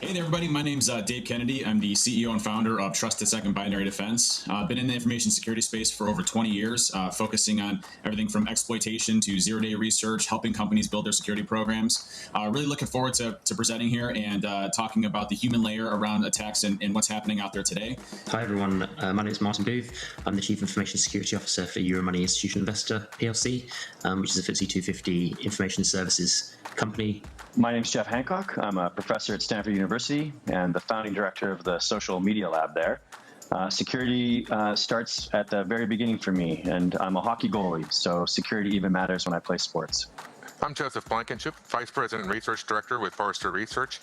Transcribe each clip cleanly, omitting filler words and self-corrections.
Hey there, everybody. My name's Dave Kennedy. I'm the CEO and founder of Trusted Second Binary Defense. I've been in the information security space for over 20 years, focusing on everything from exploitation to zero-day research, helping companies build their security programs. Really looking forward to presenting here and talking about the human layer around attacks and what's happening out there today. Hi, everyone. My name is Martin Booth. I'm the Chief Information Security Officer for Euromoney Institutional Investor PLC, which is a FTSE 250 information services company. My name is Jeff Hancock. I'm a professor at Stanford University and the founding director of the social media lab there. Security starts at the very beginning for me, and I'm a hockey goalie, so security even matters when I play sports. I'm Joseph Blankenship, Vice President and Research Director with Forrester Research,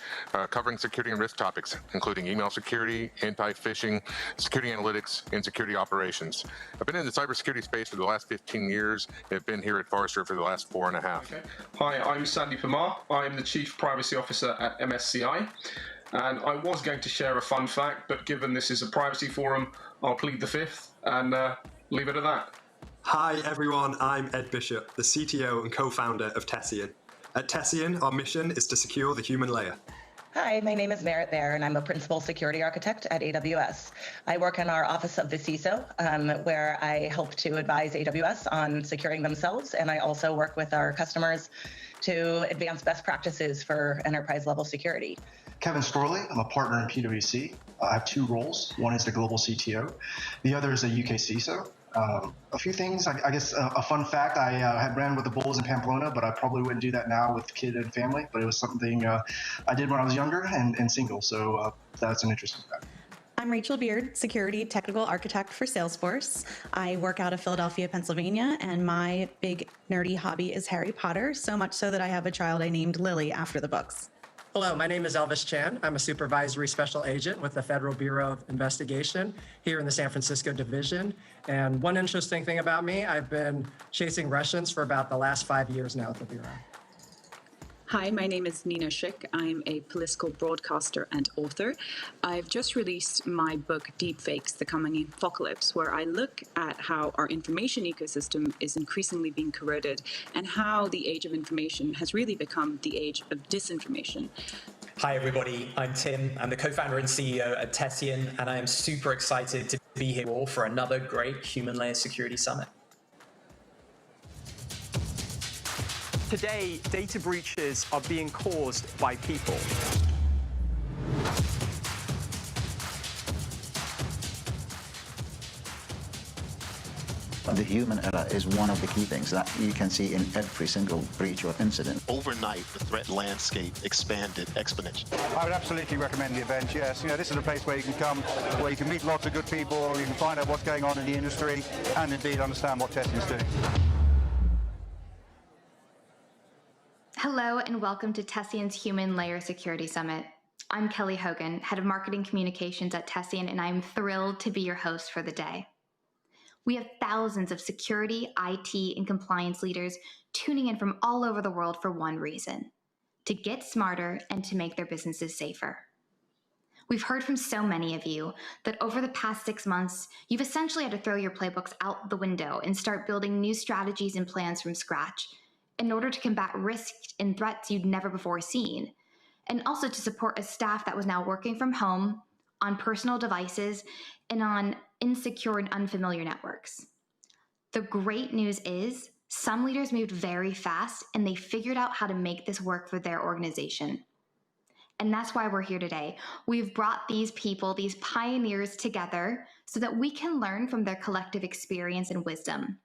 covering security and risk topics, including email security, anti-phishing, security analytics, and security operations. I've been in the cybersecurity space for the last 15 years and have been here at Forrester for the last 4.5. Okay. Hi, I'm Sandy Pamar. I'm the Chief Privacy Officer at MSCI. And I was going to share a fun fact, but given this is a privacy forum, I'll plead the fifth and leave it at that. Hi everyone, I'm Ed Bishop, the CTO and co-founder of Tessian. At Tessian, our mission is to secure the human layer. Hi, my name is Merritt Baer, and I'm a principal security architect at AWS. I work in our office of the CISO, where I help to advise AWS on securing themselves, and I also work with our customers to advance best practices for enterprise-level security. Kevin Storley, I'm a partner in PwC. I have two roles. One is the global CTO. The other is a UK CISO. A few things, I guess a fun fact, I had ran with the Bulls in Pamplona, but I probably wouldn't do that now with kid and family, but it was something I did when I was younger and single, so that's an interesting fact. I'm Rachel Beard, Security Technical Architect for Salesforce. I work out of Philadelphia, Pennsylvania, and my big nerdy hobby is Harry Potter, so much so that I have a child I named Lily after the books. Hello, my name is Elvis Chan. I'm a supervisory special agent with the Federal Bureau of Investigation here in the San Francisco division. And one interesting thing about me, I've been chasing Russians for about the last 5 years now at the Bureau. Hi, my name is Nina Schick. I'm a political broadcaster and author. I've just released my book, Deepfakes, The Coming Apocalypse, where I look at how our information ecosystem is increasingly being corroded and how the age of information has really become the age of disinformation. Hi, everybody. I'm Tim. I'm the co-founder and CEO at Tessian, and I am super excited to be here all for another great Human Layer Security Summit. Today, data breaches are being caused by people. The human error is one of the key things that you can see in every single breach or incident. Overnight, the threat landscape expanded exponentially. I would absolutely recommend the event, yes. This is a place where you can come, where you can meet lots of good people, you can find out what's going on in the industry, and indeed understand what testing is doing. Hello and welcome to Tessian's Human Layer Security Summit. I'm Kelly Hogan, Head of Marketing Communications at Tessian, and I'm thrilled to be your host for the day. We have thousands of security, IT, and compliance leaders tuning in from all over the world for one reason: to get smarter and to make their businesses safer. We've heard from so many of you that over the past 6 months, you've essentially had to throw your playbooks out the window and start building new strategies and plans from scratch in order to combat risks and threats you'd never before seen, and also to support a staff that was now working from home, on personal devices, and on insecure and unfamiliar networks. The great news is some leaders moved very fast and they figured out how to make this work for their organization. And that's why we're here today. We've brought these people, these pioneers together so that we can learn from their collective experience and wisdom.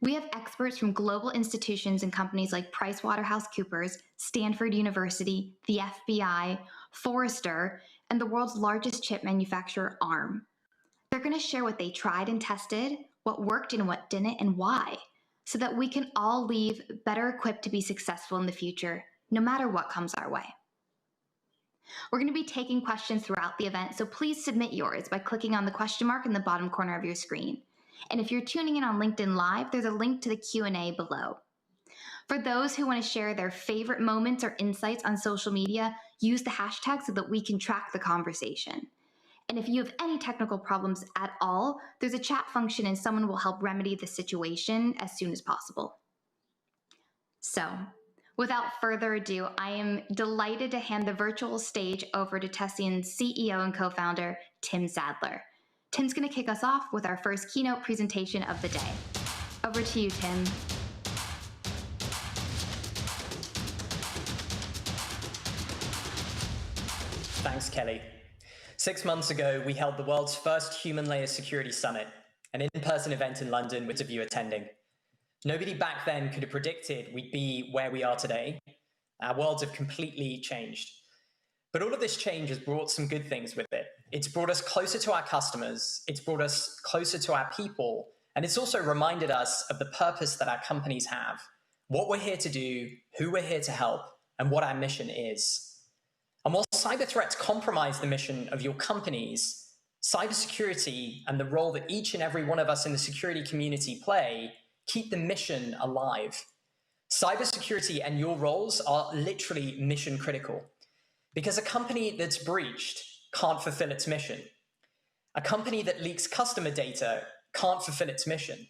We have experts from global institutions and companies like PricewaterhouseCoopers, Stanford University, the FBI, Forrester, and the world's largest chip manufacturer, ARM. They're going to share what they tried and tested, what worked and what didn't, and why, so that we can all leave better equipped to be successful in the future, no matter what comes our way. We're going to be taking questions throughout the event, so please submit yours by clicking on the question mark in the bottom corner of your screen. And if you're tuning in on LinkedIn Live, there's a link to the Q&A below. For those who want to share their favorite moments or insights on social media, use the hashtag so that we can track the conversation. And if you have any technical problems at all, there's a chat function and someone will help remedy the situation as soon as possible. So, Without further ado, I am delighted to hand the virtual stage over to Tessian's CEO and co-founder, Tim Sadler. Tim's going to kick us off with our first keynote presentation of the day. Over to you, Tim. Thanks, Kelly. 6 months ago, we held the world's first Human Layer Security Summit, an in-person event in London with a few attending. Nobody back then could have predicted we'd be where we are today. Our worlds have completely changed. But all of this change has brought some good things with it. It's brought us closer to our customers, it's brought us closer to our people, and it's also reminded us of the purpose that our companies have, what we're here to do, who we're here to help, and what our mission is. And while cyber threats compromise the mission of your companies, cybersecurity and the role that each and every one of us in the security community play keep the mission alive. Cybersecurity and your roles are literally mission critical, because a company that's breached can't fulfill its mission. A company that leaks customer data can't fulfill its mission.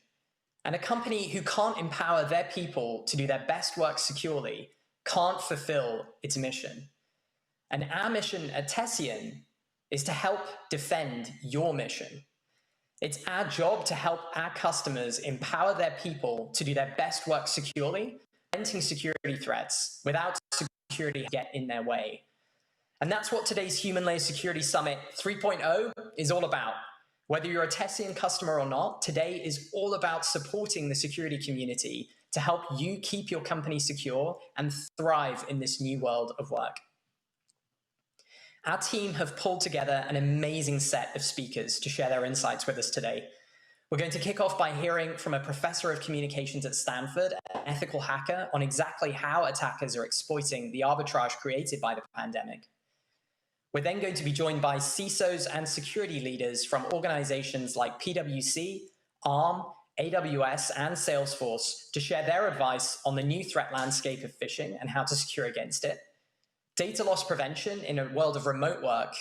And a company who can't empower their people to do their best work securely can't fulfill its mission. And our mission at Tessian is to help defend your mission. It's our job to help our customers empower their people to do their best work securely, preventing security threats without security get in their way. And that's what today's Human Layer Security Summit 3.0 is all about. Whether you're a Tessian customer or not, today is all about supporting the security community to help you keep your company secure and thrive in this new world of work. Our team have pulled together an amazing set of speakers to share their insights with us today. We're going to kick off by hearing from a professor of communications at Stanford, an ethical hacker, on exactly how attackers are exploiting the arbitrage created by the pandemic. We're then going to be joined by CISOs and security leaders from organizations like PwC, ARM, AWS, and Salesforce to share their advice on the new threat landscape of phishing and how to secure against it, data loss prevention in a world of remote work,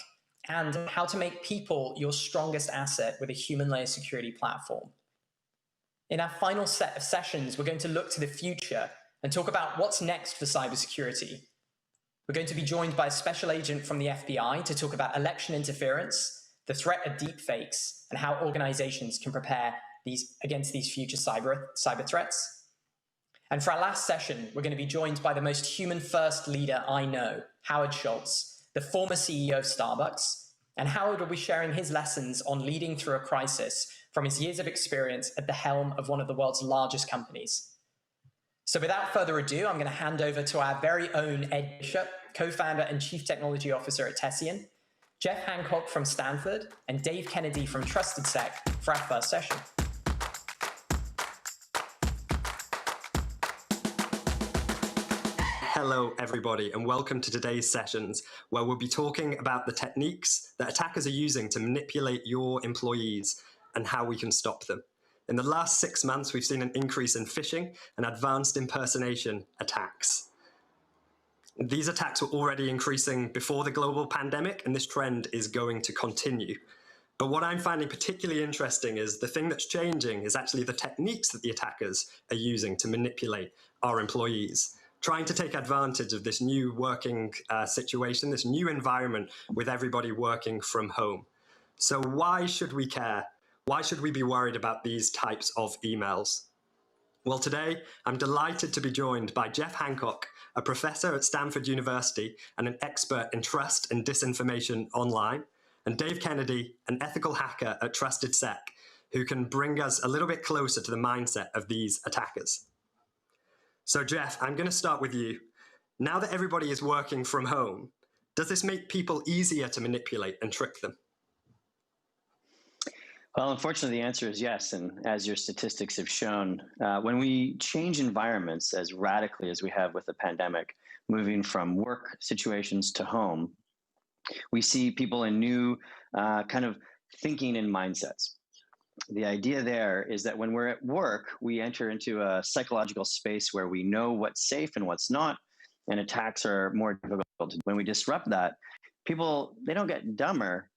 and how to make people your strongest asset with a human layer security platform. In our final set of sessions, we're going to look to the future and talk about what's next for cybersecurity. We're going to be joined by a special agent from the FBI to talk about election interference, the threat of deepfakes, and how organizations can prepare against these future cyber threats. And for our last session, we're going to be joined by the most human-first leader I know, Howard Schultz, the former CEO of Starbucks. And Howard will be sharing his lessons on leading through a crisis from his years of experience at the helm of one of the world's largest companies. So without further ado, I'm going to hand over to our very own Ed Bishop, co-founder and chief technology officer at Tessian, Jeff Hancock from Stanford, and Dave Kennedy from Trusted Sec for our first session. Hello, everybody, and welcome to today's sessions, where we'll be talking about the techniques that attackers are using to manipulate your employees and how we can stop them. In the last 6 months, we've seen an increase in phishing and advanced impersonation attacks. These attacks were already increasing before the global pandemic, and this trend is going to continue. But what I'm finding particularly interesting is the thing that's changing is actually the techniques that the attackers are using to manipulate our employees, trying to take advantage of this new working situation, this new environment with everybody working from home. So why should we care? Why should we be worried about these types of emails? Well, today, I'm delighted to be joined by Jeff Hancock, a professor at Stanford University and an expert in trust and disinformation online, and Dave Kennedy, an ethical hacker at Trusted Sec, who can bring us a little bit closer to the mindset of these attackers. So Jeff, I'm going to start with you. Now that everybody is working from home, does this make people easier to manipulate and trick them? Well, unfortunately, the answer is yes. And as your statistics have shown, when we change environments as radically as we have with the pandemic, moving from work situations to home, we see people in new kind of thinking and mindsets. The idea there is that when we're at work, we enter into a psychological space where we know what's safe and what's not, and attacks are more difficult. When we disrupt that, people, they don't get dumber,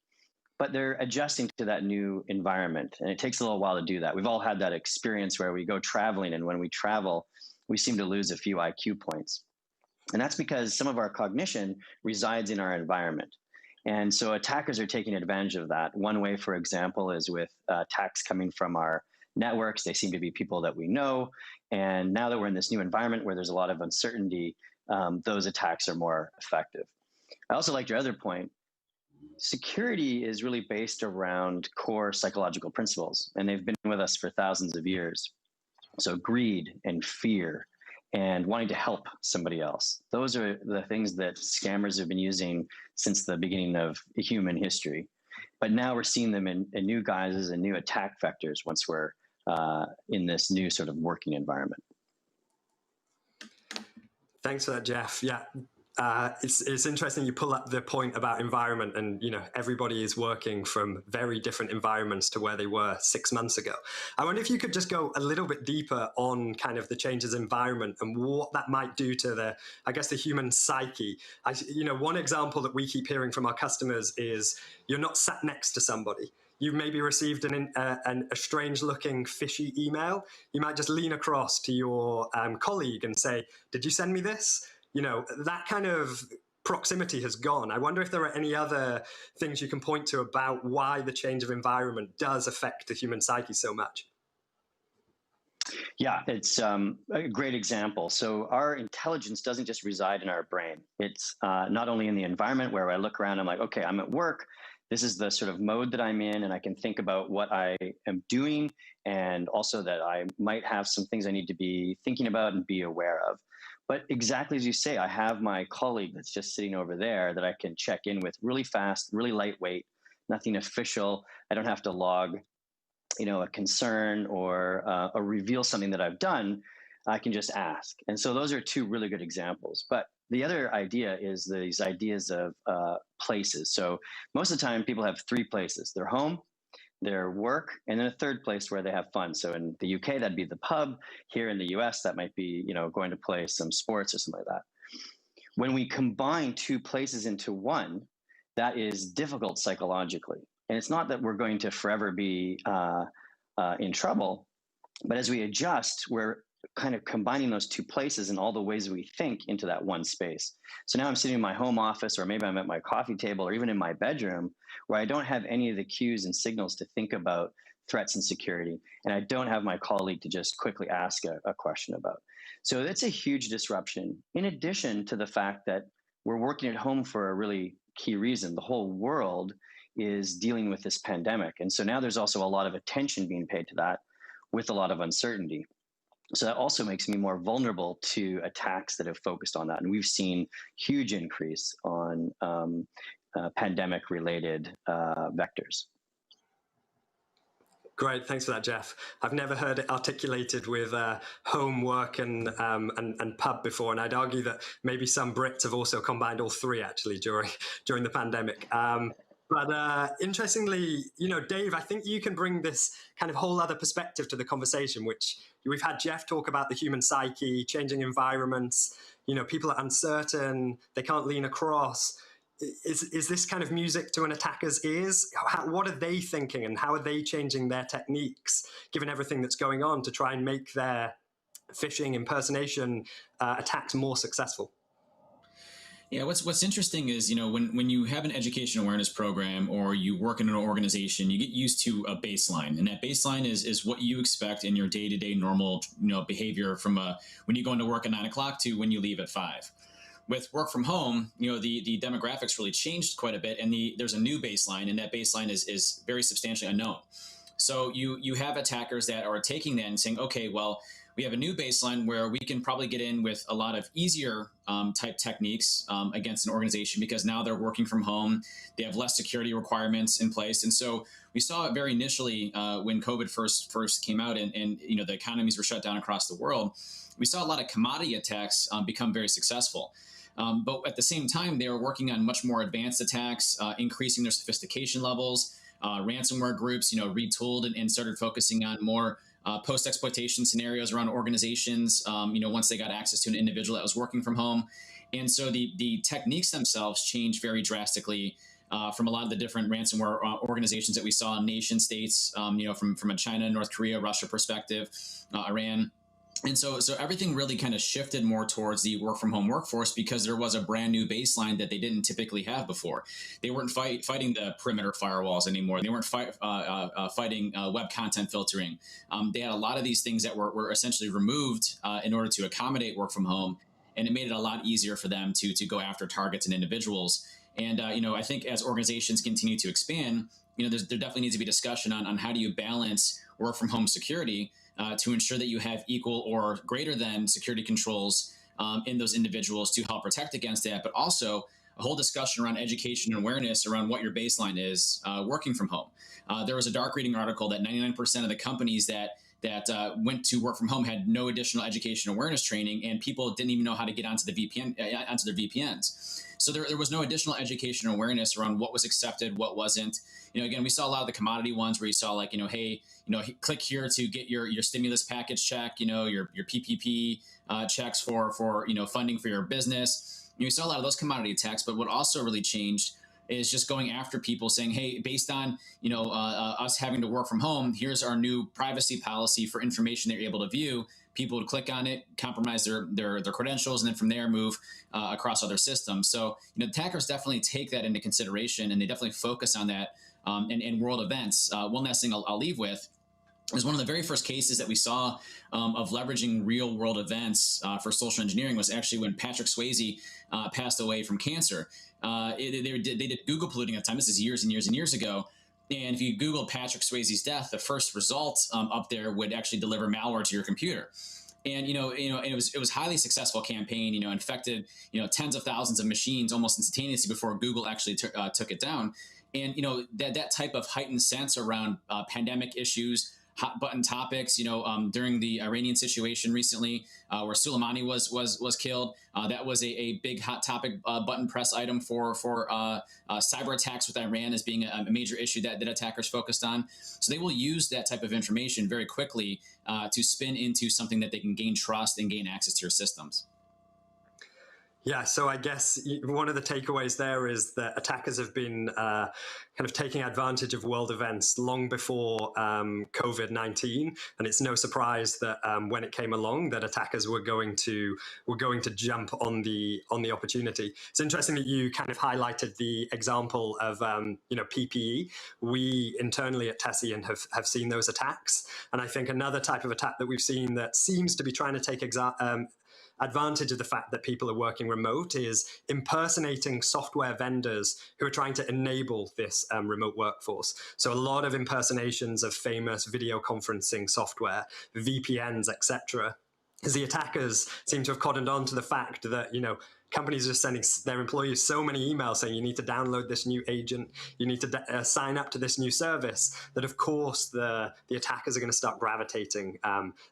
but they're adjusting to that new environment. And it takes a little while to do that. We've all had that experience where we go traveling, and when we travel, we seem to lose a few IQ points. And that's because some of our cognition resides in our environment. And so attackers are taking advantage of that. One way, for example, is with attacks coming from our networks. They seem to be people that we know. And now that we're in this new environment where there's a lot of uncertainty, those attacks are more effective. I also liked your other point. Security is really based around core psychological principles, and they've been with us for thousands of years. So greed and fear and wanting to help somebody else. Those are the things that scammers have been using since the beginning of human history. But now we're seeing them in new guises and new attack vectors once we're in this new sort of working environment. Thanks for that, Jeff. Yeah. It's interesting you pull up the point about environment, and everybody is working from very different environments to where they were 6 months ago. I wonder if you could just go a little bit deeper on kind of the changes in environment and what that might do to the human psyche. One example that we keep hearing from our customers is you're not sat next to somebody. You've maybe received a strange-looking, fishy email. You might just lean across to your colleague and say, "Did you send me this?" That kind of proximity has gone. I wonder if there are any other things you can point to about why the change of environment does affect the human psyche so much. Yeah, it's a great example. So our intelligence doesn't just reside in our brain. It's not only in the environment where I look around, I'm like, okay, I'm at work. This is the sort of mode that I'm in, and I can think about what I am doing, and also that I might have some things I need to be thinking about and be aware of. But exactly as you say, I have my colleague that's just sitting over there that I can check in with really fast, really lightweight, nothing official. I don't have to log, a concern or reveal something that I've done. I can just ask. And so those are two really good examples. But the other idea is these ideas of places. So most of the time people have three places: their home, their work, and then a third place where they have fun. So in the UK, that'd be the pub. Here in the US, that might be, going to play some sports or something like that. When we combine two places into one, that is difficult psychologically. And it's not that we're going to forever be in trouble, but as we adjust, we're kind of combining those two places and all the ways we think into that one space. So now I'm sitting in my home office, or maybe I'm at my coffee table, or even in my bedroom, where I don't have any of the cues and signals to think about threats and security. And I don't have my colleague to just quickly ask a question about. So that's a huge disruption, in addition to the fact that we're working at home for a really key reason. The whole world is dealing with this pandemic. And so now there's also a lot of attention being paid to that, with a lot of uncertainty. So that also makes me more vulnerable to attacks that have focused on that. And we've seen huge increase on pandemic-related vectors. Great, thanks for that, Jeff. I've never heard it articulated with home, work, and pub before, and I'd argue that maybe some Brits have also combined all three actually during the pandemic. But interestingly, Dave, I think you can bring this kind of whole other perspective to the conversation, which we've had Jeff talk about the human psyche, changing environments, people are uncertain, they can't lean across. Is this kind of music to an attacker's ears? What are they thinking, and how are they changing their techniques, given everything that's going on, to try and make their phishing impersonation attacks more successful? Yeah, what's interesting is, when you have an education awareness program or you work in an organization, you get used to a baseline, and that baseline is what you expect in your day-to-day normal behavior from when you go into work at 9 o'clock to when you leave at 5. With work from home, the demographics really changed quite a bit, and there's a new baseline, and that baseline is very substantially unknown. So you have attackers that are taking that and saying, okay, well, we have a new baseline where we can probably get in with a lot of easier type techniques against an organization, because now they're working from home. They have less security requirements in place. And so we saw it very initially when COVID first came out and the economies were shut down across the world. We saw a lot of commodity attacks become very successful. But at the same time, they were working on much more advanced attacks, increasing their sophistication levels. Ransomware groups, retooled and started focusing on more post-exploitation scenarios around organizations, once they got access to an individual that was working from home. And so the techniques themselves changed very drastically from a lot of the different ransomware organizations that we saw in nation states, from a China, North Korea, Russia perspective, Iran. And so everything really kind of shifted more towards the work from home workforce because there was a brand new baseline that they didn't typically have before. They weren't fighting the perimeter firewalls anymore. They weren't fighting web content filtering. They had a lot of these things that were essentially removed in order to accommodate work from home. And it made it a lot easier for them to go after targets and individuals. And, I think as organizations continue to expand, there definitely needs to be discussion on how do you balance work from home security to ensure that you have equal or greater than security controls in those individuals to help protect against that, but also a whole discussion around education and awareness around what your baseline is working from home. There was a dark reading article that 99% of the companies that went to work from home had no additional education awareness training, and people didn't even know how to get onto the VPN, onto their VPNs. So there was no additional education awareness around what was accepted, what wasn't. Again, we saw a lot of the commodity ones where you saw like, hey, click here to get your stimulus package check, your PPP checks for funding for your business. You saw a lot of those commodity attacks, but what also really changed is just going after people saying, hey, based on us having to work from home, here's our new privacy policy for information they're able to view. People would click on it, compromise their credentials, and then from there move across other systems. So attackers definitely take that into consideration, and they definitely focus on that in world events. One last thing I'll leave with is one of the very first cases that we saw of leveraging real world events for social engineering was actually when Patrick Swayze passed away from cancer. They did Google polluting at the time. This is years and years and years ago. And if you Google Patrick Swayze's death, the first result up there would actually deliver malware to your computer. And and it was highly successful campaign. Infected tens of thousands of machines almost instantaneously before Google actually took it down. And that type of heightened sense around pandemic issues, hot button topics, during the Iranian situation recently, where Soleimani was killed. That was a big hot topic button press item for cyber attacks with Iran as being a major issue that attackers focused on. So they will use that type of information very quickly to spin into something that they can gain trust and gain access to your systems. Yeah, so I guess one of the takeaways there is that attackers have been kind of taking advantage of world events long before COVID-19, and it's no surprise that when it came along, that attackers were going to jump on the opportunity. It's interesting that you kind of highlighted the example of PPE. We internally at Tessian have seen those attacks, and I think another type of attack that we've seen that seems to be trying to take advantage of the fact that people are working remote is impersonating software vendors who are trying to enable this remote workforce. So a lot of impersonations of famous video conferencing software, VPNs, etc. As the attackers seem to have cottoned on to the fact that, companies are sending their employees so many emails saying you need to download this new agent, you need to sign up to this new service, that of course the attackers are going to start gravitating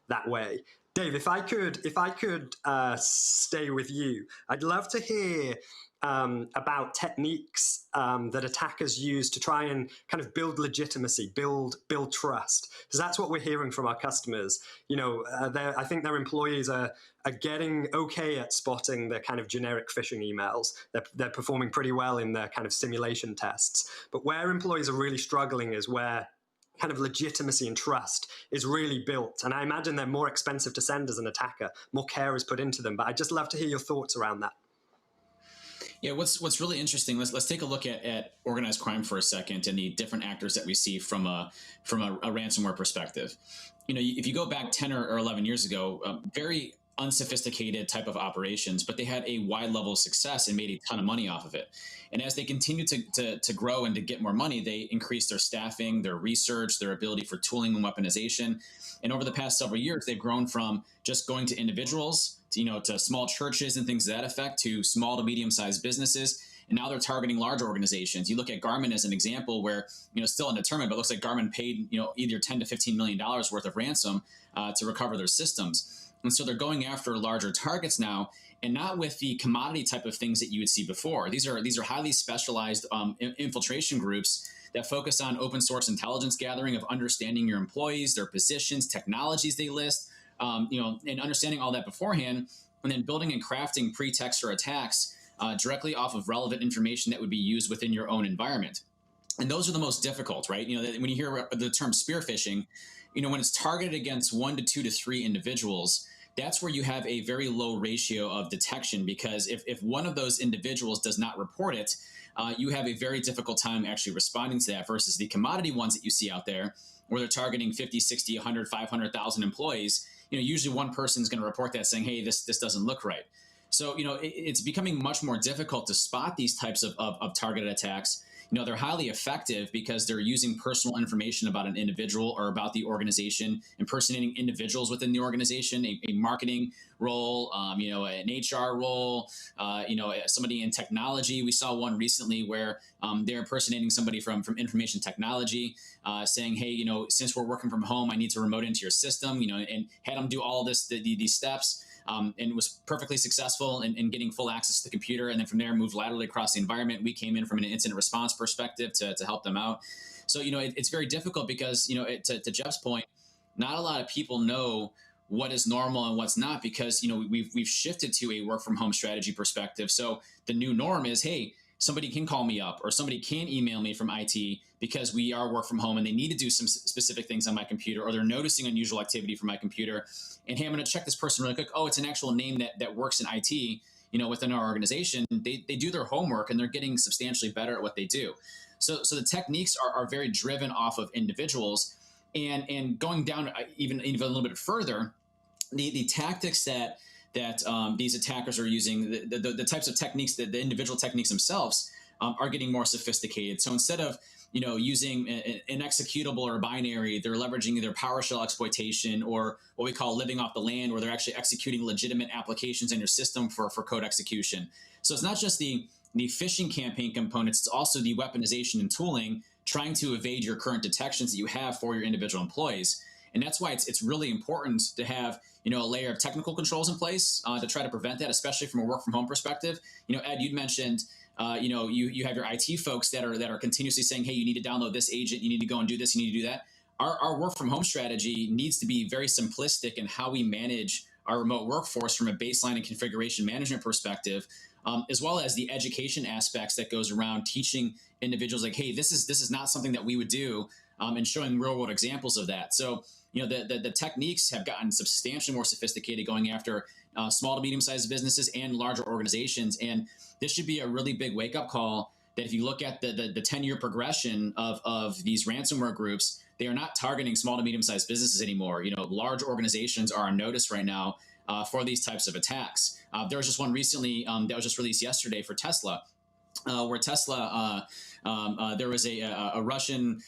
that way. Dave, if I could stay with you, I'd love to hear about techniques that attackers use to try and kind of build legitimacy, build trust, because that's what we're hearing from our customers. I think their employees are getting okay at spotting the kind of generic phishing emails. They're performing pretty well in their kind of simulation tests. But where employees are really struggling is where kind of legitimacy and trust is really built. And I imagine they're more expensive to send as an attacker. More care is put into them. But I'd just love to hear your thoughts around that. Yeah, what's really interesting, let's take a look at organized crime for a second and the different actors that we see from a ransomware perspective. If you go back 10 or 11 years ago, very unsophisticated type of operations, but they had a wide level of success and made a ton of money off of it. And as they continue to grow and to get more money, they increase their staffing, their research, their ability for tooling and weaponization. And over the past several years, they've grown from just going to individuals, to small churches and things of that effect, to small to medium-sized businesses. And now they're targeting large organizations. You look at Garmin as an example where, still undetermined, but it looks like Garmin paid, either $10 to $15 million worth of ransom to recover their systems. And so they're going after larger targets now, and not with the commodity type of things that you would see before. These are highly specialized infiltration groups that focus on open source intelligence gathering of understanding your employees, their positions, technologies they list, and understanding all that beforehand, and then building and crafting pretext or attacks directly off of relevant information that would be used within your own environment. And those are the most difficult, right? When you hear the term spear phishing, when it's targeted against 1 to 2 to 3 individuals, that's where you have a very low ratio of detection, because if one of those individuals does not report it, you have a very difficult time actually responding to that, versus the commodity ones that you see out there where they're targeting 50, 60, 100, 500,000 employees. Usually one person is going to report that saying, hey, this doesn't look right. So, it's becoming much more difficult to spot these types of targeted attacks. They're highly effective because they're using personal information about an individual or about the organization, impersonating individuals within the organization, a marketing role, an HR role, somebody in technology. We saw one recently where they're impersonating somebody from information technology, saying, hey, since we're working from home, I need to remote into your system, and had them do all this, these steps. And was perfectly successful in getting full access to the computer. And then from there, moved laterally across the environment. We came in from an incident response perspective to help them out. So, it's very difficult because, to Jeff's point, not a lot of people know what is normal and what's not, because, we've shifted to a work from home strategy perspective. So the new norm is, hey, somebody can call me up or somebody can email me from IT because we are work from home and they need to do some specific things on my computer, or they're noticing unusual activity from my computer. And hey, I'm going to check this person really quick. Oh, it's an actual name that works in IT, within our organization. They do their homework and they're getting substantially better at what they do. So the techniques are very driven off of individuals, and going down even a little bit further, the tactics that these attackers are using, the types of techniques, that the individual techniques themselves are getting more sophisticated. So instead of using an executable or binary, they're leveraging either PowerShell exploitation or what we call living off the land, where they're actually executing legitimate applications in your system for code execution. So it's not just the phishing campaign components, it's also the weaponization and tooling, trying to evade your current detections that you have for your individual employees. And that's why it's really important to have a layer of technical controls in place to try to prevent that, especially from a work from home perspective. Ed, you'd mentioned you have your IT folks that are continuously saying, hey, you need to download this agent, you need to go and do this, you need to do that. Our work from home strategy needs to be very simplistic in how we manage our remote workforce from a baseline and configuration management perspective, as well as the education aspects that goes around teaching individuals like, hey, this is not something that we would do, and showing real world examples of that. So the techniques have gotten substantially more sophisticated, going after small to medium-sized businesses and larger organizations. And this should be a really big wake-up call that if you look at the 10-year progression of these ransomware groups, they are not targeting small to medium-sized businesses anymore. Large organizations are on notice right now for these types of attacks. There was just one recently that was just released yesterday for Tesla, where Tesla, there was a Russian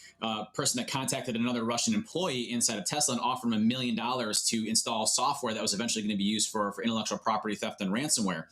person that contacted another Russian employee inside of Tesla and offered him $1 million to install software that was eventually going to be used for intellectual property theft and ransomware.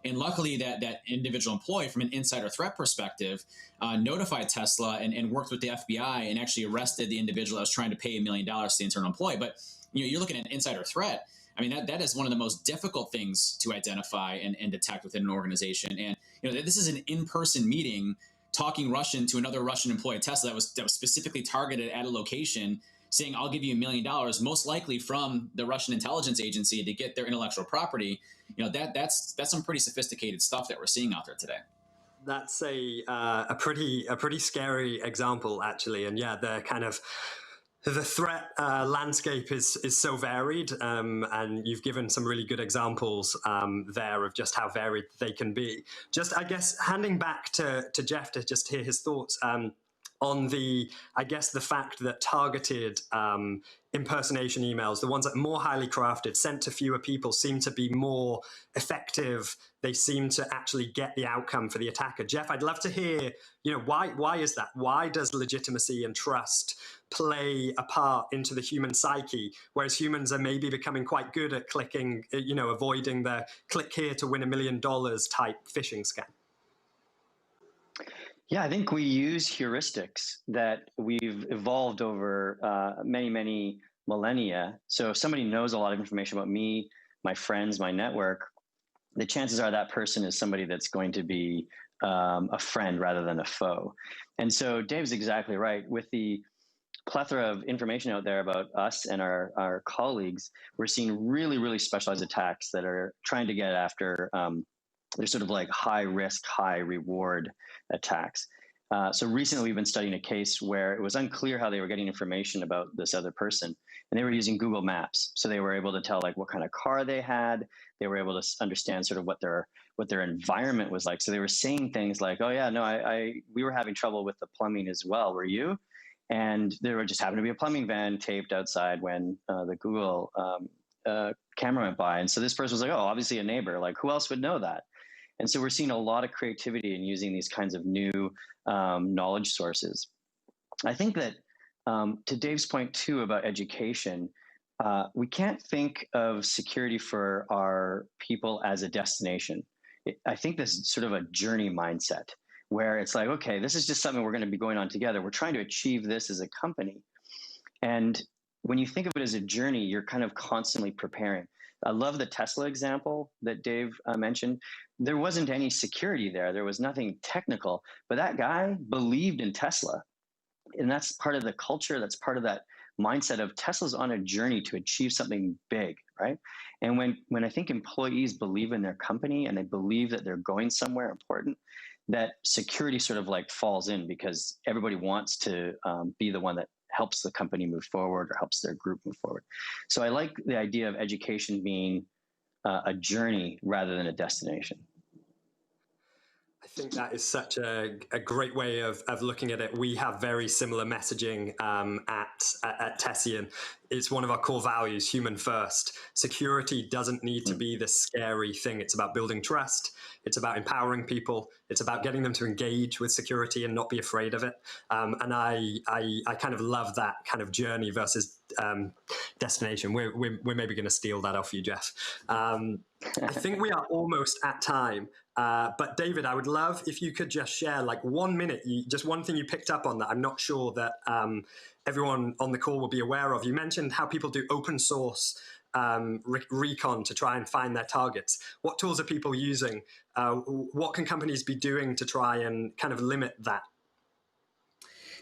And luckily, that individual employee, from an insider threat perspective, notified Tesla and worked with the FBI and actually arrested the individual that was trying to pay $1 million to the internal employee. But you're looking at an insider threat. I mean, that is one of the most difficult things to identify and detect within an organization. And this is an in-person meeting, talking Russian to another Russian employee at Tesla that was specifically targeted at a location, saying, I'll give you $1 million, most likely from the Russian intelligence agency, to get their intellectual property. That's some pretty sophisticated stuff that we're seeing out there today. That's a pretty scary example, actually. And yeah, the threat landscape is so varied, and you've given some really good examples there of just how varied they can be. Just, I guess, handing back to Jeff to just hear his thoughts on the fact that targeted impersonation emails, the ones that are more highly crafted, sent to fewer people, seem to be more effective. They seem to actually get the outcome for the attacker. Jeff, I'd love to hear, why is that? Why does legitimacy and trust play a part into the human psyche, whereas humans are maybe becoming quite good at clicking, avoiding the click here to win $1 million type phishing scam? Yeah, I think we use heuristics that we've evolved over many, many millennia. So if somebody knows a lot of information about me, my friends, my network, the chances are that person is somebody that's going to be a friend rather than a foe. And so Dave's exactly right. With the plethora of information out there about us and our colleagues, we're seeing really, really specialized attacks that are trying to get after they're sort of like high risk, high reward attacks. So recently we've been studying a case where it was unclear how they were getting information about this other person. and they were using Google Maps. So they were able to tell like what kind of car they had. They were able to understand sort of what their environment was like. So they were saying things like, "Oh yeah, no, we were having trouble with the plumbing as well. Were you?" And there would just happen to be a plumbing van taped outside when the Google camera went by. And so this person was like, "Oh, obviously a neighbor. Like, who else would know that?" And so we're seeing a lot of creativity in using these kinds of new knowledge sources. I think that to Dave's point too about education, we can't think of security for our people as a destination. I think this is sort of a journey mindset where it's like, okay, this is just something we're going to be going on together. We're trying to achieve this as a company. And when you think of it as a journey, you're kind of constantly preparing. I love the Tesla example that Dave mentioned. There wasn't any security there. There was nothing technical, but that guy believed in Tesla. And that's part of the culture. That's part of that mindset of Tesla's on a journey to achieve something big, right? And when I think employees believe in their company and they believe that they're going somewhere important, that security sort of like falls in because everybody wants to be the one that helps the company move forward or helps their group move forward. So I like the idea of education being a journey rather than a destination. I think that is such a great way of looking at it. We have very similar messaging at Tessian. It's one of our core values, human first. Security doesn't need to be this scary thing. It's about building trust. It's about empowering people. It's about getting them to engage with security and not be afraid of it. And I kind of love that kind of journey versus destination. We're maybe going to steal that off you, Jeff. I think we are almost at time. But David, I would love if you could just share like 1 minute, just one thing you picked up on that I'm not sure that everyone on the call will be aware of. You mentioned how people do open source recon to try and find their targets. What tools are people using? What can companies be doing to try and kind of limit that?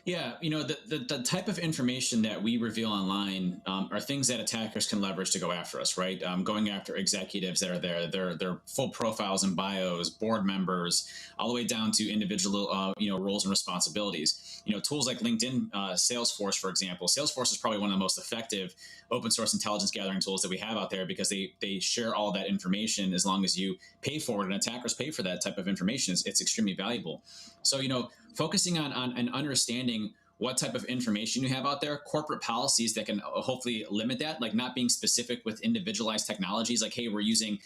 Yeah, the type of information that we reveal online are things that attackers can leverage to go after us, right? Going after executives that are there, their full profiles and bios, board members, all the way down to individual, roles and responsibilities. Tools like LinkedIn, Salesforce, for example. Salesforce is probably one of the most effective open source intelligence gathering tools that we have out there because they share all that information as long as you pay for it, and attackers pay for that type of information. It's extremely valuable. So, focusing on and understanding what type of information you have out there, corporate policies that can hopefully limit that, like not being specific with individualized technologies, like, hey, we're using,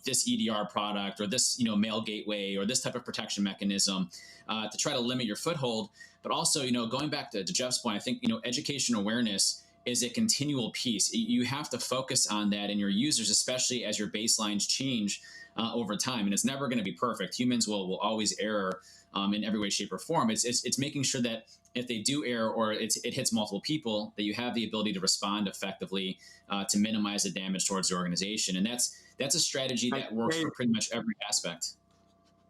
this EDR product or this, mail gateway or this type of protection mechanism to try to limit your foothold. But also, going back to Jeff's point, I think, education awareness is a continual piece. You have to focus on that in your users, especially as your baselines change over time. And it's never going to be perfect. Humans will always err in every way, shape, or form. It's making sure that if they do err or it hits multiple people, that you have the ability to respond effectively to minimize the damage towards the organization. And that's a strategy that works for pretty much every aspect.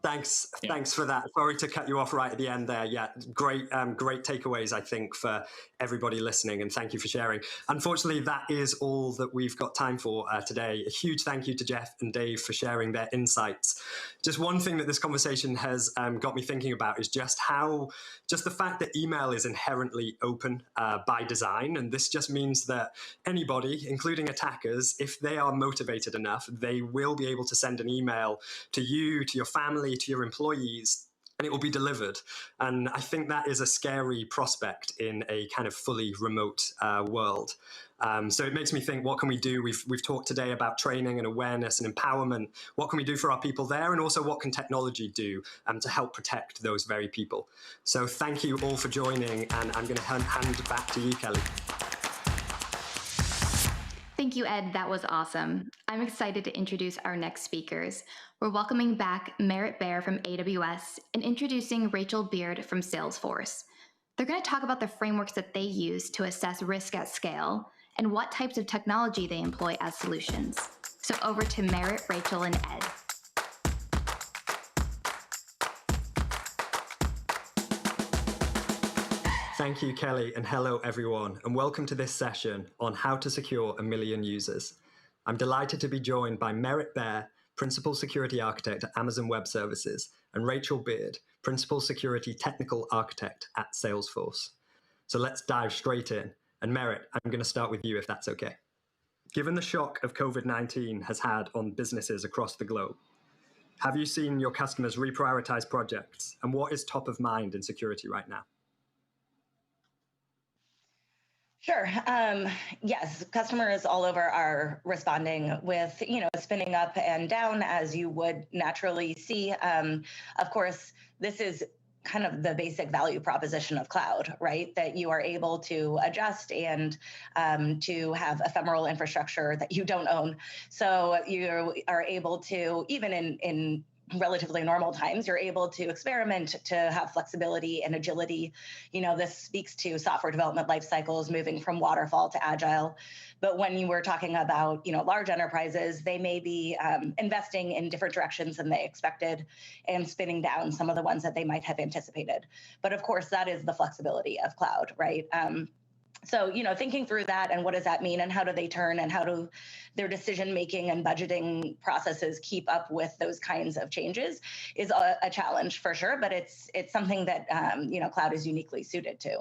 Thanks for that. Sorry to cut you off right at the end there. Yeah, great takeaways, I think, for everybody listening, and thank you for sharing. Unfortunately, that is all that we've got time for today. A huge thank you to Jeff and Dave for sharing their insights. Just one thing that this conversation has got me thinking about is just the fact that email is inherently open by design, and this just means that anybody, including attackers, if they are motivated enough, they will be able to send an email to you, to your family, to your employees, and it will be delivered. And I think that is a scary prospect in a kind of fully remote world. So it makes me think, what can we do? We've talked today about training and awareness and empowerment. What can we do for our people there? And also, what can technology do to help protect those very people? So thank you all for joining, and I'm going to hand back to you, Kelly. Thank you, Ed. That was awesome. I'm excited to introduce our next speakers. We're welcoming back Merritt Bear from AWS and introducing Rachel Beard from Salesforce. They're going to talk about the frameworks that they use to assess risk at scale and what types of technology they employ as solutions. So over to Merritt, Rachel, and Ed. Thank you, Kelly, and hello, everyone, and welcome to this session on how to secure 1 million users. I'm delighted to be joined by Merritt Bear, Principal Security Architect at Amazon Web Services, and Rachel Beard, Principal Security Technical Architect at Salesforce. So let's dive straight in And Merit, I'm going to start with you if that's okay. Given the shock of COVID-19 has had on businesses across the globe, have you seen your customers reprioritize projects? And what is top of mind in security right now? Sure. Yes, customers all over are responding with, spinning up and down as you would naturally see. Of course, this is kind of the basic value proposition of cloud, right? That you are able to adjust and to have ephemeral infrastructure that you don't own. So you are able to, even in relatively normal times, you're able to experiment, to have flexibility and agility. This speaks to software development life cycles moving from waterfall to agile. But when you were talking about, large enterprises, they may be investing in different directions than they expected and spinning down some of the ones that they might have anticipated. But of course, that is the flexibility of cloud, right? So, thinking through that and what does that mean and how do they turn and how do their decision-making and budgeting processes keep up with those kinds of changes is a challenge for sure, but it's something that, cloud is uniquely suited to.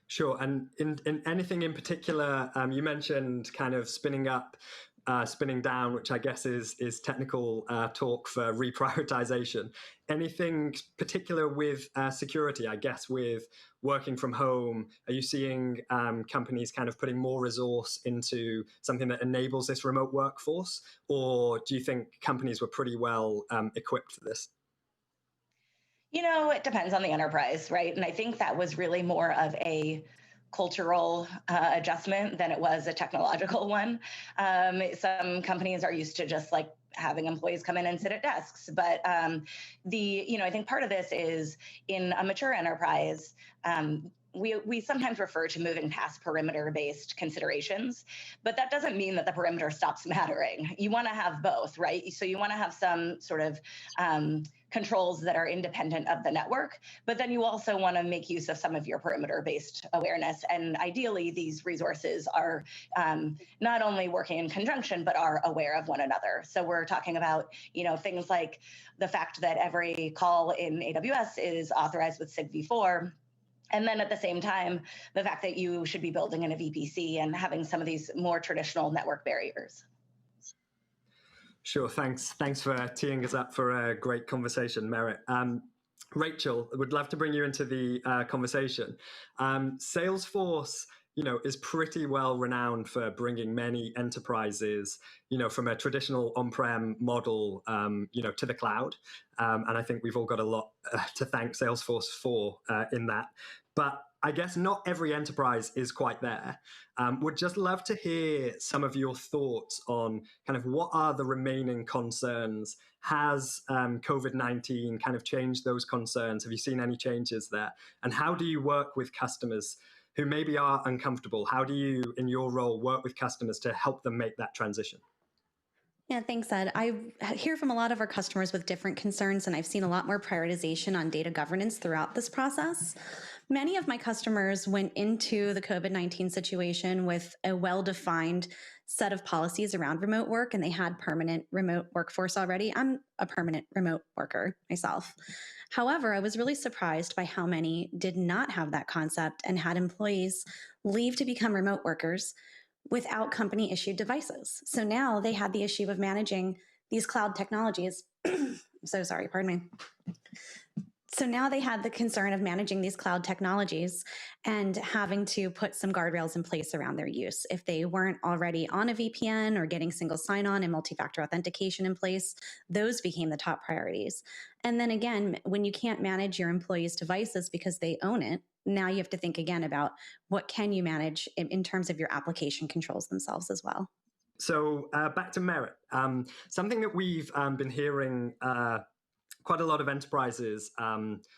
Sure. And in anything in particular, you mentioned kind of spinning up, spinning down, which I guess is technical talk for reprioritization. Anything particular with security, I guess, with working from home? Are you seeing companies kind of putting more resource into something that enables this remote workforce? Or do you think companies were pretty well equipped for this? It depends on the enterprise, right? And I think that was really more of a cultural adjustment than it was a technological one. Some companies are used to just like having employees come in and sit at desks. But I think part of this is in a mature enterprise, we sometimes refer to moving past perimeter-based considerations, but that doesn't mean that the perimeter stops mattering. You want to have both, right? So you want to have some sort of controls that are independent of the network, but then you also want to make use of some of your perimeter-based awareness. And ideally, these resources are not only working in conjunction, but are aware of one another. So we're talking about, things like the fact that every call in AWS is authorized with SIG-v4. And then at the same time, the fact that you should be building in a VPC and having some of these more traditional network barriers. Sure, thanks for teeing us up for a great conversation, Merit. Rachel, would love to bring you into the conversation. Salesforce, is pretty well renowned for bringing many enterprises, from a traditional on-prem model, to the cloud. And I think we've all got a lot to thank Salesforce for in that. But I guess not every enterprise is quite there. Would just love to hear some of your thoughts on kind of what are the remaining concerns. Has COVID-19 kind of changed those concerns? Have you seen any changes there? And how do you work with customers who maybe are uncomfortable? How do you, in your role, work with customers to help them make that transition? Yeah, thanks, Ed. I hear from a lot of our customers with different concerns, and I've seen a lot more prioritization on data governance throughout this process. Many of my customers went into the COVID-19 situation with a well-defined set of policies around remote work, and they had permanent remote workforce already. I'm a permanent remote worker myself. However, I was really surprised by how many did not have that concept and had employees leave to become remote workers without company issued devices. So now they had the issue of managing these cloud technologies. I'm so sorry, pardon me. So now they had the concern of managing these cloud technologies and having to put some guardrails in place around their use. If they weren't already on a VPN or getting single sign-on and multi-factor authentication in place, those became the top priorities. And then again, when you can't manage your employees' devices because they own it, now you have to think again about what can you manage in terms of your application controls themselves as well. So back to Merit. Something that we've been hearing quite a lot of enterprises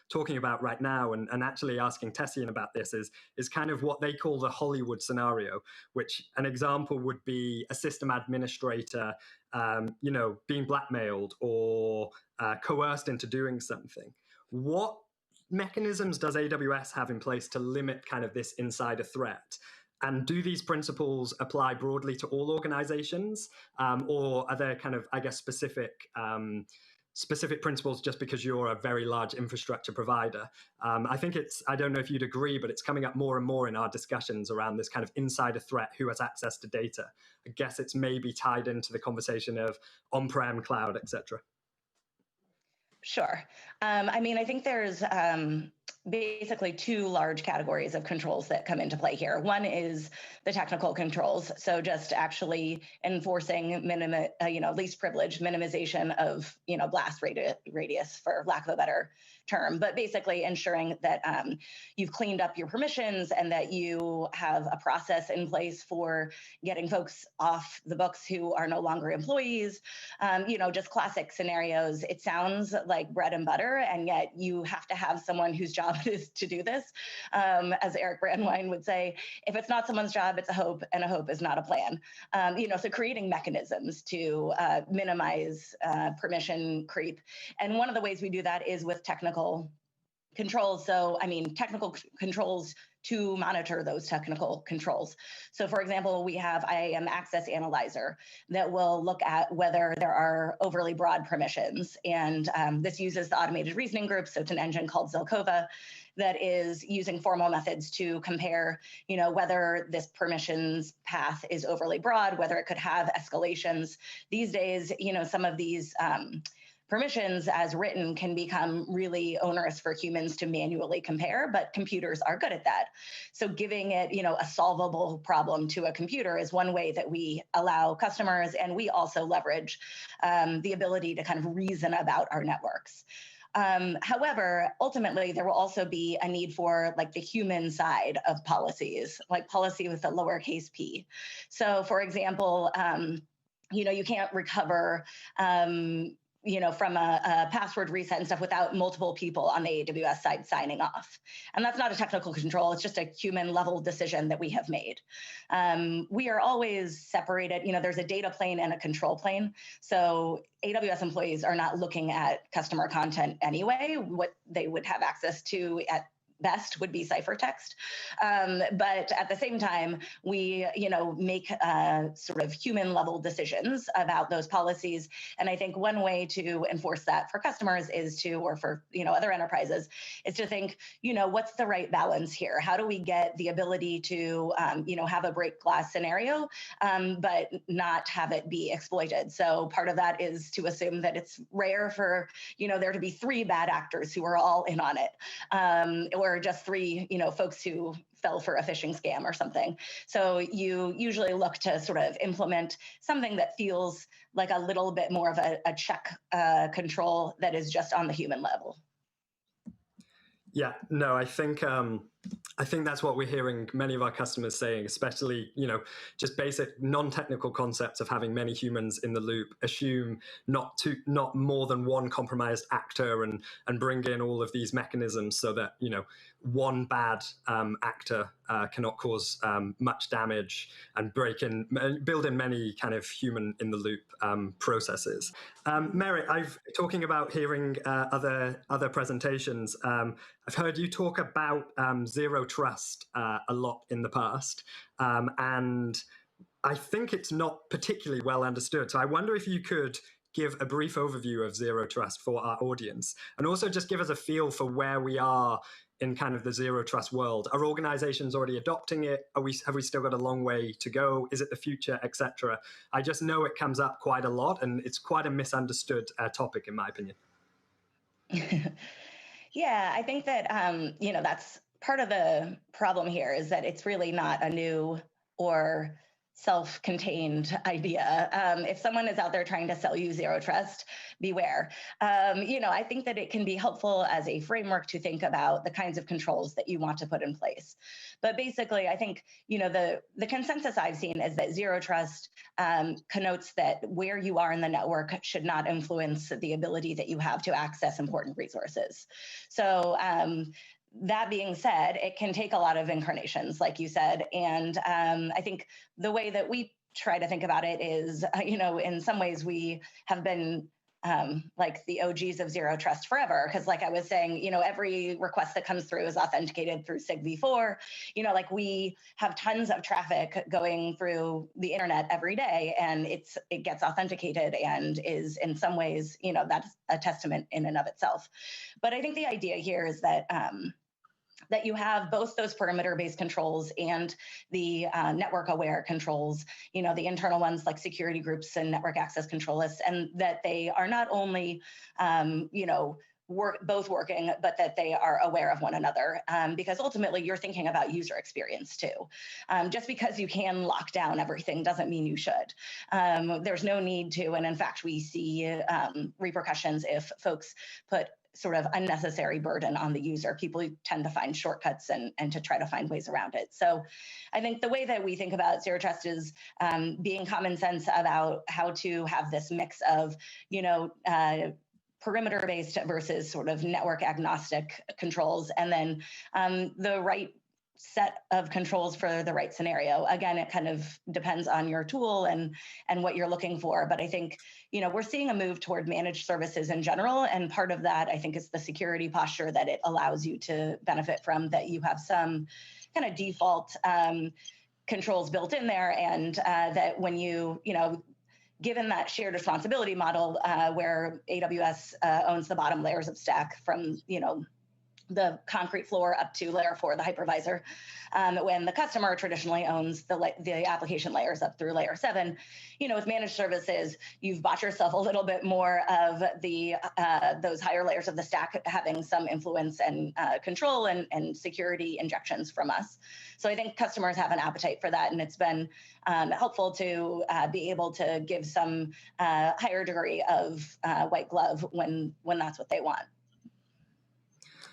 talking about right now and actually asking Tessian about this is kind of what they call the Hollywood scenario, which an example would be a system administrator, being blackmailed or coerced into doing something. What mechanisms does AWS have in place to limit kind of this insider threat? And do these principles apply broadly to all organizations? Or are there kind of, I guess, specific specific principles just because you're a very large infrastructure provider. I think I don't know if you'd agree, but it's coming up more and more in our discussions around this kind of insider threat, who has access to data. I guess it's maybe tied into the conversation of on-prem, cloud, etc. Sure. I mean, I think there's basically two large categories of controls that come into play here. One is the technical controls, so just actually enforcing least privilege, minimization of blast radius, for lack of a better term, but basically ensuring that you've cleaned up your permissions and that you have a process in place for getting folks off the books who are no longer employees. Just classic scenarios. It sounds like bread and butter, and yet you have to have someone whose job it is to do this. As Eric Brandwein would say, if it's not someone's job, it's a hope, and a hope is not a plan. So creating mechanisms to minimize permission creep. And one of the ways we do that is with technical controls. So, technical controls to monitor those technical controls. So, for example, we have IAM Access Analyzer that will look at whether there are overly broad permissions. And this uses the automated reasoning group. So it's an engine called Zelkova that is using formal methods to compare, whether this permissions path is overly broad, whether it could have escalations. These days, some of these permissions as written can become really onerous for humans to manually compare, but computers are good at that. So giving it, a solvable problem to a computer is one way that we allow customers, and we also leverage the ability to kind of reason about our networks. However, ultimately, there will also be a need for the human side of policies, like policy with a lowercase p. So, for example, you can't recover from a password reset and stuff without multiple people on the AWS side signing off. And that's not a technical control. It's just a human level decision that we have made. We are always separated. There's a data plane and a control plane. So AWS employees are not looking at customer content anyway. What they would have access to at best would be ciphertext. But at the same time, we, make sort of human level decisions about those policies. And I think one way to enforce that for customers is to, or for, other enterprises, is to think, what's the right balance here? How do we get the ability to, have a break glass scenario, but not have it be exploited? So part of that is to assume that it's rare for, there to be 3 bad actors who are all in on it, or just 3, folks who fell for a phishing scam or something. So you usually look to sort of implement something that feels like a little bit more of a check control that is just on the human level. Yeah, no, I think that's what we're hearing many of our customers saying, especially, just basic non-technical concepts of having many humans in the loop, assume not more than one compromised actor, and bring in all of these mechanisms so that, one bad actor cannot cause much damage, and build in many kind of human in the loop processes. Merritt, talking about hearing other presentations, I've heard you talk about zero trust a lot in the past, and I think it's not particularly well understood. So I wonder if you could give a brief overview of zero trust for our audience, and also just give us a feel for where we are in kind of the zero trust world. Are organizations already adopting it? Have we still got a long way to go? Is it the future, etc.? I just know it comes up quite a lot, and it's quite a misunderstood topic, in my opinion. Yeah, I think that, that's part of the problem here, is that it's really not a new or self-contained idea. If someone is out there trying to sell you zero trust, beware. I think that it can be helpful as a framework to think about the kinds of controls that you want to put in place. But basically, I think, the consensus I've seen is that zero trust connotes that where you are in the network should not influence the ability that you have to access important resources. So, that being said, it can take a lot of incarnations, like you said. And I think the way that we try to think about it is, in some ways we have been like the OGs of zero trust forever. Because like I was saying, every request that comes through is authenticated through SIG-v4. Like we have tons of traffic going through the internet every day, and it gets authenticated and is in some ways, that's a testament in and of itself. But I think the idea here is that that you have both those perimeter-based controls and the network-aware controls, the internal ones like security groups and network access control lists, and that they are not only, both working, but that they are aware of one another, because ultimately you're thinking about user experience too. Just because you can lock down everything doesn't mean you should. There's no need to, and in fact, we see repercussions if folks put sort of unnecessary burden on the user. People tend to find shortcuts and to try to find ways around it. So I think the way that we think about zero trust is being common sense about how to have this mix of, perimeter-based versus sort of network agnostic controls, and then the right set of controls for the right scenario. Again, it kind of depends on your tool and what you're looking for. But I think, we're seeing a move toward managed services in general. And part of that, I think, is the security posture that it allows you to benefit from, that you have some kind of default controls built in there. And that when given that shared responsibility model where AWS owns the bottom layers of stack from, the concrete floor up to layer 4, the hypervisor, when the customer traditionally owns the application layers up through layer 7, with managed services, you've bought yourself a little bit more of the those higher layers of the stack having some influence and control and security injections from us. So I think customers have an appetite for that, and it's been helpful to be able to give some higher degree of white glove when that's what they want.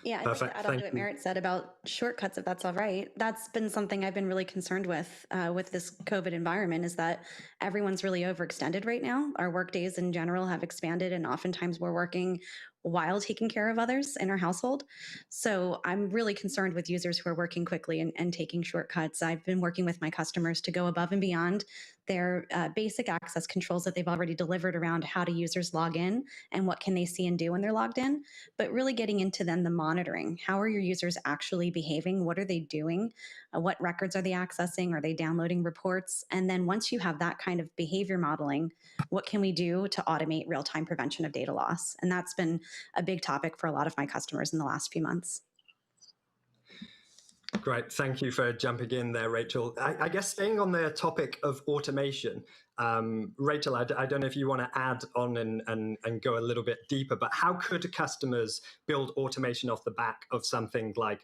Yeah, I'd like to add on to what Merritt said about shortcuts, if that's all right. That's been something I've been really concerned with this COVID environment, is that everyone's really overextended right now. Our work days in general have expanded, and oftentimes we're working while taking care of others in our household. So I'm really concerned with users who are working quickly and taking shortcuts. I've been working with my customers to go above and beyond their basic access controls that they've already delivered around how do users log in and what can they see and do when they're logged in, but really getting into then the monitoring. How are your users actually behaving? What are they doing? What records are they accessing? Are they downloading reports? And then once you have that kind of behavior modeling, what can we do to automate real-time prevention of data loss? And that's been a big topic for a lot of my customers in the last few months. Great. Thank you for jumping in there, Rachel. I guess staying on the topic of automation, Rachel, I don't know if you want to add on and go a little bit deeper, but how could customers build automation off the back of something like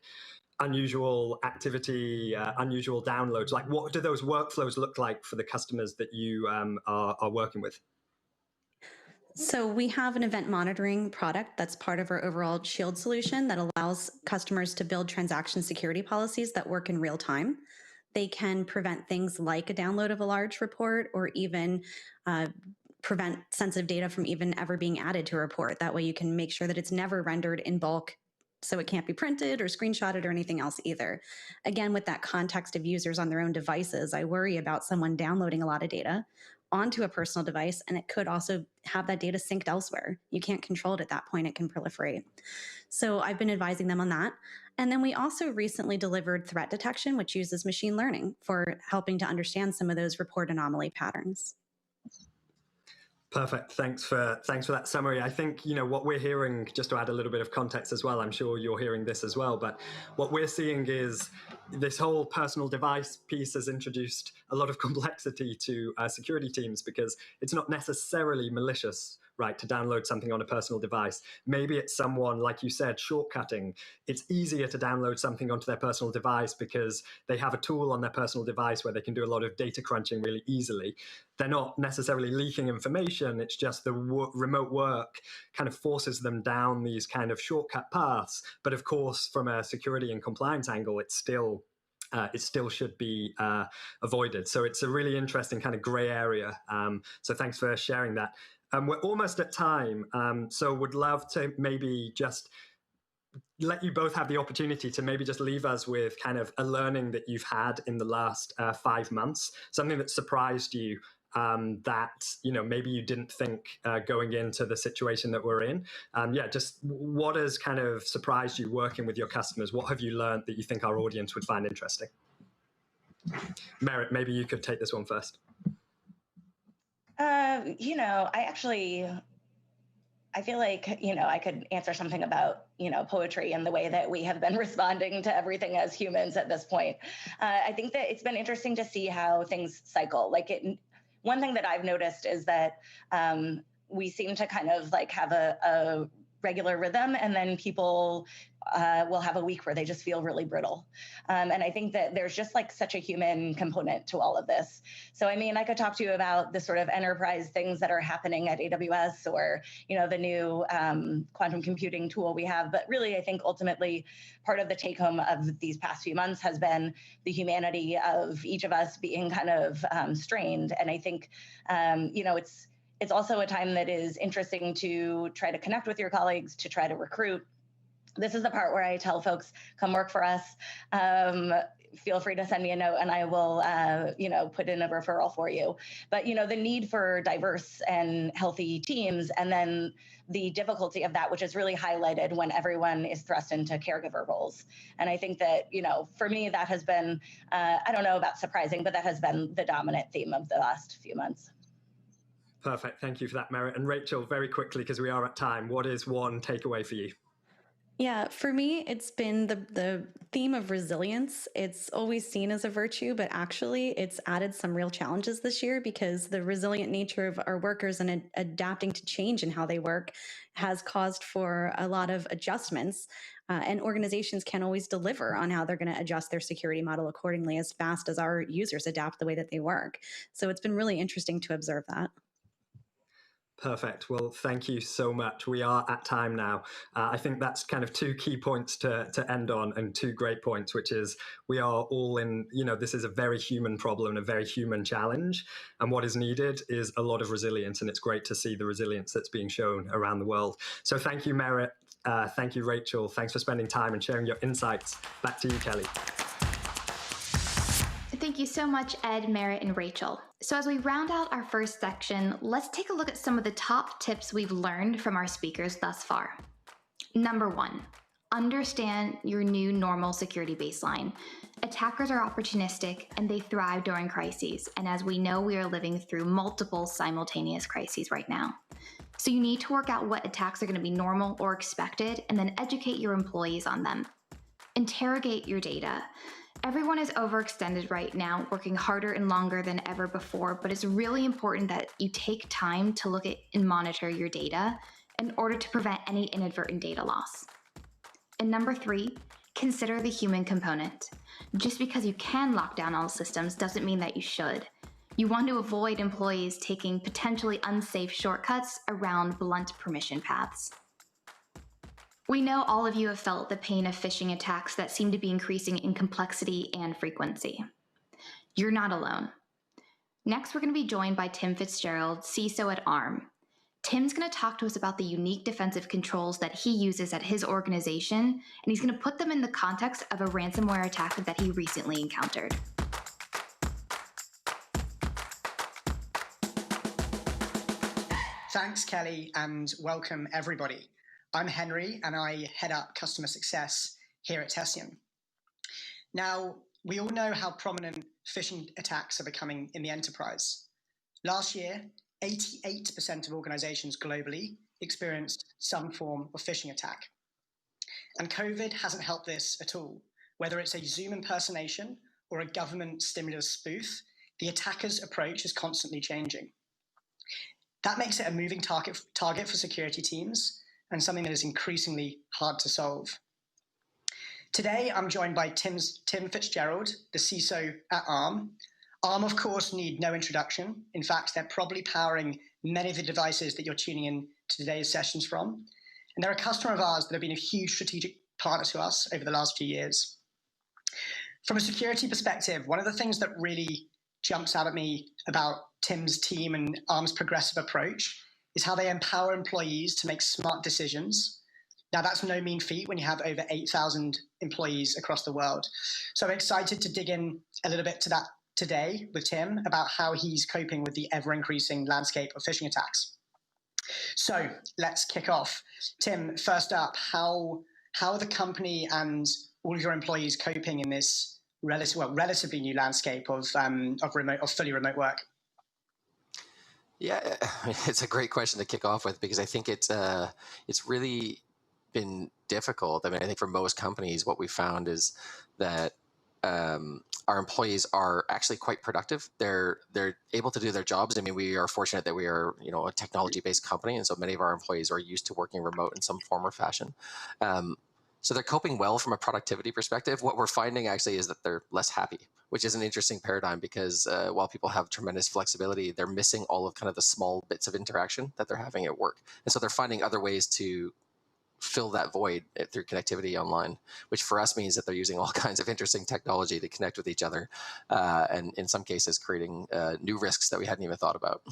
unusual activity, unusual downloads? Like, what do those workflows look like for the customers that you are working with? So we have an event monitoring product that's part of our overall Shield solution that allows customers to build transaction security policies that work in real time. They can prevent things like a download of a large report, or even prevent sensitive data from even ever being added to a report. That way you can make sure that it's never rendered in bulk, so it can't be printed or screenshotted or anything else either. Again, with that context of users on their own devices, I worry about someone downloading a lot of data onto a personal device, and it could also have that data synced elsewhere. You can't control it at that point. It can proliferate. So I've been advising them on that. And then we also recently delivered threat detection, which uses machine learning for helping to understand some of those report anomaly patterns. Perfect. Thanks for that summary. I think, what we're hearing, just to add a little bit of context as well, I'm sure you're hearing this as well, but what we're seeing is this whole personal device piece has introduced a lot of complexity to security teams, because it's not necessarily malicious, right, to download something on a personal device. Maybe it's someone, like you said, shortcutting. It's easier to download something onto their personal device because they have a tool on their personal device where they can do a lot of data crunching really easily. They're not necessarily leaking information. It's just the remote work kind of forces them down these kind of shortcut paths. But of course, from a security and compliance angle, it still should be avoided. So it's a really interesting kind of gray area. So thanks for sharing that. We're almost at time, so would love to maybe just let you both have the opportunity to maybe just leave us with kind of a learning that you've had in the last 5 months, something that surprised you that, maybe you didn't think going into the situation that we're in. Just what has kind of surprised you working with your customers? What have you learned that you think our audience would find interesting? Merritt, maybe you could take this one first. I feel like, I could answer something about, poetry and the way that we have been responding to everything as humans at this point. I think that it's been interesting to see how things cycle. One thing that I've noticed is that we seem to kind of have a regular rhythm, and then people will have a week where they just feel really brittle. And I think that there's just such a human component to all of this. So, I could talk to you about the sort of enterprise things that are happening at AWS or, the new quantum computing tool we have. But really, I think ultimately part of the take home of these past few months has been the humanity of each of us being kind of strained. And I think, it's also a time that is interesting to try to connect with your colleagues, to try to recruit. This is the part where I tell folks, come work for us. Feel free to send me a note and I will, put in a referral for you. But, the need for diverse and healthy teams, and then the difficulty of that, which is really highlighted when everyone is thrust into caregiver roles. And I think that, for me, that has been, I don't know about surprising, but that has been the dominant theme of the last few months. Perfect. Thank you for that, Merritt. And Rachel, very quickly, because we are at time, what is one takeaway for you? Yeah, for me, it's been the theme of resilience. It's always seen as a virtue, but actually it's added some real challenges this year because the resilient nature of our workers and adapting to change in how they work has caused for a lot of adjustments. And organizations can't always deliver on how they're going to adjust their security model accordingly as fast as our users adapt the way that they work. So it's been really interesting to observe that. Perfect. Well, thank you so much. We are at time now. I think that's kind of two key points to end on, and two great points, which is we are all in, this is a very human problem, a very human challenge. And what is needed is a lot of resilience. And it's great to see the resilience that's being shown around the world. So thank you, Merritt. Thank you, Rachel. Thanks for spending time and sharing your insights. Back to you, Kelly. Thank you so much, Ed, Merritt, and Rachel. So as we round out our first section, let's take a look at some of the top tips we've learned from our speakers thus far. Number 1, understand your new normal security baseline. Attackers are opportunistic and they thrive during crises. And as we know, we are living through multiple simultaneous crises right now. So you need to work out what attacks are going to be normal or expected, and then educate your employees on them. Interrogate your data. Everyone is overextended right now, working harder and longer than ever before, but it's really important that you take time to look at and monitor your data in order to prevent any inadvertent data loss. And number 3, consider the human component. Just because you can lock down all systems doesn't mean that you should. You want to avoid employees taking potentially unsafe shortcuts around blunt permission paths. We know all of you have felt the pain of phishing attacks that seem to be increasing in complexity and frequency. You're not alone. Next, we're going to be joined by Tim Fitzgerald, CISO at ARM. Tim's going to talk to us about the unique defensive controls that he uses at his organization, and he's going to put them in the context of a ransomware attack that he recently encountered. Thanks, Kelly, and welcome everybody. I'm Henry, and I head up customer success here at Tessian. Now, we all know how prominent phishing attacks are becoming in the enterprise. Last year, 88% of organizations globally experienced some form of phishing attack. And COVID hasn't helped this at all. Whether it's a Zoom impersonation or a government stimulus spoof, the attacker's approach is constantly changing. That makes it a moving target for security teams, and something that is increasingly hard to solve. Today, I'm joined by Tim Fitzgerald, the CISO at ARM. ARM, of course, need no introduction. In fact, they're probably powering many of the devices that you're tuning in to today's sessions from. And they're a customer of ours that have been a huge strategic partner to us over the last few years. From a security perspective, one of the things that really jumps out at me about Tim's team and ARM's progressive approach is how they empower employees to make smart decisions. Now, that's no mean feat when you have over 8,000 employees across the world. So I'm excited to dig in a little bit to today with Tim about how he's coping with the ever-increasing landscape of phishing attacks. So let's kick off. Tim, first up, how are the company and all of your employees coping in this relatively new landscape of fully remote work? Yeah, it's a great question to kick off with, because I think it's really been difficult. I mean, I think for most companies, what we found is that our employees are actually quite productive. They're able to do their jobs. I mean, we are fortunate that we are, a technology-based company, and so many of our employees are used to working remote in some form or fashion. So they're coping well from a productivity perspective. What we're finding actually is that they're less happy, which is an interesting paradigm, because while people have tremendous flexibility, they're missing all of kind of the small bits of interaction that they're having at work. And so they're finding other ways to fill that void through connectivity online, which for us means that they're using all kinds of interesting technology to connect with each other, and in some cases creating new risks that we hadn't even thought about.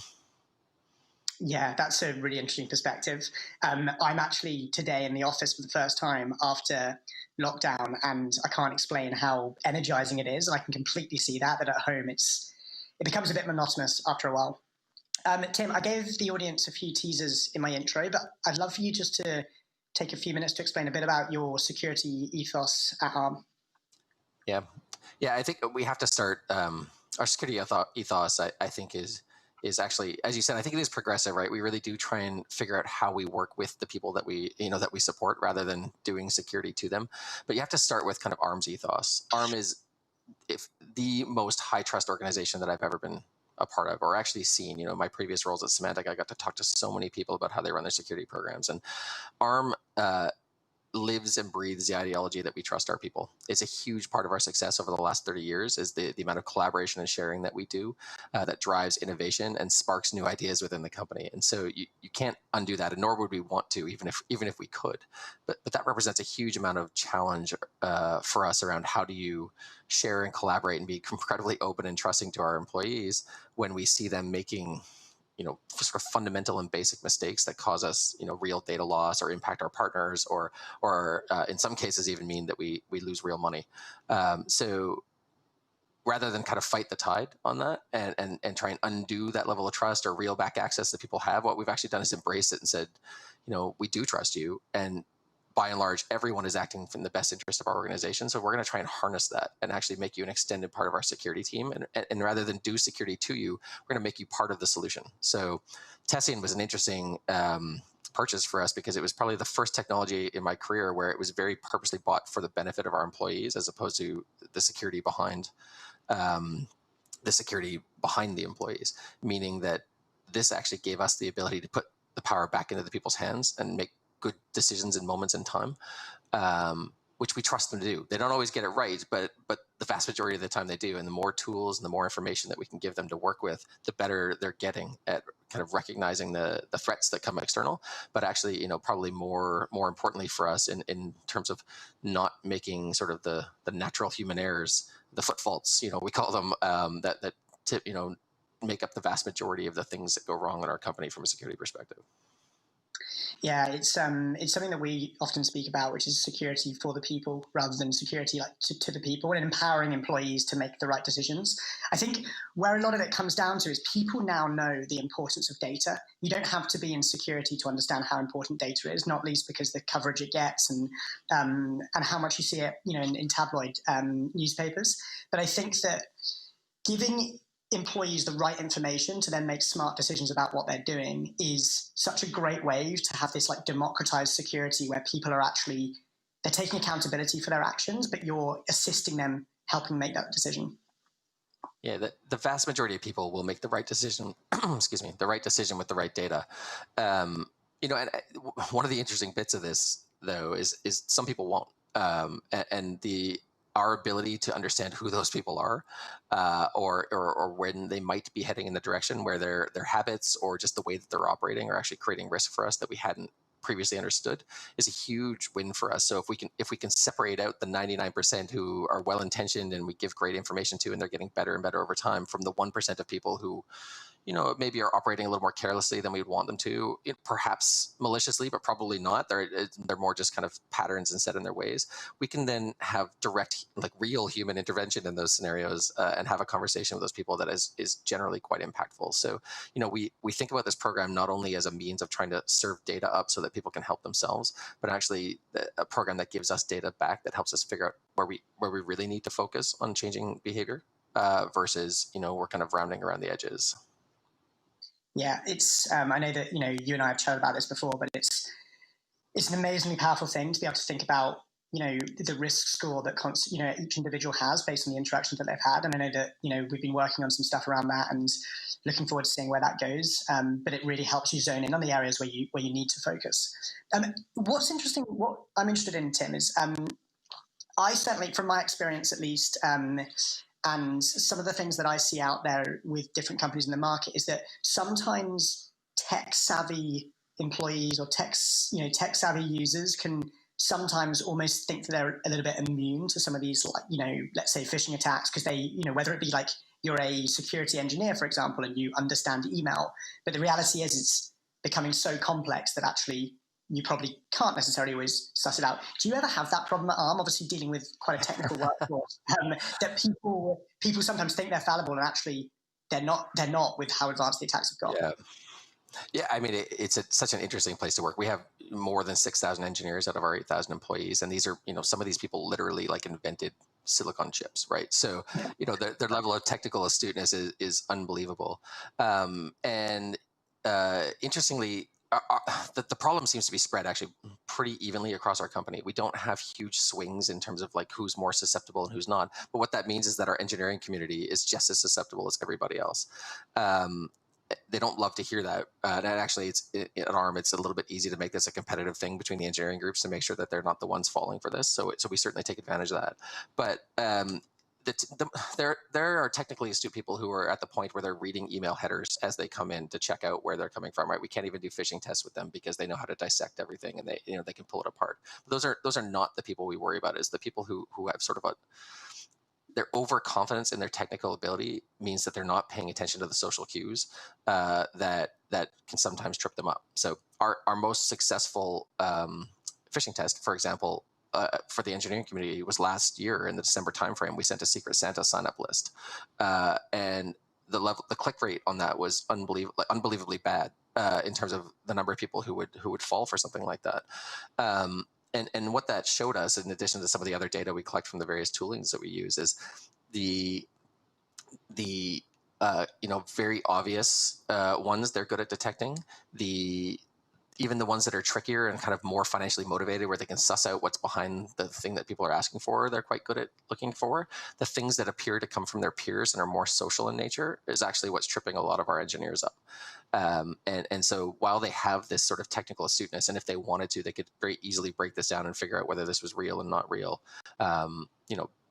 Yeah, that's a really interesting perspective. I'm actually today in the office for the first time after lockdown, and I can't explain how energizing it is. And I can completely see that at home it becomes a bit monotonous after a while. Tim, I gave the audience a few teasers in my intro, but I'd love for you just to take a few minutes to explain a bit about your security ethos at ARM. Yeah, I think we have to start. Our security ethos, I think, is actually, as you said, I think it is progressive, right? We really do try and figure out how we work with the people that we support, rather than doing security to them. But you have to start with kind of ARM's ethos. ARM is the most high trust organization that I've ever been a part of, or actually seen. My previous roles at Symantec, I got to talk to so many people about how they run their security programs, and ARM lives and breathes the ideology that we trust our people. It's a huge part of our success over the last 30 years, is the amount of collaboration and sharing that we do that drives innovation and sparks new ideas within the company. And so you can't undo that, and nor would we want to, even if we could. But that represents a huge amount of challenge for us around how do you share and collaborate and be incredibly open and trusting to our employees when we see them making sort of fundamental and basic mistakes that cause us, real data loss or impact our partners, or in some cases even mean that we lose real money. So rather than kind of fight the tide on that and try and undo that level of trust or reel back access that people have, what we've actually done is embrace it and said, we do trust you, and by and large, everyone is acting in the best interest of our organization. So we're going to try and harness that and actually make you an extended part of our security team. And rather than do security to you, we're going to make you part of the solution. So Tessian was an interesting purchase for us, because it was probably the first technology in my career where it was very purposely bought for the benefit of our employees, as opposed to the security behind the employees, meaning that this actually gave us the ability to put the power back into the people's hands and make good decisions in moments in time, which we trust them to do. They don't always get it right, but the vast majority of the time they do. And the more tools and the more information that we can give them to work with, the better they're getting at kind of recognizing the threats that come external. But actually, probably more importantly for us in terms of not making sort of the natural human errors, the foot faults, we call them, that make up the vast majority of the things that go wrong in our company from a security perspective. Yeah, it's something that we often speak about, which is security for the people rather than security to the people, and empowering employees to make the right decisions. I think where a lot of it comes down to is people now know the importance of data. You don't have to be in security to understand how important data is, not least because the coverage it gets and how much you see it, in tabloid newspapers. But I think that giving employees the right information to then make smart decisions about what they're doing is such a great way to have this democratized security where people are they're taking accountability for their actions, but you're assisting them, helping make that decision. Yeah, the vast majority of people will make the right decision, the right decision with the right data. And one of the interesting bits of this, though, is some people won't. And our ability to understand who those people are, or when they might be heading in the direction where their habits or just the way that they're operating are actually creating risk for us that we hadn't previously understood, is a huge win for us. So if we can separate out the 99% who are well intentioned and we give great information to, and they're getting better and better over time, from the 1% of people who maybe are operating a little more carelessly than we would want them to, perhaps maliciously, but probably not. They're more just kind of patterns and set in their ways. We can then have direct, like real human intervention in those scenarios and have a conversation with those people that is generally quite impactful. So, we think about this program not only as a means of trying to serve data up so that people can help themselves, but actually a program that gives us data back that helps us figure out where we really need to focus on changing behavior versus, we're kind of rounding around the edges. Yeah, it's. I know that you and I have chatted about this before, but it's an amazingly powerful thing to be able to think about the risk score that each individual has based on the interactions that they've had. And I know that we've been working on some stuff around that and looking forward to seeing where that goes. But it really helps you zone in on the areas where you need to focus. What's interesting, what I'm interested in, Tim, is I certainly, from my experience at least. And some of the things that I see out there with different companies in the market is that sometimes tech-savvy employees or tech-savvy users can sometimes almost think that they're a little bit immune to some of these, let's say phishing attacks, because they, whether it be like you're a security engineer, for example, and you understand email, but the reality is it's becoming so complex that actually you probably can't necessarily always suss it out. Do you ever have that problem at Arm? Obviously dealing with quite a technical workforce, that people sometimes think they're fallible and actually they're not with how advanced the attacks have got. Yeah. I mean, it's such an interesting place to work. We have more than 6,000 engineers out of our 8,000 employees. And these are, some of these people literally like invented silicon chips, right? So, their level of technical astuteness is unbelievable. Interestingly, the problem seems to be spread actually pretty evenly across our company. We don't have huge swings in terms of like who's more susceptible and who's not. But what that means is that our engineering community is just as susceptible as everybody else. They don't love to hear that. And actually, at ARM, it's a little bit easy to make this a competitive thing between the engineering groups to make sure that they're not the ones falling for this. So we certainly take advantage of that. But there are technically astute people who are at the point where they're reading email headers as they come in to check out where they're coming from. Right? We can't even do phishing tests with them because they know how to dissect everything and they can pull it apart. But those are not the people we worry about. Is the people who have sort of their overconfidence in their technical ability means that they're not paying attention to the social cues that can sometimes trip them up. So our most successful phishing test, for example, for the engineering community was last year in the December timeframe. We sent a Secret Santa sign-up list, and the click rate on that was unbelievably bad in terms of the number of people who would fall for something like that. And what that showed us, in addition to some of the other data we collect from the various toolings that we use, is the very obvious ones they're good at detecting. Even the ones that are trickier and kind of more financially motivated, where they can suss out what's behind the thing that people are asking for, they're quite good at looking for. The things that appear to come from their peers and are more social in nature is actually what's tripping a lot of our engineers up. And so while they have this sort of technical astuteness, and if they wanted to, they could very easily break this down and figure out whether this was real and not real.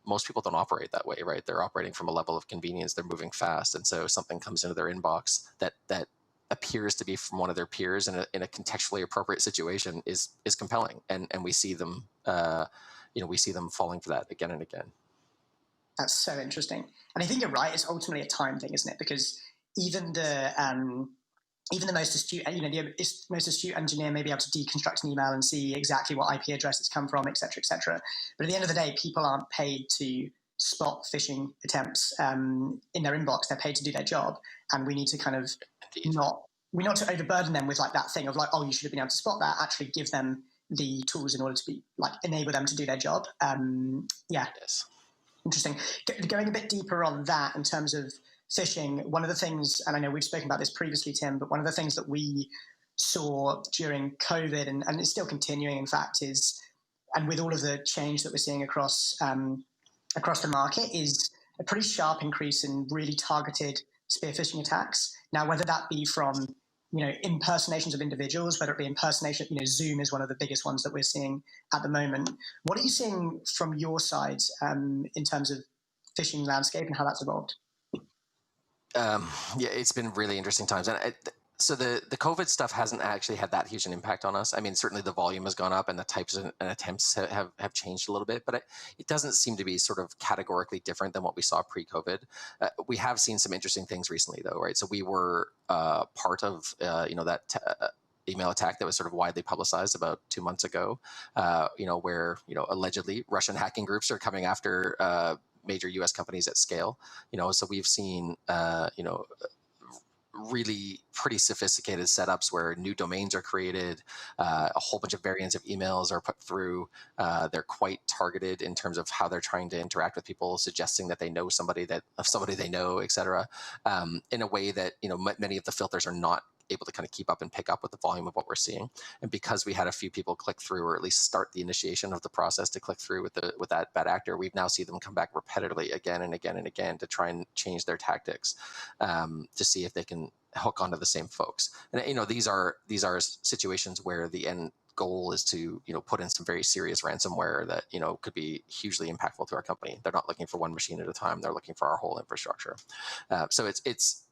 Most people don't operate that way, right? They're operating from a level of convenience. They're moving fast. And so something comes into their inbox that appears to be from one of their peers in a contextually appropriate situation is compelling. And we see them, we see them falling for that again and again. That's so interesting. And I think you're right. It's ultimately a time thing, isn't it? Because even the most astute, the most astute engineer may be able to deconstruct an email and see exactly what IP address it's come from, et cetera, et cetera. But at the end of the day, people aren't paid to spot phishing attempts in their inbox. They're paid to do their job, and we need to kind of not to overburden them with like that thing of like, oh, you should have been able to spot that. Actually, give them the tools in order to be like enable them to do their job. Yes. Interesting. Going a bit deeper on that in terms of phishing, one of the things, and I know we've spoken about this previously, Tim, but one of the things that we saw during COVID, and it's still continuing, in fact, is, and with all of the change that we're seeing across the market, is a pretty sharp increase in really targeted spear phishing attacks. Now, whether that be from impersonations of individuals, whether it be impersonation, Zoom is one of the biggest ones that we're seeing at the moment. What are you seeing from your side in terms of phishing landscape and how that's evolved? It's been really interesting times. And So the COVID stuff hasn't actually had that huge an impact on us. I mean, certainly the volume has gone up and the types and attempts have changed a little bit, but it doesn't seem to be sort of categorically different than what we saw pre-COVID. We have seen some interesting things recently, though, right? So we were part of that email attack that was sort of widely publicized about 2 months ago, where allegedly Russian hacking groups are coming after major U.S. companies at scale. So we've seen really pretty sophisticated setups where new domains are created, a whole bunch of variants of emails are put through. They're quite targeted in terms of how they're trying to interact with people, suggesting that they know somebody they know, et cetera, in a way that many of the filters are not able to kind of keep up and pick up with the volume of what we're seeing. And because we had a few people click through, or at least start the initiation of the process to click through with that bad actor, we've now seen them come back repetitively again and again and again to try and change their tactics to see if they can hook onto the same folks. And these are situations where the end goal is to put in some very serious ransomware that could be hugely impactful to our company. They're not looking for one machine at a time; they're looking for our whole infrastructure. So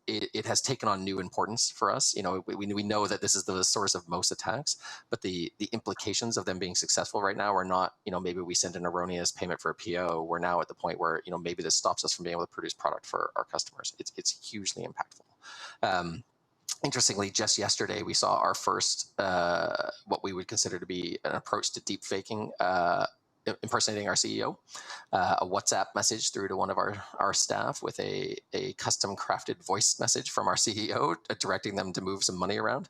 it has taken on new importance for us. We know that this is the source of most attacks, but the implications of them being successful right now are not, maybe we send an erroneous payment for a PO. We're now at the point where, maybe this stops us from being able to produce product for our customers. It's hugely impactful. Interestingly, just yesterday, we saw our first, what we would consider to be an approach to deep faking, impersonating our CEO, a WhatsApp message through to one of our staff with a custom crafted voice message from our CEO directing them to move some money around.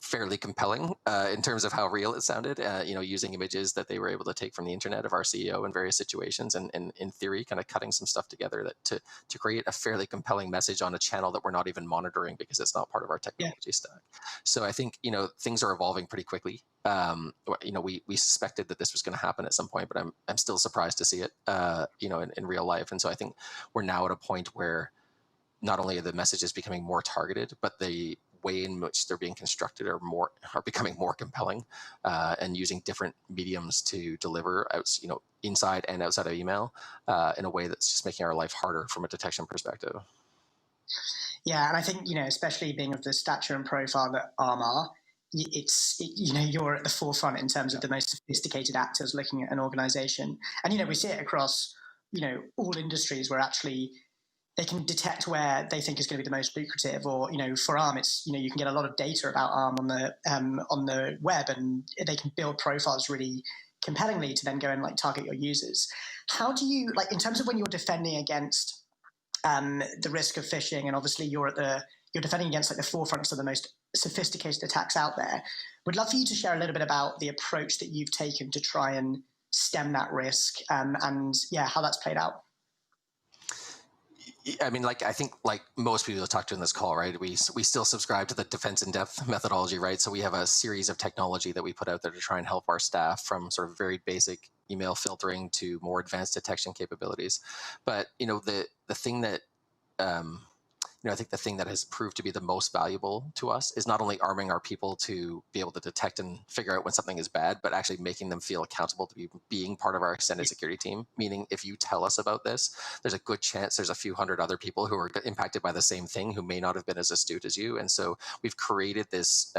Fairly compelling in terms of how real it sounded, using images that they were able to take from the internet of our CEO in various situations, and in theory, kind of cutting some stuff together to create a fairly compelling message on a channel that we're not even monitoring because it's not part of our technology stack. So I think, things are evolving pretty quickly. We suspected that this was going to happen at some point, but I'm still surprised to see it, in real life. And so I think we're now at a point where not only are the messages becoming more targeted, but the way in which they're being constructed are becoming more compelling, and using different mediums to deliver inside and outside of email in a way that's just making our life harder from a detection perspective. Yeah, and I think, especially being of the stature and profile that ARM are, you're at the forefront in terms of the most sophisticated actors looking at an organization. And, we see it across, all industries where actually they can detect where they think is going to be the most lucrative, or for ARM, it's you can get a lot of data about ARM on the web, and they can build profiles really compellingly to then go and target your users. How do you in terms of when you're defending against the risk of phishing, and obviously you're defending against the forefront of the most sophisticated attacks out there? Would love for you to share a little bit about the approach that you've taken to try and stem that risk, and how that's played out. I mean, I think most people talked to in this call, right? We still subscribe to the defense in depth methodology, right? So we have a series of technology that we put out there to try and help our staff, from sort of very basic email filtering to more advanced detection capabilities. But the thing that I think the thing that has proved to be the most valuable to us is not only arming our people to be able to detect and figure out when something is bad, but actually making them feel accountable to being part of our extended security team. Meaning, if you tell us about this, there's a good chance there's a few hundred other people who are impacted by the same thing who may not have been as astute as you. And so we've created this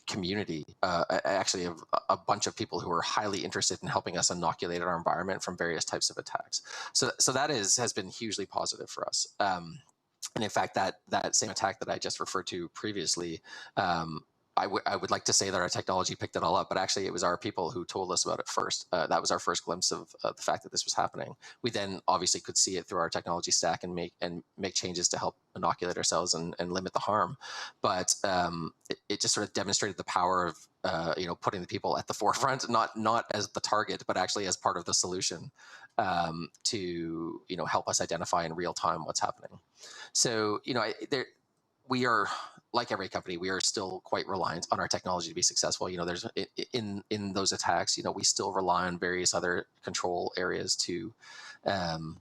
community, actually, of a bunch of people who are highly interested in helping us inoculate our environment from various types of attacks. So that has been hugely positive for us. And in fact, that same attack that I just referred to previously, I would like to say that our technology picked it all up, but actually it was our people who told us about it first. That was our first glimpse of the fact that this was happening. We then obviously could see it through our technology stack and make changes to help inoculate ourselves and limit the harm. But it just sort of demonstrated the power of putting the people at the forefront, not as the target, but actually as part of the solution, to help us identify in real time what's happening. So we are, like every company, we are still quite reliant on our technology to be successful. There's in those attacks, we still rely on various other control areas to kind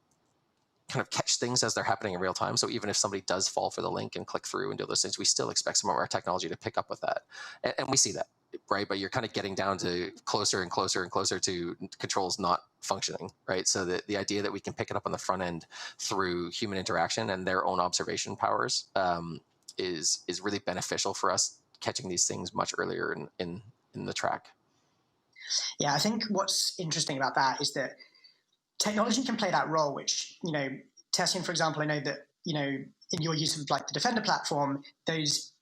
of catch things as they're happening in real time. So even if somebody does fall for the link and click through and do those things, we still expect some of our technology to pick up with that. And we see that, right? But you're kind of getting down to closer and closer and closer to controls not functioning, right? So the idea that we can pick it up on the front end through human interaction and their own observation powers, is really beneficial for us, catching these things much earlier in the track. Yeah, I think what's interesting about that is that technology can play that role, which, Tessian, for example, I know that, in your use of like the Defender platform, those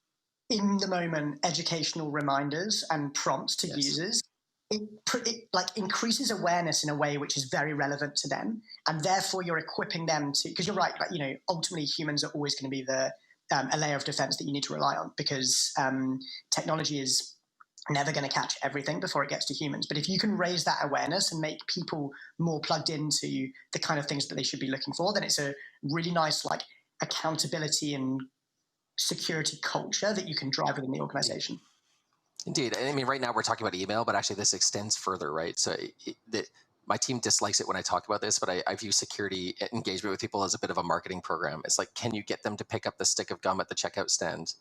in the moment educational reminders and prompts to users, it like increases awareness in a way which is very relevant to them. And therefore you're equipping them to, because you're right, like, ultimately humans are always going to be a layer of defense that you need to rely on, because technology is never going to catch everything before it gets to humans. But if you can raise that awareness and make people more plugged into the kind of things that they should be looking for, then it's a really nice like accountability and security culture that you can drive within the organization. Indeed. I mean, right now we're talking about email, but actually this extends further, right? So my team dislikes it when I talk about this, but I view security engagement with people as a bit of a marketing program. It's like, can you get them to pick up the stick of gum at the checkout stand?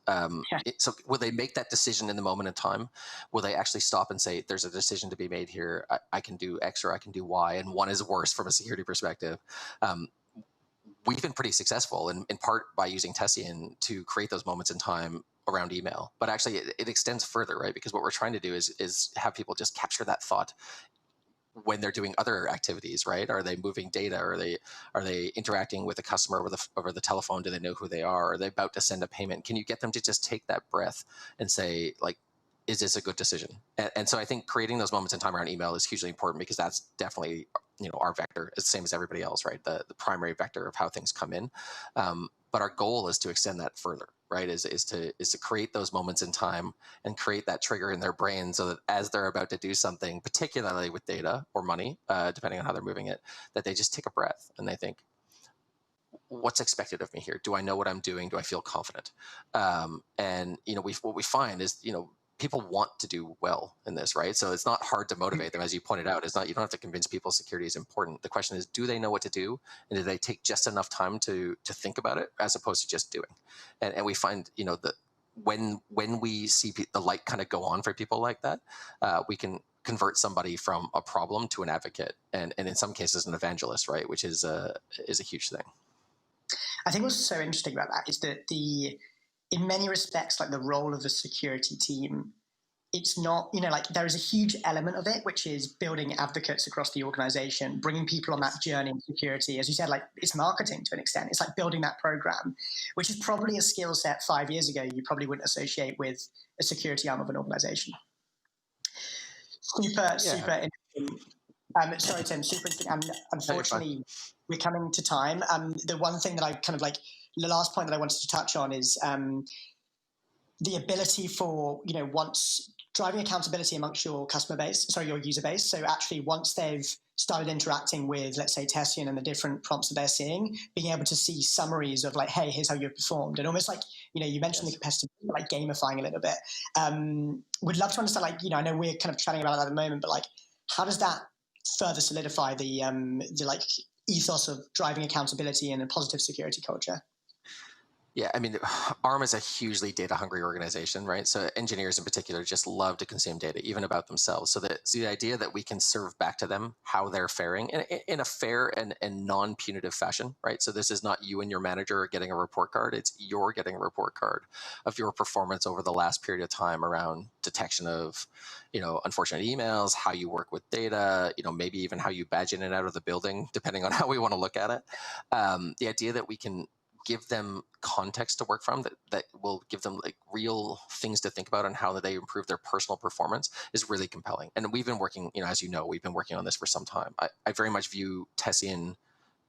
So will they make that decision in the moment in time? Will they actually stop and say, there's a decision to be made here. I can do X or I can do Y, and one is worse from a security perspective. We've been pretty successful in part by using Tessian to create those moments in time around email, but actually it extends further, right? Because what we're trying to do is have people just capture that thought when they're doing other activities, right? Are they moving data? Are they interacting with a customer over the telephone? Do they know who they are? Are they about to send a payment? Can you get them to just take that breath and say, like, is this a good decision? And so I think creating those moments in time around email is hugely important, because that's definitely, our vector. It's the same as everybody else, right? The primary vector of how things come in. But our goal is to extend that further, right? Is to create those moments in time and create that trigger in their brain, so that as they're about to do something, particularly with data or money, depending on how they're moving it, that they just take a breath and they think, what's expected of me here? Do I know what I'm doing? Do I feel confident? And what we find is, people want to do well in this, right? So it's not hard to motivate them, as you pointed out. You don't have to convince people security is important. The question is, do they know what to do, and do they take just enough time to think about it, as opposed to just doing? And we find, that when we see the light kind of go on for people like that, we can convert somebody from a problem to an advocate, and in some cases an evangelist, right? Which is a huge thing. I think what's so interesting about that is that in many respects, like the role of the security team, it's not, like there is a huge element of it, which is building advocates across the organization, bringing people on that journey in security. As you said, like it's marketing to an extent. It's like building that program, which is probably a skill set 5 years ago you probably wouldn't associate with a security arm of an organization. Super interesting. Sorry, Tim, super interesting. And unfortunately, we're coming to time. The one thing that I kind of like, the last point that I wanted to touch on is the ability for, once driving accountability amongst your your user base. So actually, once they've started interacting with, let's say, Tessian and the different prompts that they're seeing, being able to see summaries of like, hey, here's how you've performed. And almost like, you mentioned the competitive, like gamifying a little bit. Would love to understand, like, I know we're kind of chatting about that at the moment, but like, how does that further solidify the like ethos of driving accountability and a positive security culture? Yeah, I mean, ARM is a hugely data-hungry organization, right? So engineers in particular just love to consume data, even about themselves. So the idea that we can serve back to them how they're faring in a fair and non-punitive fashion, right? So this is not you and your manager getting a report card. It's you're getting a report card of your performance over the last period of time around detection of, unfortunate emails, how you work with data, maybe even how you badge in and out of the building, depending on how we want to look at it. The idea that we can give them context to work from, that will give them like real things to think about on how they improve their personal performance is really compelling. And we've been working, as you know, we've been working on this for some time. I very much view Tessian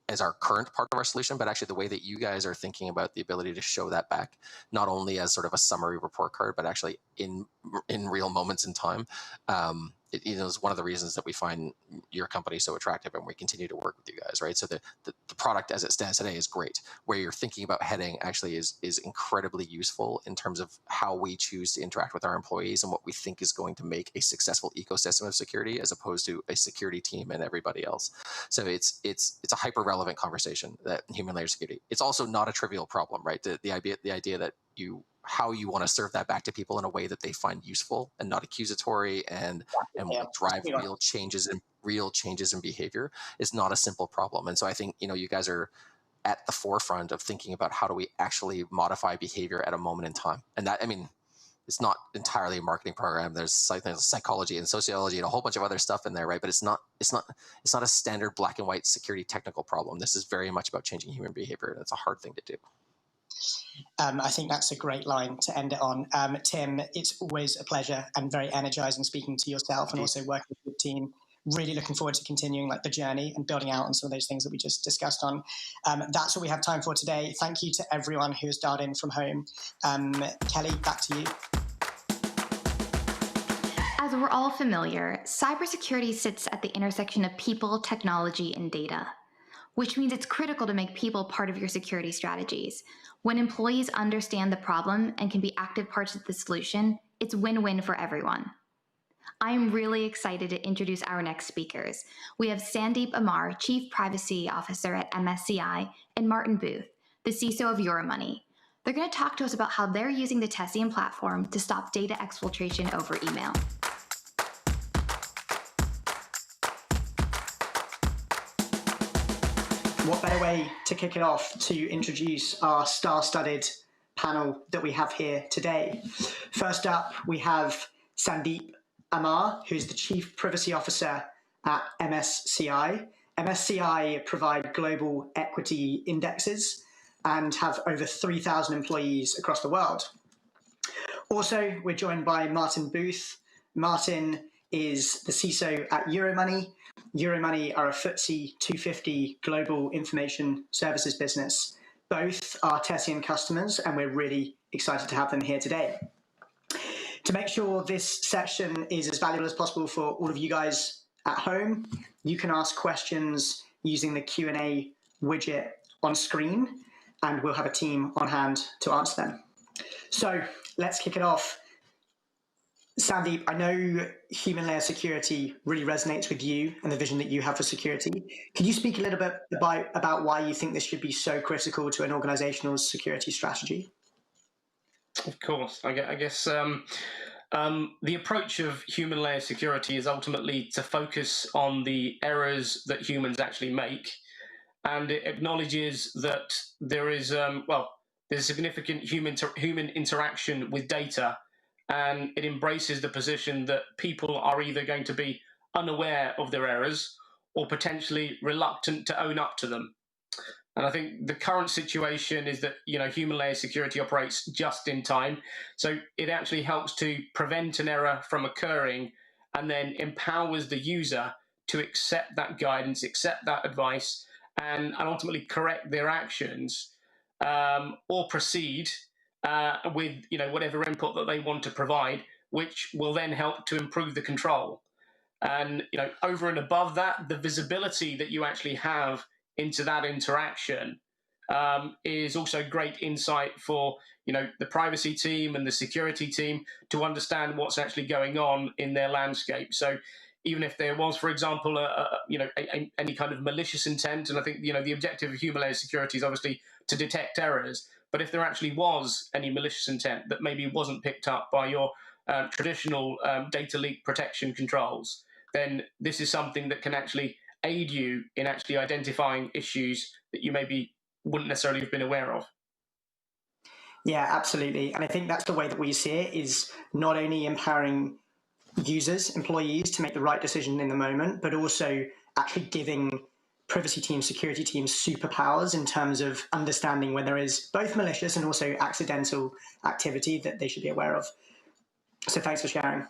as our current part of our solution, but actually the way that you guys are thinking about the ability to show that back, not only as sort of a summary report card, but actually in real moments in time, is one of the reasons that we find your company so attractive, and we continue to work with you guys, right? So the product as it stands today is great. Where you're thinking about heading actually is incredibly useful in terms of how we choose to interact with our employees and what we think is going to make a successful ecosystem of security, as opposed to a security team and everybody else. So it's a hyper relevant conversation, that human layer security. It's also not a trivial problem, right? The idea that how you want to serve that back to people in a way that they find useful and not accusatory and will drive real changes in behavior is not a simple problem. And so I think, you guys are at the forefront of thinking about how do we actually modify behavior at a moment in time. And that, I mean, it's not entirely a marketing program. There's psychology and sociology and a whole bunch of other stuff in there, right? But it's not a standard black and white security technical problem. This is very much about changing human behavior, and it's a hard thing to do. I think that's a great line to end it on. Tim, it's always a pleasure and very energizing speaking to yourself and also working with your team. Really looking forward to continuing the journey and building out on some of those things that we just discussed on. That's what we have time for today. Thank you to everyone who has dialed in from home. Kelly, back to you. As we're all familiar, cybersecurity sits at the intersection of people, technology, and data, which means it's critical to make people part of your security strategies. When employees understand the problem and can be active parts of the solution, it's win-win for everyone. I am really excited to introduce our next speakers. We have Sandeep Amar, Chief Privacy Officer at MSCI, and Martin Booth, the CISO of Euromoney. They're going to talk to us about how they're using the Tessian platform to stop data exfiltration over email. What better way to kick it off to introduce our star-studded panel that we have here today. First up, we have Sandeep Amar, who's the Chief Privacy Officer at MSCI. MSCI provide global equity indexes and have over 3,000 employees across the world. Also, we're joined by Martin Booth. Martin is the CISO at Euromoney. Euromoney are a FTSE 250 global information services business. Both are Tessian customers, and we're really excited to have them here today. To make sure this session is as valuable as possible for all of you guys at home, you can ask questions using the Q&A widget on screen, and we'll have a team on hand to answer them. So let's kick it off. Sandeep, I know human layer security really resonates with you and the vision that you have for security. Could you speak a little bit about why you think this should be so critical to an organizational security strategy? Of course. I guess the approach of human layer security is ultimately to focus on the errors that humans actually make, and it acknowledges that there is there's significant human interaction with data, and it embraces the position that people are either going to be unaware of their errors or potentially reluctant to own up to them. And I think the current situation is that, human layer security operates just in time. So it actually helps to prevent an error from occurring and then empowers the user to accept that guidance, accept that advice, and ultimately correct their actions or proceed with whatever input that they want to provide, which will then help to improve the control. And over and above that, the visibility that you actually have into that interaction is also great insight for the privacy team and the security team to understand what's actually going on in their landscape. So even if there was, for example, any kind of malicious intent, and I think the objective of human layer security is obviously to detect errors, but if there actually was any malicious intent that maybe wasn't picked up by your traditional data leak protection controls, then this is something that can actually aid you in actually identifying issues that you maybe wouldn't necessarily have been aware of. Yeah, absolutely. And I think that's the way that we see it, is not only empowering users, employees to make the right decision in the moment, but also actually giving privacy teams, security teams superpowers in terms of understanding when there is both malicious and also accidental activity that they should be aware of. So thanks for sharing.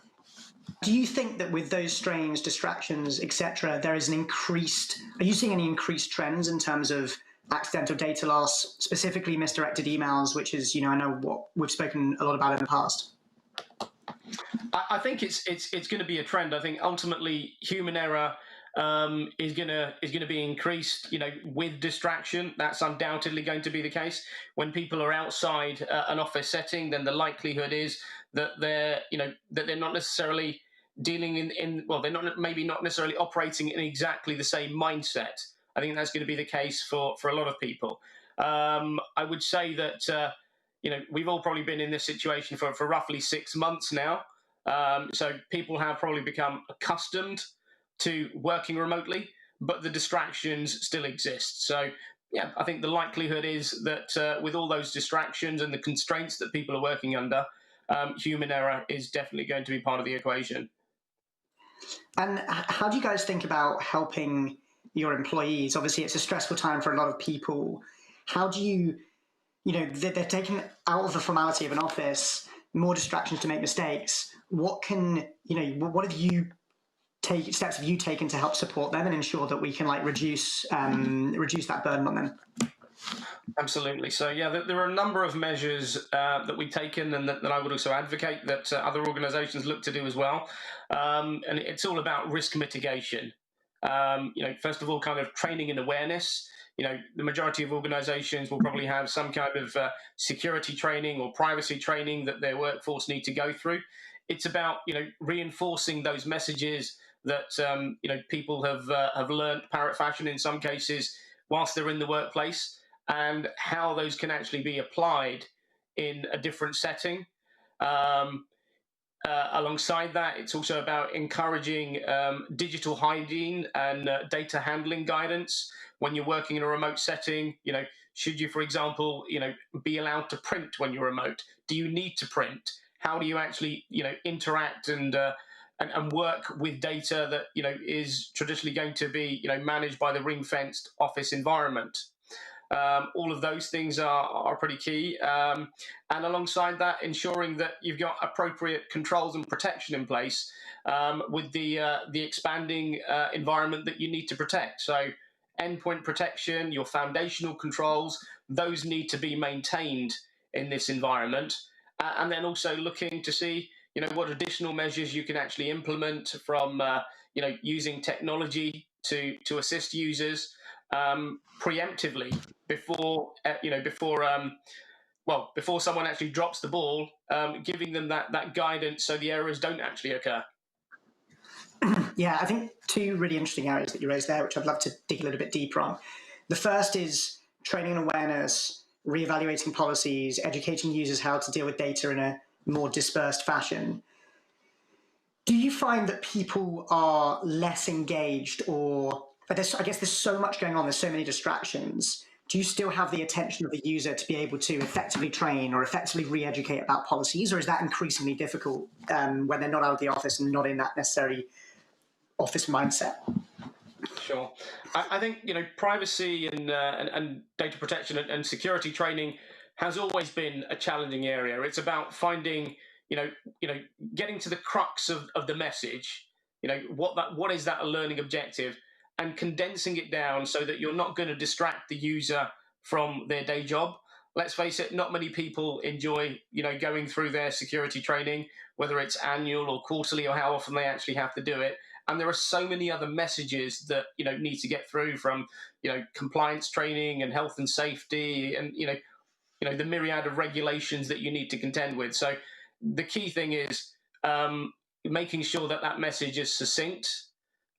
Do you think that with those strains, distractions, etc., there is are you seeing any increased trends in terms of accidental data loss, specifically misdirected emails, which is, I know what we've spoken a lot about in the past? I think it's going to be a trend. I think ultimately human error is going to be increased, with distraction. That's undoubtedly going to be the case. When people are outside an office setting, then the likelihood is that they're not necessarily dealing they're not necessarily operating in exactly the same mindset. I think that's going to be the case for a lot of people. I would say that we've all probably been in this situation for roughly 6 months now. So people have probably become accustomed to working remotely, but the distractions still exist. So yeah, I think the likelihood is that with all those distractions and the constraints that people are working under, human error is definitely going to be part of the equation. And how do you guys think about helping your employees? Obviously, it's a stressful time for a lot of people. How do you, they're taken out of the formality of an office, more distractions to make mistakes. What have you steps have you taken to help support them and ensure that we can reduce that burden on them? Absolutely. So yeah, there are a number of measures that we've taken and that I would also advocate that other organizations look to do as well. And it's all about risk mitigation. First of all, kind of training and awareness. The majority of organizations will probably have some kind of security training or privacy training that their workforce need to go through. It's about, reinforcing those messages that, people have learned parrot fashion in some cases whilst they're in the workplace, and how those can actually be applied in a different setting. Alongside that, it's also about encouraging digital hygiene and data handling guidance when you're working in a remote setting. Should you, for example, be allowed to print when you're remote? Do you need to print? How do you actually, interact and work with data that is traditionally going to be managed by the ring-fenced office environment? All of those things are pretty key. And alongside that, ensuring that you've got appropriate controls and protection in place with the expanding environment that you need to protect. So endpoint protection, your foundational controls, those need to be maintained in this environment. And then also looking to see what additional measures you can actually implement from using technology to assist users preemptively before someone actually drops the ball, giving them that guidance so the errors don't actually occur. Yeah, I think two really interesting areas that you raised there, which I'd love to dig a little bit deeper on. The first is training and awareness, reevaluating policies, educating users how to deal with data in a more dispersed fashion. Do you find that people are less engaged, or I guess there's so much going on, there's so many distractions. Do you still have the attention of the user to be able to effectively train or effectively re-educate about policies, or is that increasingly difficult when they're not out of the office and not in that necessary office mindset? Sure. I think privacy and data protection and security training has always been a challenging area. It's about finding getting to the crux of the message. What is that learning objective, and condensing it down so that you're not going to distract the user from their day job. Let's face it, not many people enjoy going through their security training, whether it's annual or quarterly or how often they actually have to do it. And there are so many other messages that need to get through, from compliance training and health and safety, and the myriad of regulations that you need to contend with. So the key thing is making sure that message is succinct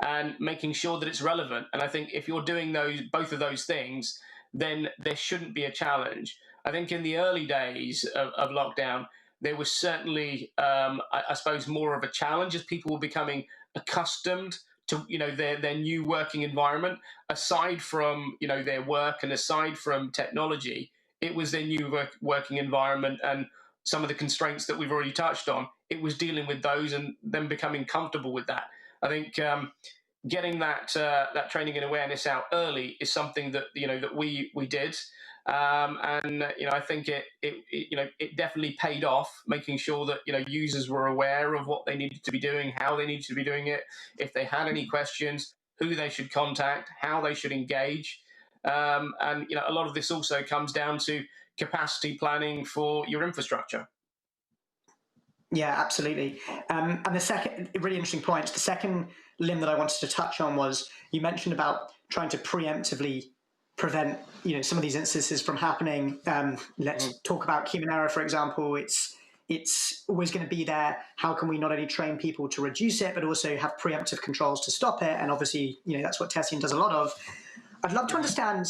and making sure that it's relevant. And I think if you're doing both of those things, then there shouldn't be a challenge. I think in the early days of lockdown, there was certainly, I suppose, more of a challenge as people were becoming accustomed to their new working environment. Aside from their work and aside from technology, it was their new working environment, and some of the constraints that we've already touched on. It was dealing with those and then becoming comfortable with that. I think getting that training and awareness out early is something that that we did, and I think it definitely paid off, making sure that users were aware of what they needed to be doing, how they needed to be doing it, if they had any questions, who they should contact, how they should engage, and a lot of this also comes down to capacity planning for your infrastructure. Yeah, absolutely. And the second really interesting point, the second limb that I wanted to touch on was you mentioned about trying to preemptively prevent some of these instances from happening. Let's talk about human error, for example. It's always going to be there. How can we not only train people to reduce it, but also have preemptive controls to stop it? And obviously, that's what Tessian does a lot of. I'd love to understand,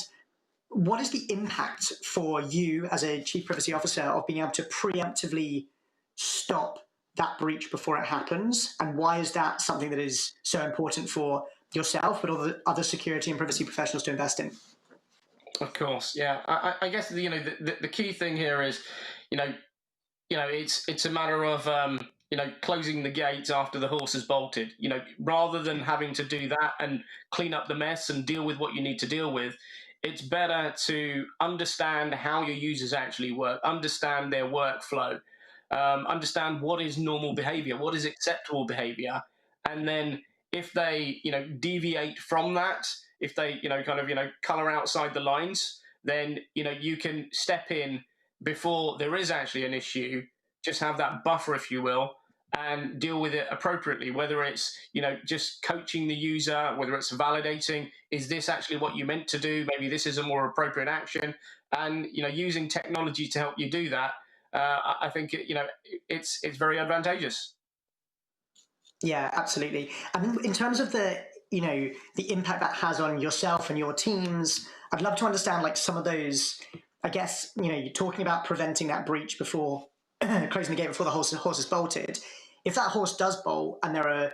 what is the impact for you as a chief privacy officer of being able to preemptively stop that breach before it happens, and why is that something that is so important for yourself but other security and privacy professionals to invest in? Of course, yeah. I guess the key thing here is, it's a matter of closing the gates after the horse has bolted. Rather than having to do that and clean up the mess and deal with what you need to deal with, it's better to understand how your users actually work, understand their workflow, understand what is normal behavior, what is acceptable behavior, and then if they deviate from that, if they color outside the lines, then you can step in before there is actually an issue, just have that buffer, if you will, and deal with it appropriately, whether it's just coaching the user, whether it's validating, is this actually what you meant to do, maybe this is a more appropriate action, and using technology to help you do that. I think it's very advantageous. Yeah, absolutely. And in terms of the impact that has on yourself and your teams, I'd love to understand like some of those. I guess you're talking about preventing that breach before closing the gate before the horse is bolted. If that horse does bolt and there are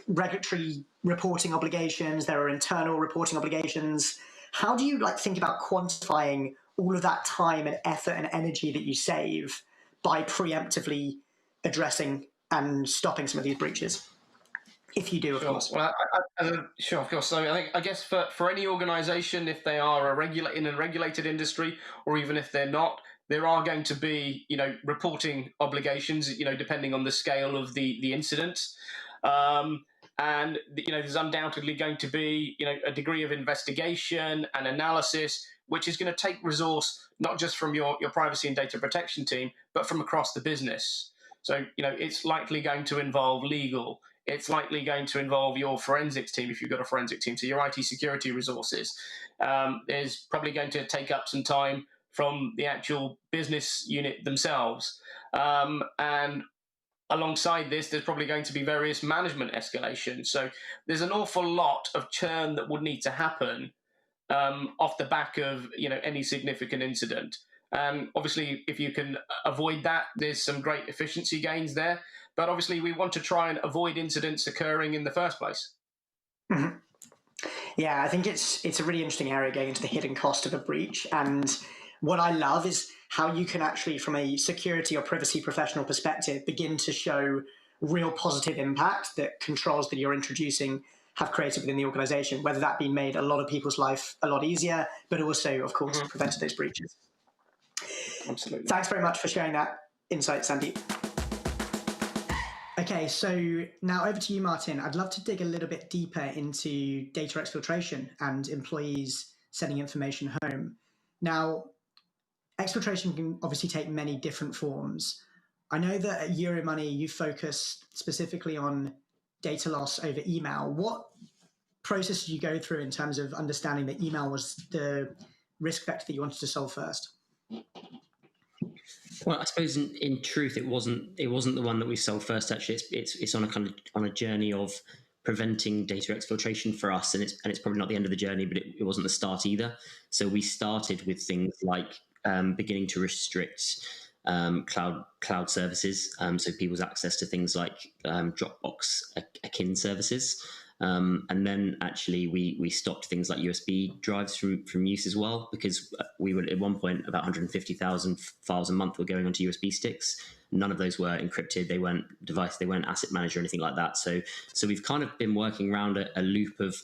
regulatory reporting obligations, there are internal reporting obligations, how do you think about quantifying all of that time and effort and energy that you save by preemptively addressing and stopping some of these breaches? If you do, of course. Well, sure, of course. So I guess for any organisation, if they are in a regulated industry, or even if they're not, there are going to be reporting obligations, depending on the scale of the incident. And there's undoubtedly going to be a degree of investigation and analysis, which is going to take resource not just from your privacy and data protection team, but from across the business. So it's likely going to involve legal. It's likely going to involve your forensics team if you've got a forensic team, so your IT security resources. There's probably going to take up some time from the actual business unit themselves. And alongside this, there's probably going to be various management escalations. So there's an awful lot of churn that would need to happen off the back of any significant incident. Obviously, if you can avoid that, there's some great efficiency gains there. But obviously, we want to try and avoid incidents occurring in the first place. Mm-hmm. Yeah, I think it's a really interesting area going into the hidden cost of a breach. And what I love is how you can actually, from a security or privacy professional perspective, begin to show real positive impact that controls that you're introducing have created within the organization, whether that be made a lot of people's life a lot easier, but also, of course, prevented those breaches. Absolutely. Thanks very much for sharing that insight, Sandeep. Okay, so now over to you, Martin. I'd love to dig a little bit deeper into data exfiltration and employees sending information home. Now, exfiltration can obviously take many different forms. I know that at Euromoney, you focus specifically on data loss over email. What process did you go through in terms of understanding that email was the risk vector that you wanted to solve first? Well, I suppose in truth, it wasn't the one that we solved first. Actually, it's on a journey of preventing data exfiltration for us, and it's probably not the end of the journey, but it wasn't the start either. So we started with things like beginning to restrict cloud services, so people's access to things like Dropbox akin services. And then actually we stopped things like USB drives from use as well, because we were at one point about 150,000 files a month were going onto USB sticks. None of those were encrypted. They weren't asset manager or anything like that. So we've kind of been working around a loop of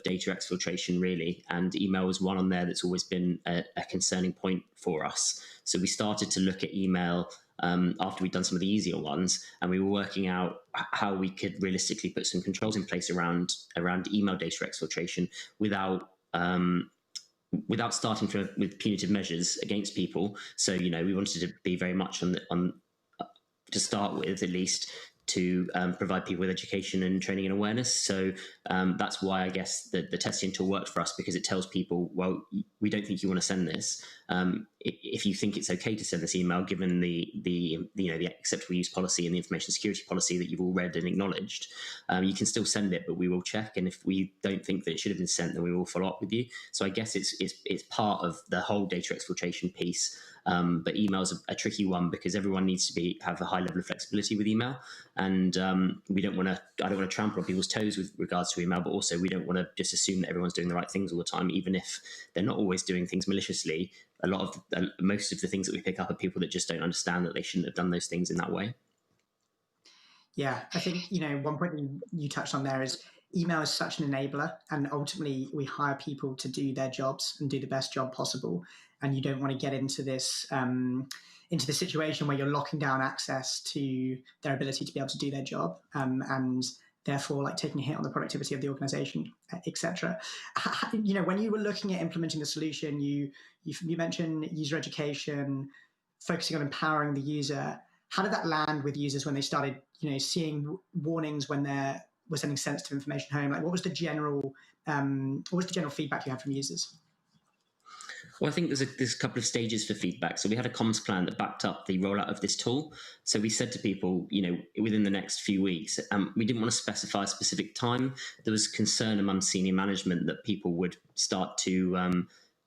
data exfiltration, really, and email was one on there that's always been a concerning point for us. So we started to look at email after we'd done some of the easier ones, and we were working out how we could realistically put some controls in place around email data exfiltration without starting with punitive measures against people. So we wanted to be very much on to start with, at least, to provide people with education and training and awareness. So that's why I guess the testing tool worked for us, because it tells people, well, we don't think you want to send this. If you think it's okay to send this email, given the acceptable use policy and the information security policy that you've all read and acknowledged, you can still send it, but we will check. And if we don't think that it should have been sent, then we will follow up with you. So I guess it's part of the whole data exfiltration piece. But email's a tricky one, because everyone needs to have a high level of flexibility with email. and we don't want to. I don't want to trample on people's toes with regards to email, but also we don't want to just assume that everyone's doing the right things all the time, even if they're not always doing things maliciously. Most of the things that we pick up are people that just don't understand that they shouldn't have done those things in that way. Yeah, I think, one point you touched on there is email is such an enabler, and ultimately we hire people to do their jobs and do the best job possible. And you don't want to get into this situation where you're locking down access to their ability to be able to do their job, and therefore like taking a hit on the productivity of the organization, etc. When you were looking at implementing the solution, you mentioned user education, focusing on empowering the user. How did that land with users when they started, seeing warnings when we're sending sensitive information home? Like, what was the general feedback you had from users? Well, I think there's a couple of stages for feedback. So we had a comms plan that backed up the rollout of this tool. So we said to people, within the next few weeks, we didn't want to specify a specific time. There was concern among senior management that people would start to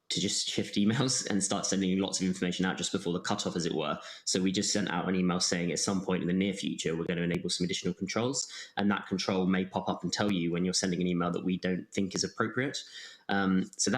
just shift emails and start sending lots of information out just before the cutoff, as it were. So we just sent out an email saying at some point in the near future, we're going to enable some additional controls. And that control may pop up and tell you when you're sending an email that we don't think is appropriate. So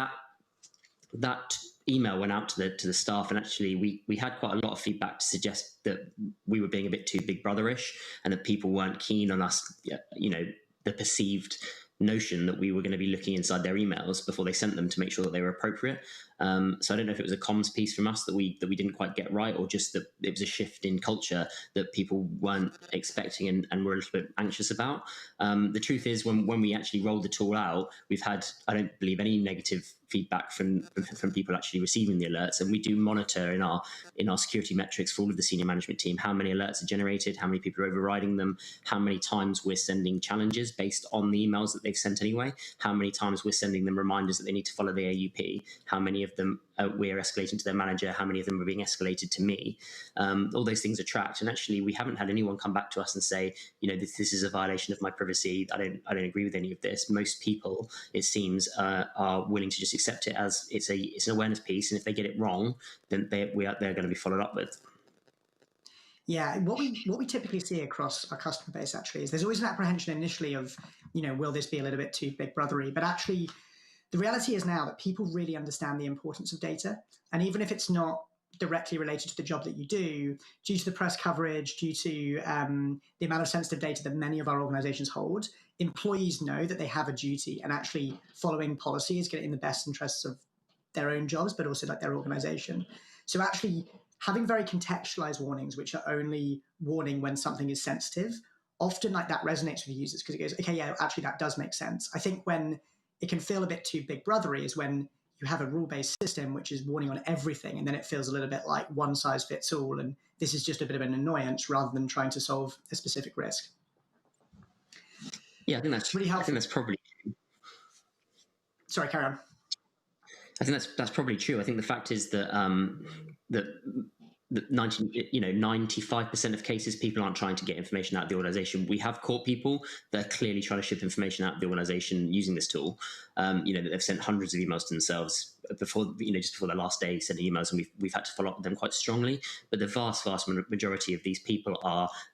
that email went out to the staff, and actually we had quite a lot of feedback to suggest that we were being a bit too big brotherish, and that people weren't keen on us, the perceived notion that we were going to be looking inside their emails before they sent them to make sure that they were appropriate. So I don't know if it was a comms piece from us that we didn't quite get right, or just that it was a shift in culture that people weren't expecting and were a little bit anxious about. The truth is, when we actually rolled the tool out, we've had, I don't believe, any negative feedback from people actually receiving the alerts, and we do monitor in our security metrics for all of the senior management team how many alerts are generated, how many people are overriding them, how many times we're sending challenges based on the emails that they've sent anyway, how many times we're sending them reminders that they need to follow the AUP, how many of them we're escalating to their manager, how many of them are being escalated to me. All those things are tracked, and actually we haven't had anyone come back to us and say, this is a violation of my privacy. I don't agree with any of this. Most people, it seems, are willing to just accept it as it's an awareness piece, and if they get it wrong, then they're going to be followed up with. Yeah, what we typically see across our customer base actually is there's always an apprehension initially of, will this be a little bit too big brothery? But actually, the reality is now that people really understand the importance of data, and even if it's not directly related to the job that you do, due to the press coverage, due to the amount of sensitive data that many of our organizations hold, employees know that they have a duty, and actually following policy is in the best interests of their own jobs, but also like their organization. So actually having very contextualized warnings, which are only warning when something is sensitive, often like that resonates with users because it goes, okay, yeah, actually that does make sense. I think when it can feel a bit too big brothery is when you have a rule-based system which is warning on everything, and then it feels a little bit like one size fits all, and this is just a bit of an annoyance rather than trying to solve a specific risk. Yeah, I think that's really helpful. I think that's probably true. Sorry, carry on. I think that's probably true. I think the fact is that that 95% of cases, people aren't trying to get information out of the organization. We have caught people that are clearly trying to ship information out of the organization using this tool. That they've sent hundreds of emails to themselves before, just before their last day sending emails, and we've had to follow up with them quite strongly. But the vast majority of these people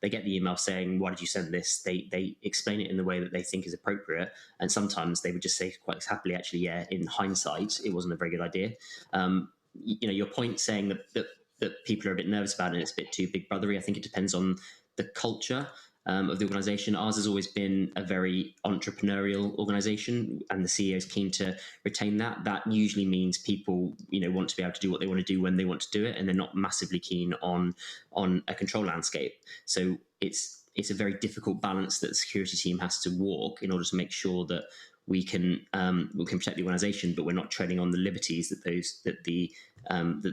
they get the email saying, "Why did you send this?" They explain it in the way that they think is appropriate, and sometimes they would just say quite happily, actually, yeah, in hindsight, it wasn't a very good idea. Your point saying that people are a bit nervous about it and it's a bit too big brothery, I think it depends on the culture of the organization. Ours has always been a very entrepreneurial organization, and the CEO is keen to retain that. That usually means people, want to be able to do what they want to do when they want to do it, and they're not massively keen on a control landscape. So it's a very difficult balance that the security team has to walk in order to make sure that we can protect the organization, but we're not treading on the liberties that the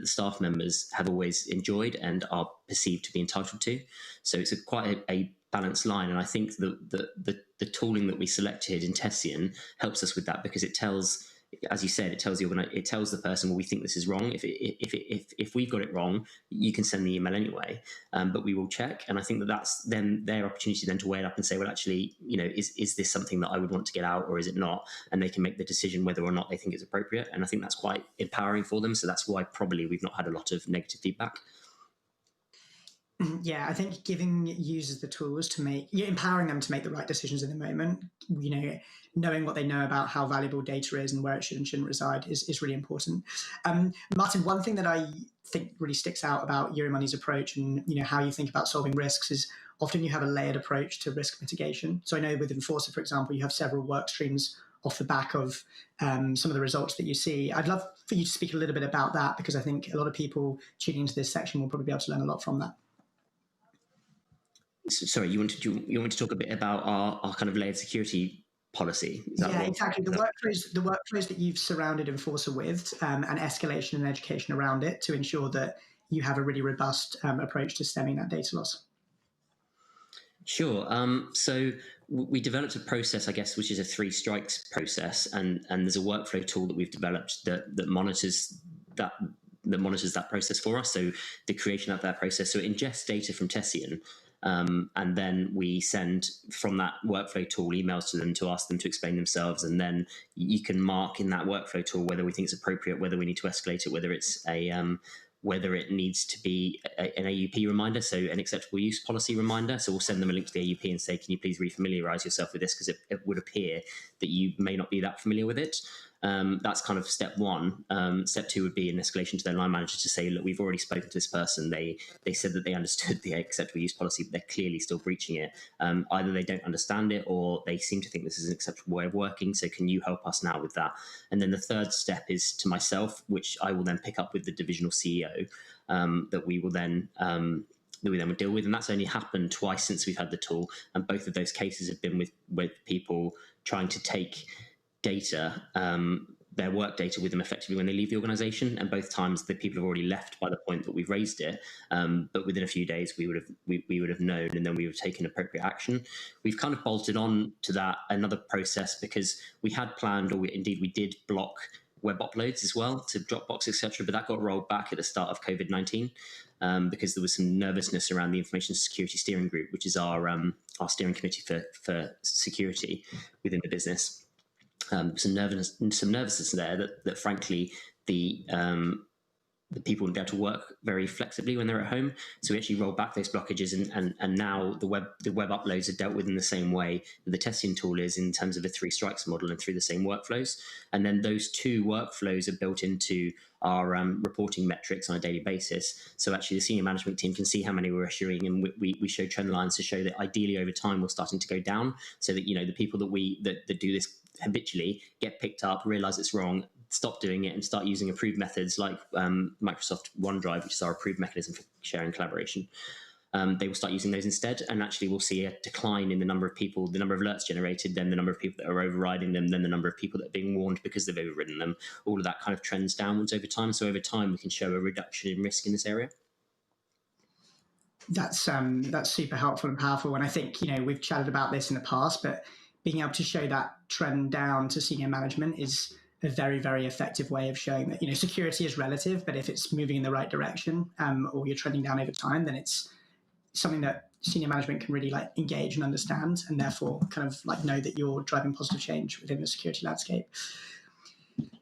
staff members have always enjoyed and are perceived to be entitled to. So it's quite a balanced line, and I think the tooling that we selected in Tessian helps us with that, because it tells, as you said, it tells the person, well, we think this is wrong. If we've got it wrong, you can send the email anyway, but we will check. And I think that's then their opportunity then to weigh it up and say, well, actually, is this something that I would want to get out, or is it not? And they can make the decision whether or not they think it's appropriate. And I think that's quite empowering for them. So that's why probably we've not had a lot of negative feedback. Yeah, I think giving users the tools to empowering them to make the right decisions in the moment, knowing what they know about how valuable data is and where it should and shouldn't reside is really important. Martin, one thing that I think really sticks out about Euromoney's approach and how you think about solving risks is often you have a layered approach to risk mitigation. So I know with Enforcer, for example, you have several work streams off the back of some of the results that you see. I'd love for you to speak a little bit about that, because I think a lot of people tuning into this section will probably be able to learn a lot from that. Sorry, you want to talk a bit about our kind of layered security policy? Exactly. The workflows that you've surrounded Enforcer with, and escalation and education around it to ensure that you have a really robust approach to stemming that data loss. Sure. So we developed a process, I guess, which is a 3 strikes process, and there's a workflow tool that we've developed that monitors that process for us. So the creation of that process, so it ingests data from Tessian. And then we send from that workflow tool emails to them to ask them to explain themselves. And then you can mark in that workflow tool whether we think it's appropriate, whether we need to escalate it, whether it's whether it needs to be an AUP reminder, so an acceptable use policy reminder. So we'll send them a link to the AUP and say, can you please refamiliarize yourself with this, because it would appear that you may not be that familiar with it. That's kind of step 1. Step 2 would be an escalation to their line manager to say, look, we've already spoken to this person. They said that they understood the acceptable use policy, but they're clearly still breaching it. Either they don't understand it or they seem to think this is an acceptable way of working. So can you help us now with that? And then the third step is to myself, which I will then pick up with the divisional CEO, that we would deal with. And that's only happened twice since we've had the tool. And both of those cases have been with people trying to take data, their work data with them effectively when they leave the organization. And both times the people have already left by the point that we've raised it. But within a few days, we would have known, and then we would have taken appropriate action. We've kind of bolted on to that another process, because we had planned, or indeed we did, block web uploads as well to Dropbox, etc. But that got rolled back at the start of COVID-19 because there was some nervousness around the Information Security Steering Group, which is our steering committee for security within the business. Some nervousness there that frankly the people wouldn't be able to work very flexibly when they're at home. So we actually rolled back those blockages, and now the web uploads are dealt with in the same way that the Tessian tool is, in terms of a 3 strikes model and through the same workflows. And then those 2 workflows are built into our reporting metrics on a daily basis. So actually the senior management team can see how many we're issuing, and we show trend lines to show that ideally over time we're starting to go down, so that the people that do this habitually get picked up, realize it's wrong, stop doing it, and start using approved methods like Microsoft OneDrive, which is our approved mechanism for sharing collaboration. They will start using those instead, and actually we'll see a decline in the number of people, the number of alerts generated, then the number of people that are overriding them, then the number of people that are being warned because they've overridden them. All of that kind of trends downwards over time. So over time we can show a reduction in risk in this area. That's super helpful and powerful. And I think, we've chatted about this in the past, but being able to show that trend down to senior management is a very, very effective way of showing that, security is relative, but if it's moving in the right direction, or you're trending down over time, then it's something that senior management can really engage and understand, and therefore kind of know that you're driving positive change within the security landscape.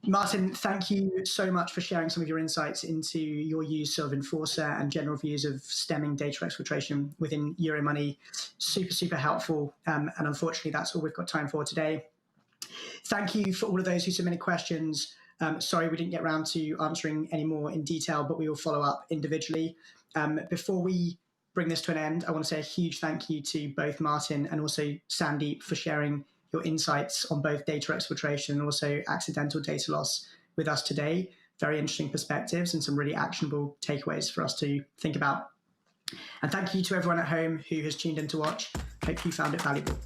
Martin, thank you so much for sharing some of your insights into your use of Enforcer and general views of stemming data exfiltration within Euromoney. Super, super helpful. And unfortunately, that's all we've got time for today. Thank you for all of those who submitted questions. Sorry we didn't get around to answering any more in detail, but we will follow up individually. Before we bring this to an end, I want to say a huge thank you to both Martin and also Sandeep for sharing your insights on both data exfiltration and also accidental data loss with us today. Very interesting perspectives and some really actionable takeaways for us to think about. And thank you to everyone at home who has tuned in to watch. Hope you found it valuable.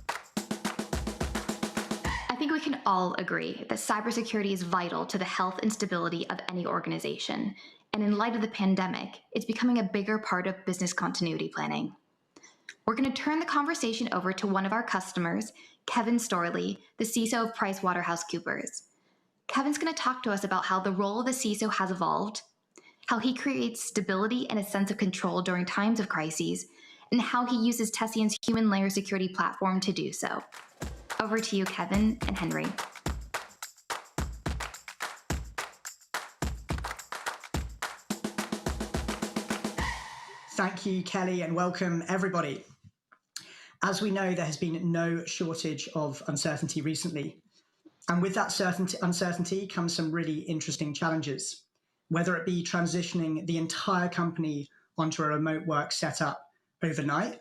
I think we can all agree that cybersecurity is vital to the health and stability of any organization. And in light of the pandemic, it's becoming a bigger part of business continuity planning. We're going to turn the conversation over to one of our customers, Kevin Storley, the CISO of PricewaterhouseCoopers. Kevin's going to talk to us about how the role of the CISO has evolved, how he creates stability and a sense of control during times of crises, and how he uses Tessian's human layer security platform to do so. Over to you, Kevin and Henry. Thank you, Kelly, and welcome everybody. As we know, there has been no shortage of uncertainty recently. And with that uncertainty comes some really interesting challenges, whether it be transitioning the entire company onto a remote work setup overnight,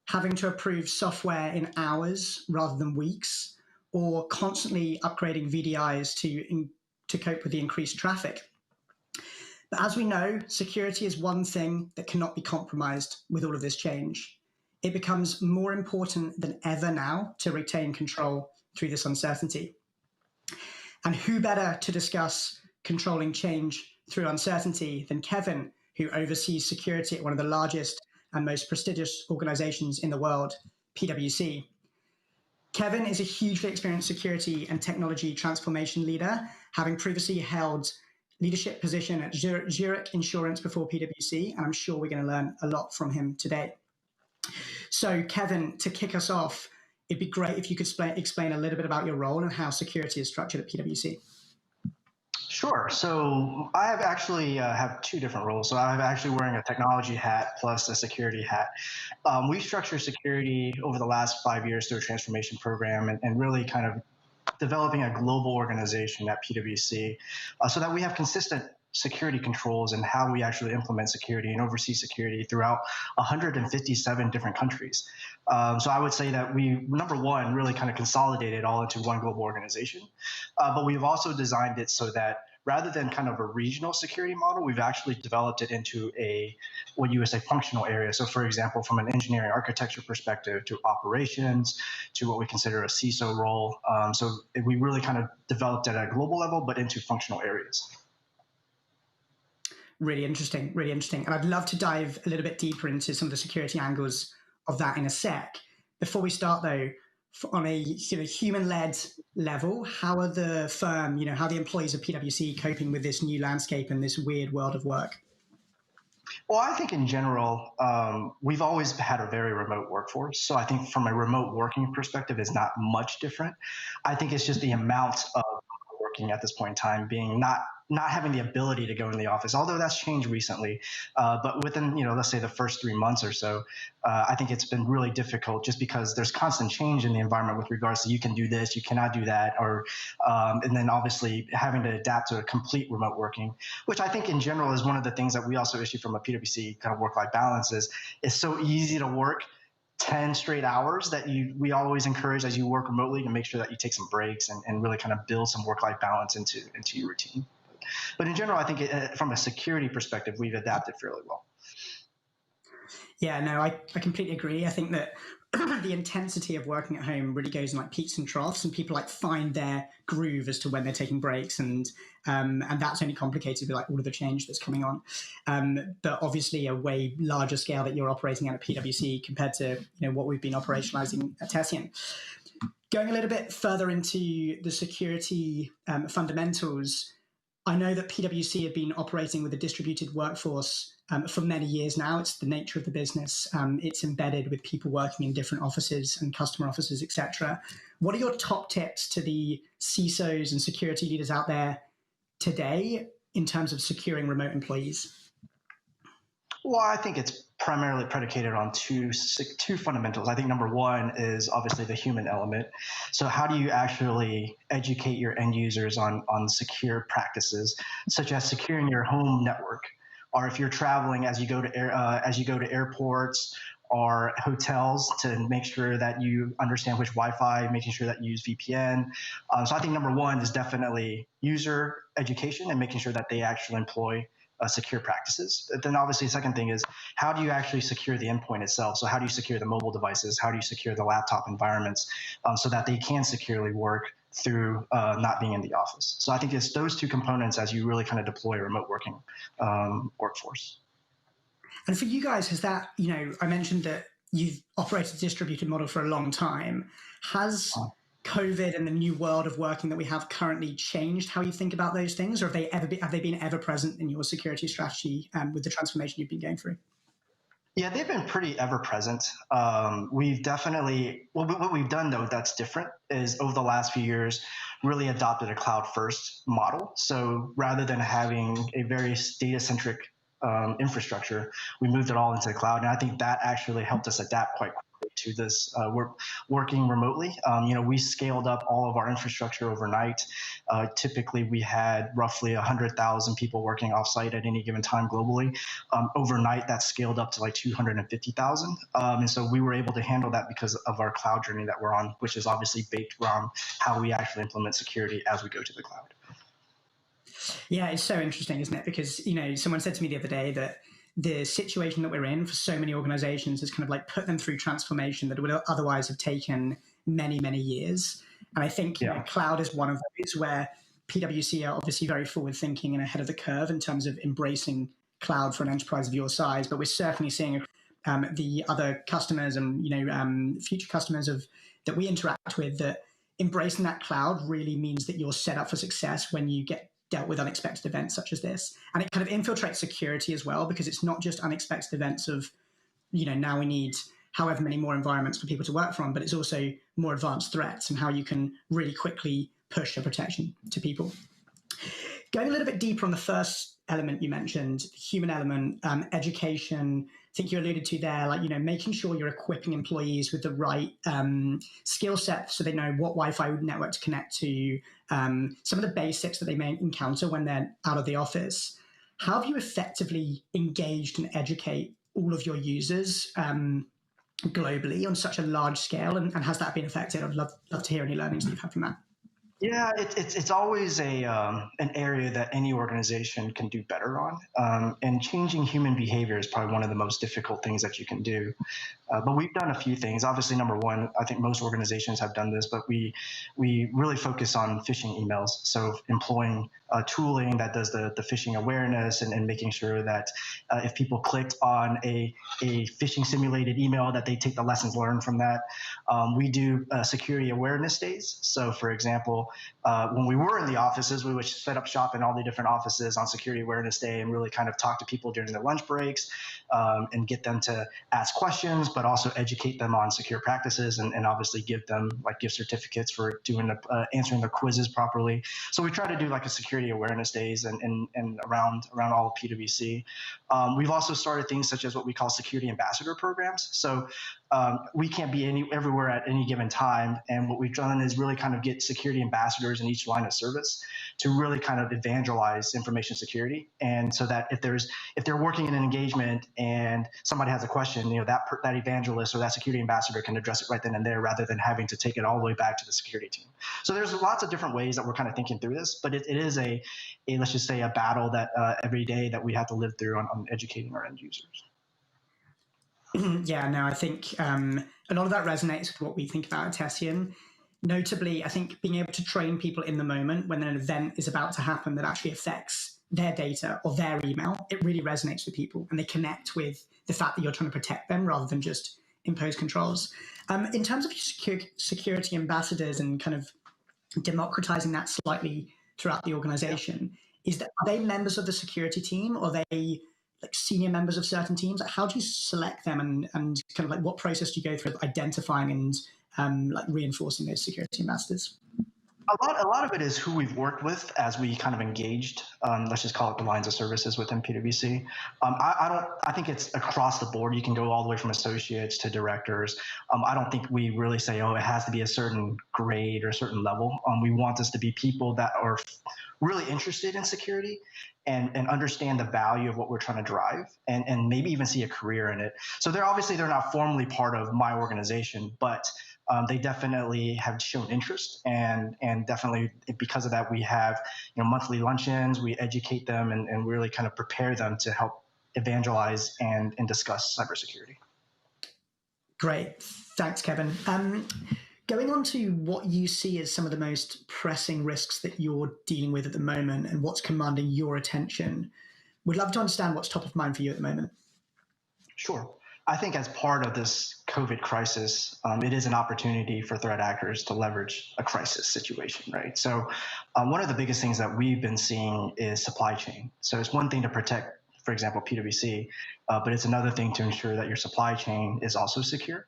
having to approve software in hours rather than weeks, or constantly upgrading VDIs to cope with the increased traffic. But as we know, security is one thing that cannot be compromised with all of this change. It becomes more important than ever now to retain control through this uncertainty. And who better to discuss controlling change through uncertainty than Kevin, who oversees security at one of the largest and most prestigious organizations in the world, PwC. Kevin is a hugely experienced security and technology transformation leader, having previously held leadership position at Zurich Insurance before PwC, and I'm sure we're going to learn a lot from him today. So Kevin, to kick us off, it'd be great if you could explain a little bit about your role and how security is structured at PwC. Sure. So I have actually have two different roles. So I'm actually wearing a technology hat plus a security hat. We structure security over the last 5 years through a transformation program and really kind of developing a global organization at PwC so that we have consistent security controls and how we actually implement security and oversee security throughout 157 different countries. So I would say that we, number one, really kind of consolidated all into one global organization. But we've also designed it so that rather than kind of a regional security model, we've actually developed it into what you would say functional area. So for example, from an engineering architecture perspective to operations to what we consider a CISO role. So we really kind of developed it at a global level, but into functional areas. Really interesting, really interesting. And I'd love to dive a little bit deeper into some of the security angles of that in a sec. Before we start though, on a human-led level, how are the firm, how are the employees of PwC coping with this new landscape and this weird world of work? Well, I think in general, we've always had a very remote workforce. So I think from a remote working perspective, it's not much different. I think it's just the amount of working at this point in time being not having the ability to go in the office, although that's changed recently. But within, let's say the first 3 months or so, I think it's been really difficult just because there's constant change in the environment with regards to you can do this, you cannot do that, and then obviously having to adapt to a complete remote working, which I think in general is one of the things that we also issue from a PwC kind of work-life balance is it's so easy to work 10 straight hours that we always encourage as you work remotely to make sure that you take some breaks and really kind of build some work-life balance into your routine. But in general, I think from a security perspective, we've adapted fairly well. Yeah, no, I completely agree. I think that the intensity of working at home really goes in like peaks and troughs, and people like find their groove as to when they're taking breaks, and that's only complicated with like all of the change that's coming on. But obviously, a way larger scale that you're operating at PwC compared to what we've been operationalizing at Tessian. Going a little bit further into the security fundamentals. I know that PwC have been operating with a distributed workforce for many years now. It's the nature of the business. It's embedded with people working in different offices and customer offices, etc. What are your top tips to the CISOs and security leaders out there today in terms of securing remote employees? Well, I think it's primarily predicated on two fundamentals. I think number one is obviously the human element. So how do you actually educate your end users on secure practices, such as securing your home network, or if you're traveling as you go to airports or hotels, to make sure that you understand which Wi-Fi, making sure that you use VPN. So I think number one is definitely user education and making sure that they actually employ secure practices. Then obviously the second thing is how do you actually secure the endpoint itself? So how do you secure the mobile devices? How do you secure the laptop environments so that they can securely work through not being in the office? So I think it's those two components as you really kind of deploy a remote working workforce. And for you guys, has that, I mentioned that you've operated a distributed model for a long time. Has COVID and the new world of working that we have currently changed how you think about those things, or have they been ever present in your security strategy with the transformation you've been going through? Yeah, they've been pretty ever present. We've definitely, what we've done though that's different is over the last few years really adopted a cloud first model. So rather than having a very data centric infrastructure, we moved it all into the cloud. And I think that actually helped us adapt quite quickly to this. We're working remotely. We scaled up all of our infrastructure overnight. Typically, we had roughly 100,000 people working offsite at any given time globally. Overnight, that scaled up to like 250,000. And so we were able to handle that because of our cloud journey that we're on, which is obviously baked around how we actually implement security as we go to the cloud. Yeah, it's so interesting, isn't it? Because, someone said to me the other day that the situation that we're in for so many organizations has kind of like put them through transformation that would otherwise have taken many, many years. And I think cloud is one of those where PwC are obviously very forward thinking and ahead of the curve in terms of embracing cloud for an enterprise of your size. But we're certainly seeing the other customers and, future customers that we interact with that embracing that cloud really means that you're set up for success when you get dealt with unexpected events such as this. And it kind of infiltrates security as well, because it's not just unexpected events of, now we need however many more environments for people to work from, but it's also more advanced threats and how you can really quickly push a protection to people. Going a little bit deeper on the first element you mentioned, the human element, education, I think you alluded to there, making sure you're equipping employees with the right skill set so they know what Wi-Fi network to connect to, some of the basics that they may encounter when they're out of the office. How have you effectively engaged and educate all of your users globally on such a large scale, and has that been effective? I'd love to hear any learnings that you've had from that. Yeah, it's always an area that any organization can do better on, and changing human behavior is probably one of the most difficult things that you can do. But we've done a few things. Obviously, number one, I think most organizations have done this, but we really focus on phishing emails. So employing tooling that does the phishing awareness and making sure that if people clicked on a phishing simulated email, that they take the lessons learned from that. We do security awareness days. So for example, when we were in the offices, we would set up shop in all the different offices on security awareness day and really kind of talk to people during their lunch breaks and get them to ask questions, but also educate them on secure practices and obviously give them like gift certificates for doing answering their quizzes properly. So we try to do like a security awareness days and around all of PwC. We've also started things such as what we call security ambassador programs. So we can't be everywhere at any given time. And what we've done is really kind of get security ambassadors in each line of service to really kind of evangelize information security. And so that if they're working in an engagement and somebody has a question, that evangelist or that security ambassador can address it right then and there rather than having to take it all the way back to the security team. So there's lots of different ways that we're kind of thinking through this, but it is let's just say a battle that every day that we have to live through on educating our end users. Yeah, no, I think a lot of that resonates with what we think about at Tessian. Notably, I think being able to train people in the moment when an event is about to happen that actually affects their data or their email, it really resonates with people and they connect with the fact that you're trying to protect them rather than just impose controls. In terms of security ambassadors and kind of democratizing that slightly throughout the organization, are they members of the security team or are they like senior members of certain teams? Like, how do you select them and kind of like what process do you go through identifying and like reinforcing those security ambassadors? A lot of it is who we've worked with as we kind of engaged, let's just call it the lines of services within PwC. I think it's across the board. You can go all the way from associates to directors. I don't think we really say, it has to be a certain grade or a certain level. We want this to be people that are really interested in security and understand the value of what we're trying to drive and maybe even see a career in it. So they're not formally part of my organization, but they definitely have shown interest and definitely because of that, we have monthly luncheons, we educate them and really kind of prepare them to help evangelize and discuss cybersecurity. Great. Thanks, Kevin. Going on to what you see as some of the most pressing risks that you're dealing with at the moment and what's commanding your attention, we'd love to understand what's top of mind for you at the moment. Sure. I think as part of this COVID crisis, it is an opportunity for threat actors to leverage a crisis situation, right? So one of the biggest things that we've been seeing is supply chain. So it's one thing to protect, for example, PwC, but it's another thing to ensure that your supply chain is also secure.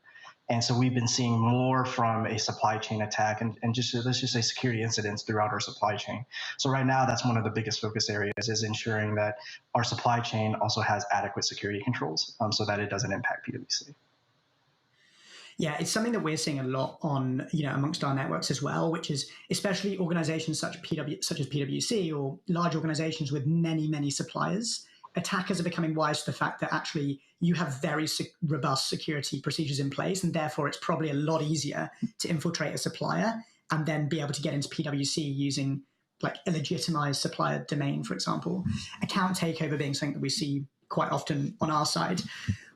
And so we've been seeing more from a supply chain attack and just let's just say security incidents throughout our supply chain. So right now, that's one of the biggest focus areas, is ensuring that our supply chain also has adequate security controls so that it doesn't impact PwC. Yeah, it's something that we're seeing a lot on, amongst our networks as well, which is especially organizations such as PwC or large organizations with many, many suppliers. Attackers are becoming wise to the fact that actually you have very robust security procedures in place, and therefore it's probably a lot easier to infiltrate a supplier and then be able to get into PwC using like a legitimized supplier domain, for example. Account takeover being something that we see quite often on our side.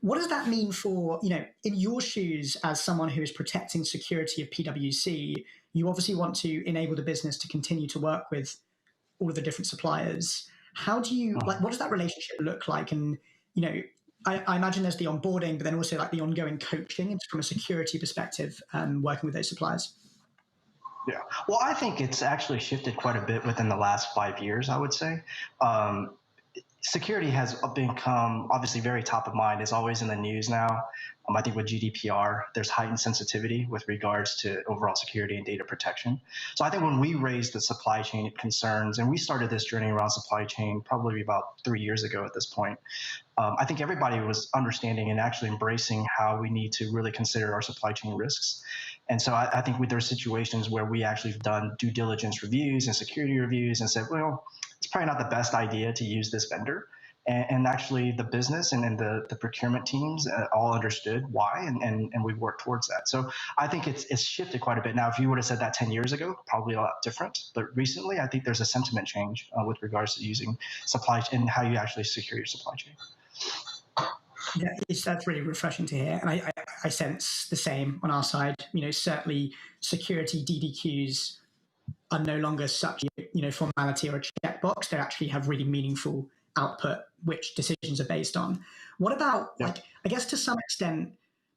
What does that mean for, in your shoes as someone who is protecting security of PwC? You obviously want to enable the business to continue to work with all of the different suppliers. How do you, what does that relationship look like? And, I imagine there's the onboarding, but then also like the ongoing coaching from a security perspective, working with those suppliers. Yeah, well, I think it's actually shifted quite a bit within the last 5 years, I would say. Security has become obviously very top of mind. It's always in the news now. I think with GDPR, there's heightened sensitivity with regards to overall security and data protection. So I think when we raised the supply chain concerns, and we started this journey around supply chain probably about 3 years ago at this point, I think everybody was understanding and actually embracing how we need to really consider our supply chain risks. And so I think there are situations where we actually have done due diligence reviews and security reviews and said, well, it's probably not the best idea to use this vendor. And actually the business and the procurement teams all understood why, and we worked towards that. So I think it's shifted quite a bit. Now, if you would have said that 10 years ago, probably a lot different. But recently, I think there's a sentiment change with regards to using supply chain and how you actually secure your supply chain. Yeah, that's really refreshing to hear. And I sense the same on our side. Certainly security DDQs are no longer such formality or a checkbox. They actually have really meaningful output, which decisions are based on. What about, I guess to some extent,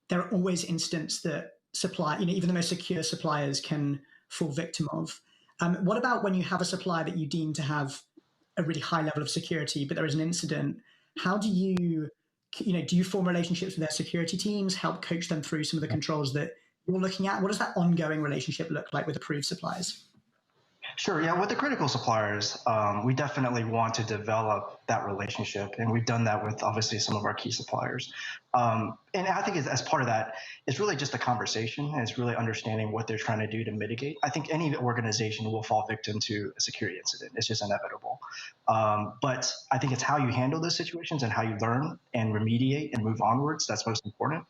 there are always incidents that even the most secure suppliers can fall victim of. What about when you have a supplier that you deem to have a really high level of security, but there is an incident? How do you form relationships with their security teams, help coach them through some of the controls that you're looking at? What does that ongoing relationship look like with approved suppliers? Sure. Yeah. With the critical suppliers, we definitely want to develop that relationship. And we've done that with obviously some of our key suppliers. And I think as part of that, it's really just a conversation, and it's really understanding what they're trying to do to mitigate. I think any organization will fall victim to a security incident. It's just inevitable. But I think it's how you handle those situations and how you learn and remediate and move onwards that's most important.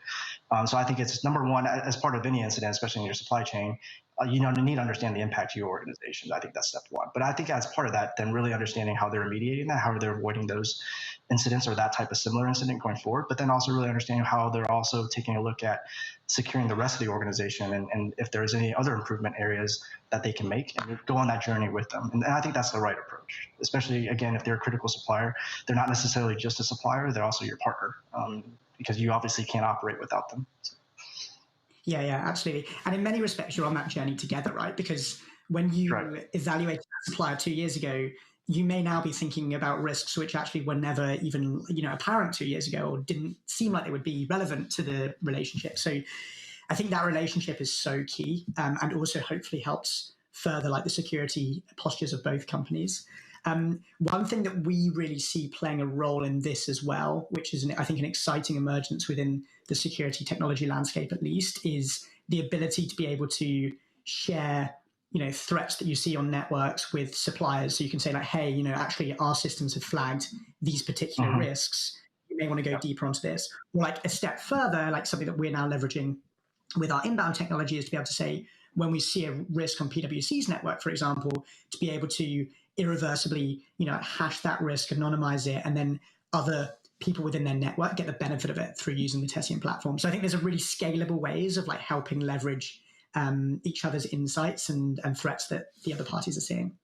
So I think it's number one, as part of any incident, especially in your supply chain, you need to understand the impact to your organization. I think that's step one. But I think as part of that, then really understanding how they're remediating that, how they're avoiding those incidents or that type of similar incident going forward, but then also really understanding how they're also taking a look at securing the rest of the organization and if there's any other improvement areas that they can make, and go on that journey with them. And I think that's the right approach, especially, again, if they're a critical supplier. They're not necessarily just a supplier, they're also your partner, because you obviously can't operate without them. So. Yeah, absolutely. And in many respects, you're on that journey together, right? Because when you evaluated that supplier 2 years ago, you may now be thinking about risks which actually were never even, apparent 2 years ago, or didn't seem like they would be relevant to the relationship. So I think that relationship is so key, and also hopefully helps further the security postures of both companies. One thing that we really see playing a role in this as well, which is, I think, an exciting emergence within the security technology landscape, at least, is the ability to be able to share, threats that you see on networks with suppliers. So you can say hey, actually our systems have flagged these particular risks. You may want to go deeper onto this. Or a step further, something that we're now leveraging with our inbound technology is to be able to say, when we see a risk on PwC's network, for example, to be able to irreversibly, hash that risk, anonymize it, and then other people within their network get the benefit of it through using the Tessian platform. So I think there's a really scalable ways of helping leverage each other's insights and threats that the other parties are seeing.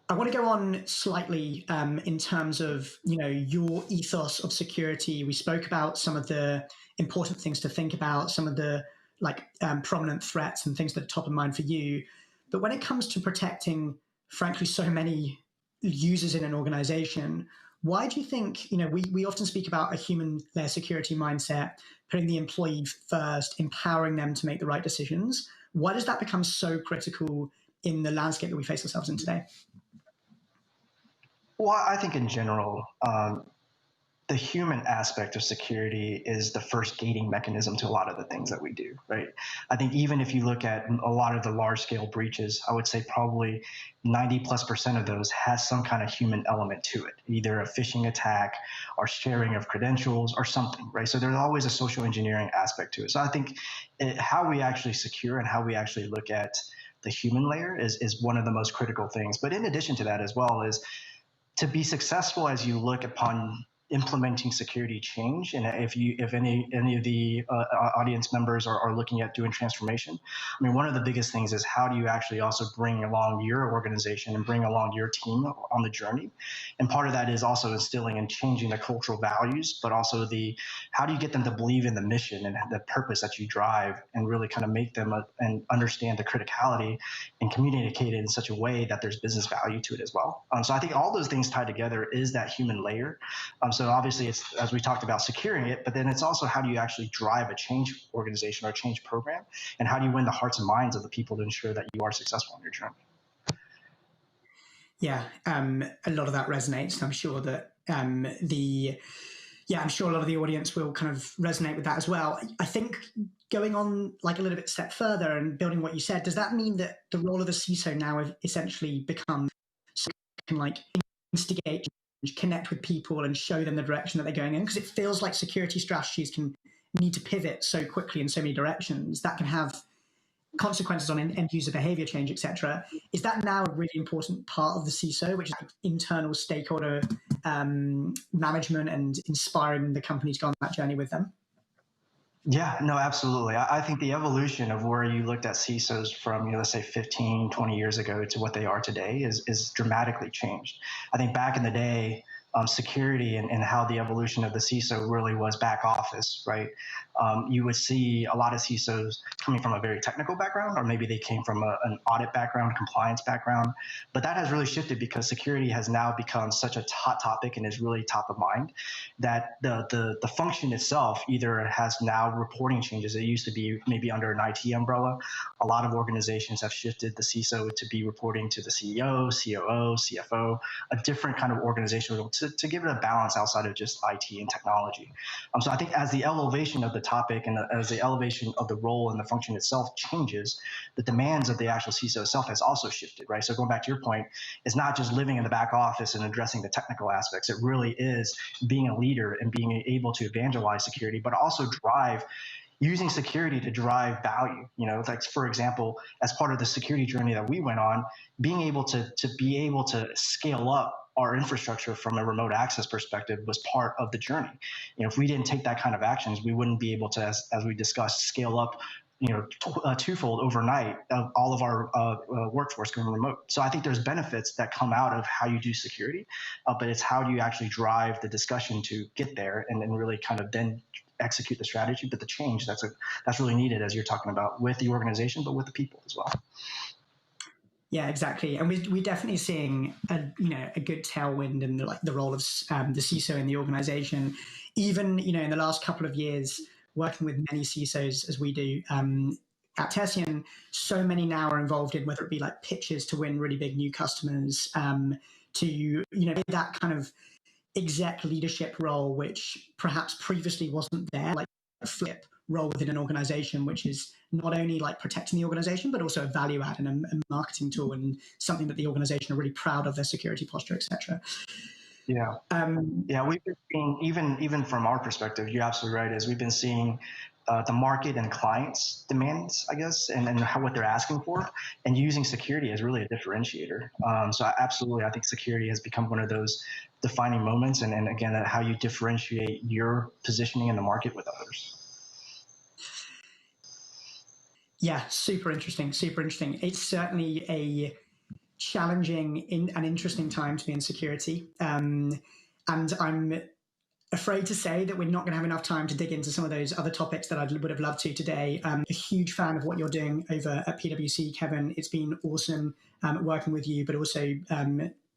I want to go on slightly in terms of, your ethos of security. We spoke about some of the important things to think about, some of the prominent threats and things that are top of mind for you. But when it comes to protecting, frankly, so many users in an organization, Why do you think, we often speak about a human layer security mindset, putting the employee first, empowering them to make the right decisions. Why does that become so critical in the landscape that we face ourselves in today? Well, I think in general, the human aspect of security is the first gating mechanism to a lot of the things that we do, right? I think even if you look at a lot of the large scale breaches, I would say probably 90+% of those has some kind of human element to it, either a phishing attack or sharing of credentials or something, right? So there's always a social engineering aspect to it. So I think how we actually secure and how we actually look at the human layer is one of the most critical things. But in addition to that as well is to be successful as you look upon implementing security change, and if any of the audience members are looking at doing transformation, I mean, one of the biggest things is how do you actually also bring along your organization and bring along your team on the journey, and part of that is also instilling and changing the cultural values, but also how do you get them to believe in the mission and the purpose that you drive, and really kind of make them and understand the criticality and communicate it in such a way that there's business value to it as well. So I think all those things tied together is that human layer. So obviously it's, as we talked about, securing it, but then it's also how do you actually drive a change organization or a change program, and how do you win the hearts and minds of the people to ensure that you are successful on your journey? Yeah, a lot of that resonates. I'm sure that I'm sure a lot of the audience will kind of resonate with that as well. I think going on like a little bit step further and building what you said, does that mean that the role of the CISO now have essentially become so you can like instigate, connect with people and show them the direction that they're going in? Because it feels like security strategies can need to pivot so quickly in so many directions that can have consequences on end user behavior change, etc. Is that now a really important part of the CISO, which is like internal stakeholder management and inspiring the company to go on that journey with them? Yeah, no, absolutely. I think the evolution of where you looked at CISOs from, let's say 15, 20 years ago to what they are today is dramatically changed. I think back in the day, security and how the evolution of the CISO really was back office, right? You would see a lot of CISOs coming from a very technical background, or maybe they came from an audit background, compliance background. But that has really shifted because security has now become such a hot topic and is really top of mind that the function itself either has now reporting changes. It used to be maybe under an IT umbrella. A lot of organizations have shifted the CISO to be reporting to the CEO, COO, CFO, a different kind of organizational to give it a balance outside of just IT and technology. So I think as the elevation of the topic and as the elevation of the role and the function itself changes, the demands of the actual CISO itself has also shifted, right? So going back to your point, it's not just living in the back office and addressing the technical aspects. It really is being a leader and being able to evangelize security, but also using security to drive value. Like for example, as part of the security journey that we went on, being able to scale up our infrastructure from a remote access perspective was part of the journey. If we didn't take that kind of actions, we wouldn't be able to, as we discussed, scale up twofold overnight of all of our workforce going remote. So I think there's benefits that come out of how you do security, but it's how do you actually drive the discussion to get there and then really kind of then execute the strategy, but the change that's really needed, as you're talking about, with the organization, but with the people as well. Yeah, exactly. And we're definitely seeing a good tailwind in the role of the CISO in the organization. Even, in the last couple of years, working with many CISOs as we do at Tessian, so many now are involved in whether it be like pitches to win really big new customers, to, that kind of exec leadership role, which perhaps previously wasn't there, like a flip role within an organization, which is not only like protecting the organization, but also a value add and a marketing tool and something that the organization are really proud of their security posture, etc. Yeah. We've been seeing, even from our perspective, you're absolutely right, is we've been seeing the market and clients' demands, I guess, and what they're asking for, and using security as really a differentiator. So absolutely, I think security has become one of those defining moments, and again, how you differentiate your positioning in the market with others. Yeah, super interesting. It's certainly a challenging and interesting time to be in security. And I'm afraid to say that we're not going to have enough time to dig into some of those other topics that I would have loved to today. I'm a huge fan of what you're doing over at PwC, Kevin. It's been awesome working with you, but also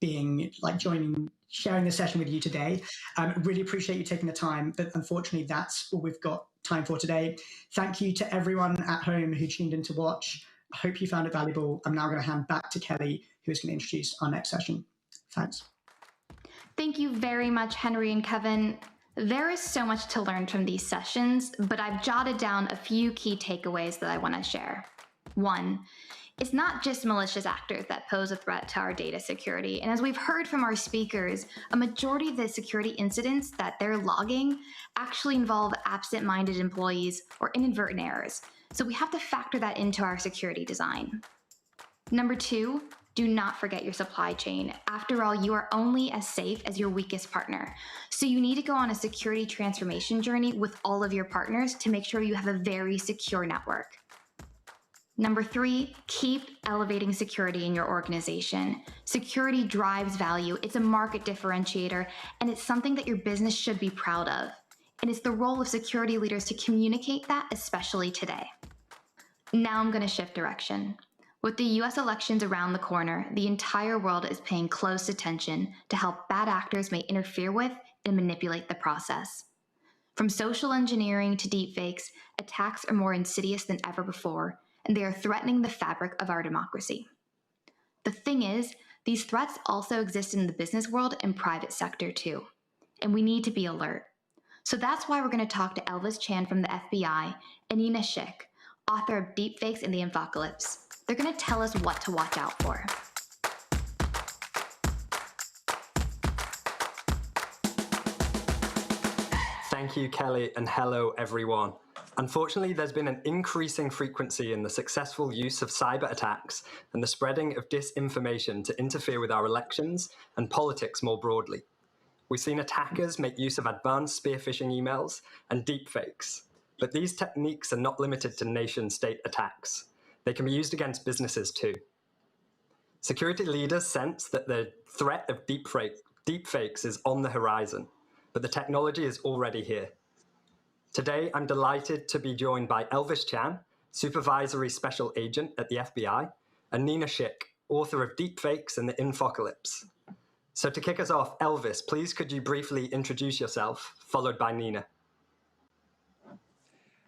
sharing the session with you today. Really appreciate you taking the time, but unfortunately that's all we've got time for today. Thank you to everyone at home who tuned in to watch. I hope you found it valuable. I'm now going to hand back to Kelly, who is going to introduce our next session. Thanks. Thank you very much, Henry and Kevin. There is so much to learn from these sessions, but I've jotted down a few key takeaways that I want to share. 1, it's not just malicious actors that pose a threat to our data security. And as we've heard from our speakers, a majority of the security incidents that they're logging actually involve absent-minded employees or inadvertent errors. So we have to factor that into our security design. Number 2, do not forget your supply chain. After all, you are only as safe as your weakest partner. So you need to go on a security transformation journey with all of your partners to make sure you have a very secure network. Number 3, keep elevating security in your organization. Security drives value, it's a market differentiator, and it's something that your business should be proud of. And it's the role of security leaders to communicate that, especially today. Now I'm going to shift direction. With the US elections around the corner, the entire world is paying close attention to how bad actors may interfere with and manipulate the process. From social engineering to deepfakes, attacks are more insidious than ever before, and they are threatening the fabric of our democracy. The thing is, these threats also exist in the business world and private sector too, and we need to be alert. So that's why we're going to talk to Elvis Chan from the FBI and Nina Schick, author of Deepfakes and the Apocalypse. They're going to tell us what to watch out for. Thank you, Kelly, and hello, everyone. Unfortunately, there's been an increasing frequency in the successful use of cyber attacks and the spreading of disinformation to interfere with our elections and politics more broadly. We've seen attackers make use of advanced spear phishing emails and deepfakes, but these techniques are not limited to nation-state attacks. They can be used against businesses too. Security leaders sense that the threat of deepfakes is on the horizon, but the technology is already here. Today, I'm delighted to be joined by Elvis Chan, Supervisory Special Agent at the FBI, and Nina Schick, author of Deepfakes and the Apocalypse. So to kick us off, Elvis, please could you briefly introduce yourself, followed by Nina.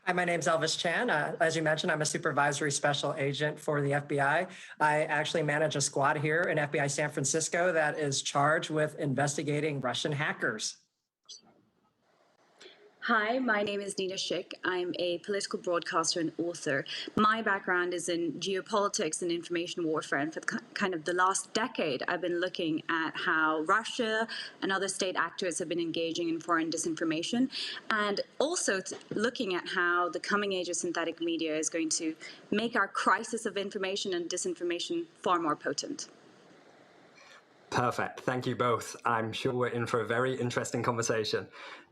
Hi, my name's Elvis Chan. As you mentioned, I'm a Supervisory Special Agent for the FBI. I actually manage a squad here in FBI San Francisco that is charged with investigating Russian hackers. Hi, my name is Nina Schick. I'm a political broadcaster and author. My background is in geopolitics and information warfare, and for kind of the last decade, I've been looking at how Russia and other state actors have been engaging in foreign disinformation, and also looking at how the coming age of synthetic media is going to make our crisis of information and disinformation far more potent. Perfect. Thank you both. I'm sure we're in for a very interesting conversation.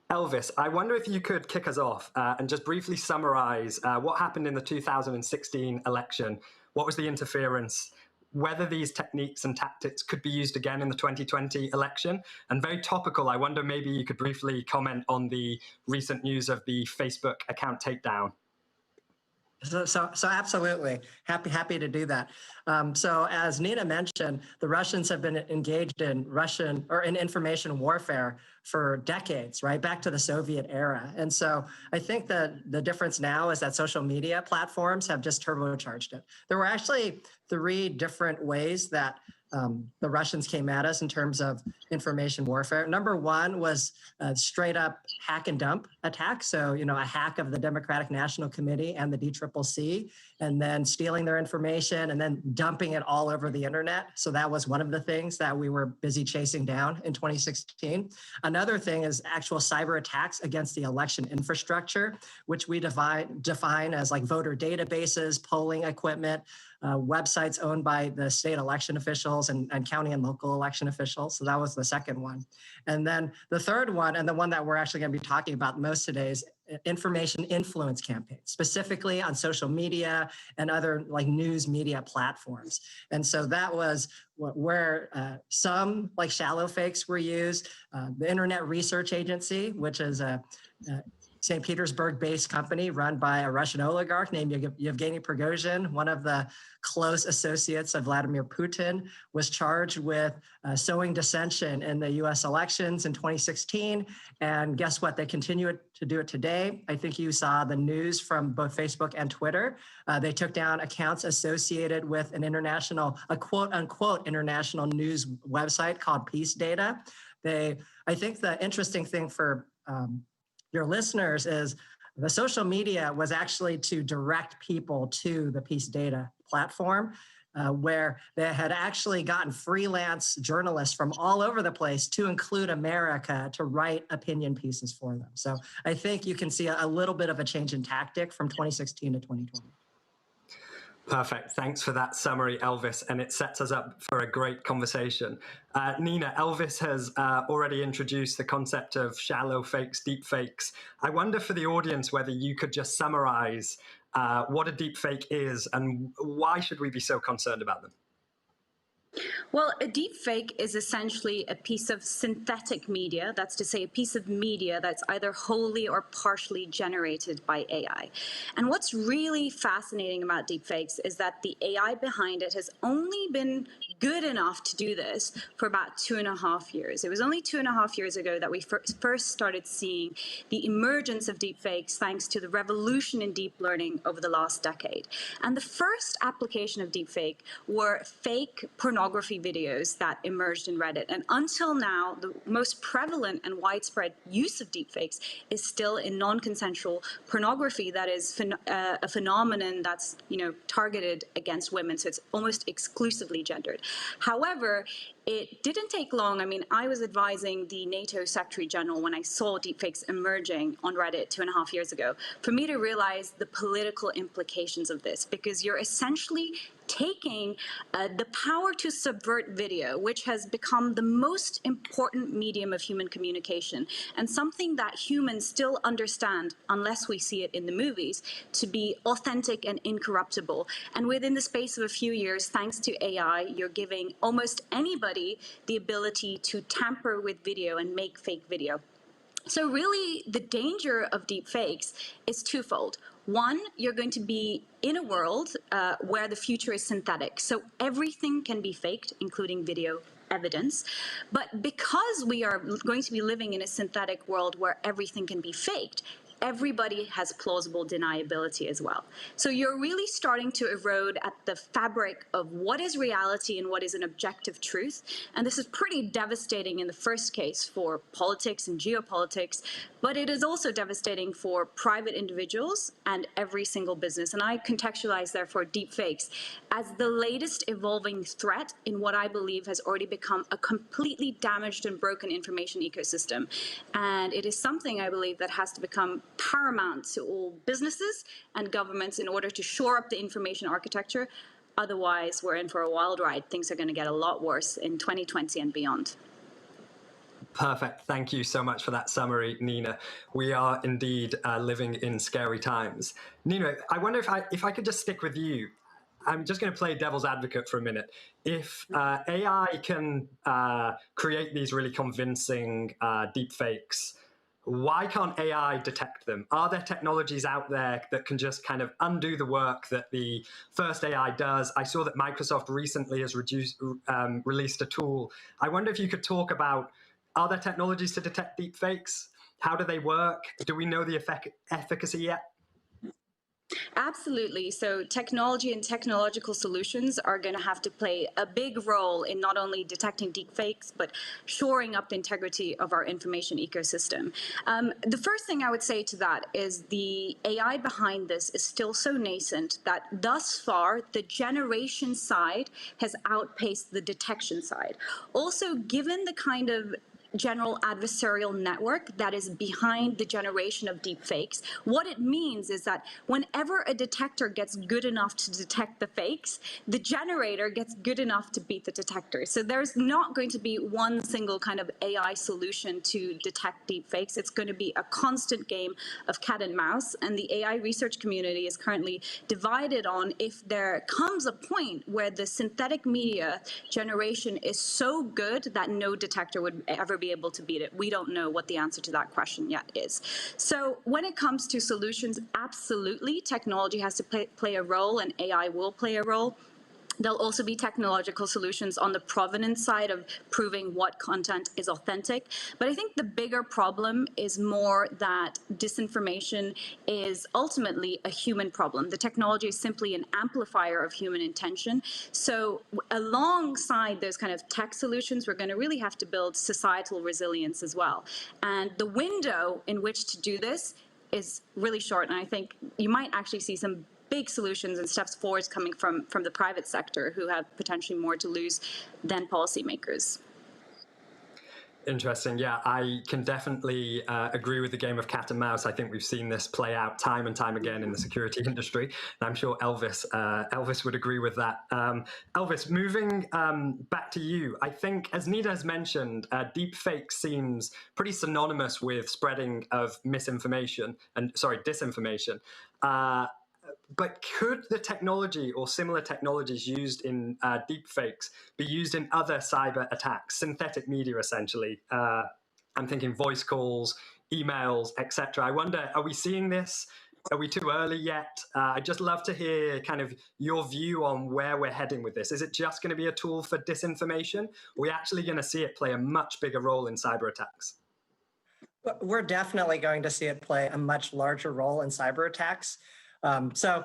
Elvis, I wonder if you could kick us off and just briefly summarize what happened in the 2016 election. What was the interference? Whether these techniques and tactics could be used again in the 2020 election? And very topical, I wonder maybe you could briefly comment on the recent news of the Facebook account takedown. So absolutely happy to do that. So as Nina mentioned, the Russians have been engaged in information warfare for decades, right back to the Soviet era. And so I think that the difference now is that social media platforms have just turbocharged it. There were actually 3 different ways that the Russians came at us in terms of information warfare. Number 1 was a straight up hack and dump attack. So, a hack of the Democratic National Committee and the DCCC, and then stealing their information and then dumping it all over the internet. So that was one of the things that we were busy chasing down in 2016. Another thing is actual cyber attacks against the election infrastructure, which we define as like voter databases, polling equipment, websites owned by the state election officials and county and local election officials. So that was the second one. And then the third one, and the one that we're actually going to be talking about most today, is information influence campaigns, specifically on social media and other like news media platforms. And so that was where some like shallow fakes were used. The Internet Research Agency, which is a St. Petersburg-based company run by a Russian oligarch named Yevgeny Prigozhin, one of the close associates of Vladimir Putin, was charged with sowing dissension in the U.S. elections in 2016. And guess what? They continue to do it today. I think you saw the news from both Facebook and Twitter. They took down accounts associated with a quote-unquote international news website called Peace Data. I think the interesting thing for your listeners is the social media was actually to direct people to the Peace Data platform, where they had actually gotten freelance journalists from all over the place, to include America, to write opinion pieces for them. So I think you can see a little bit of a change in tactic from 2016 to 2020. Perfect. Thanks for that summary, Elvis, and it sets us up for a great conversation. Nina, Elvis has already introduced the concept of shallow fakes, deep fakes. I wonder for the audience whether you could just summarize what a deep fake is and why should we be so concerned about them? Well, a deep fake is essentially a piece of synthetic media. That's to say, a piece of media that's either wholly or partially generated by AI. And what's really fascinating about deep fakes is that the AI behind it has only been good enough to do this for about 2.5 years. It was only 2.5 years ago that we first started seeing the emergence of deep fakes thanks to the revolution in deep learning over the last decade. And the first application of deep fake were fake pornography videos that emerged in Reddit. And until now, the most prevalent and widespread use of deepfakes is still in non-consensual pornography that is a phenomenon that's, targeted against women. So it's almost exclusively gendered. However, it didn't take long. I mean, I was advising the NATO Secretary General when I saw deepfakes emerging on Reddit 2.5 years ago, for me to realize the political implications of this, because you're essentially taking the power to subvert video, which has become the most important medium of human communication, and something that humans still understand, unless we see it in the movies, to be authentic and incorruptible. And within the space of a few years, thanks to AI, you're giving almost anybody the ability to tamper with video and make fake video. So really, the danger of deep fakes is twofold. One, you're going to be in a world where the future is synthetic. So everything can be faked, including video evidence. But because we are going to be living in a synthetic world where everything can be faked, everybody has plausible deniability as well. So you're really starting to erode at the fabric of what is reality and what is an objective truth. And this is pretty devastating in the first case for politics and geopolitics, but it is also devastating for private individuals and every single business. And I contextualize, therefore, deepfakes as the latest evolving threat in what I believe has already become a completely damaged and broken information ecosystem. And it is something I believe that has to become paramount to all businesses and governments in order to shore up the information architecture. Otherwise, we're in for a wild ride. Things are going to get a lot worse in 2020 and beyond. Perfect. Thank you so much for that summary, Nina. We are indeed living in scary times. Nina, I wonder if I could just stick with you. I'm just going to play devil's advocate for a minute. If AI can create these really convincing deep fakes, why can't AI detect them? Are there technologies out there that can just kind of undo the work that the first AI does? I saw that Microsoft recently has released a tool. I wonder if you could talk about, are there technologies to detect deep fakes? How do they work? Do we know the efficacy yet? Absolutely. So technology and technological solutions are going to have to play a big role in not only detecting deepfakes, but shoring up the integrity of our information ecosystem. The first thing I would say to that is the AI behind this is still so nascent that thus far, the generation side has outpaced the detection side. Also, given the kind of general adversarial network that is behind the generation of deep fakes. What it means is that whenever a detector gets good enough to detect the fakes, the generator gets good enough to beat the detector. So there's not going to be one single kind of AI solution to detect deep fakes. It's going to be a constant game of cat and mouse, and the AI research community is currently divided on if there comes a point where the synthetic media generation is so good that no detector would ever be be able to beat it? We don't know what the answer to that question yet is. So when it comes to solutions, absolutely, technology has to play a role, and AI will play a role. There'll also be technological solutions on the provenance side of proving what content is authentic. But I think the bigger problem is more that disinformation is ultimately a human problem. The technology is simply an amplifier of human intention. So alongside those kind of tech solutions, we're going to really have to build societal resilience as well. And the window in which to do this is really short. And I think you might actually see some big solutions and steps forwards coming from the private sector, who have potentially more to lose than policymakers. Interesting. Yeah, I can definitely agree with the game of cat and mouse. I think we've seen this play out time and time again in the security industry. And I'm sure Elvis would agree with that. Elvis, moving back to you, I think, as Nina has mentioned, deepfake seems pretty synonymous with spreading of disinformation. But could the technology or similar technologies used in deepfakes be used in other cyber attacks, synthetic media essentially? I'm thinking voice calls, emails, etc. I wonder, are we seeing this? Are we too early yet? I'd just love to hear kind of your view on where we're heading with this. Is it just going to be a tool for disinformation? Or are we actually going to see it play a much bigger role in cyber attacks? We're definitely going to see it play a much larger role in cyber attacks. So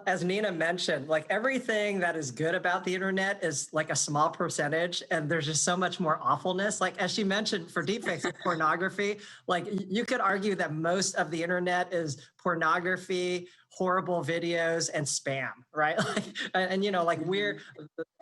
as Nina mentioned, like everything that is good about the internet is like a small percentage, and there's just so much more awfulness. Like as she mentioned, for deepfakes, pornography, like you could argue that most of the internet is pornography, horrible videos, and spam, right? And you know, like we're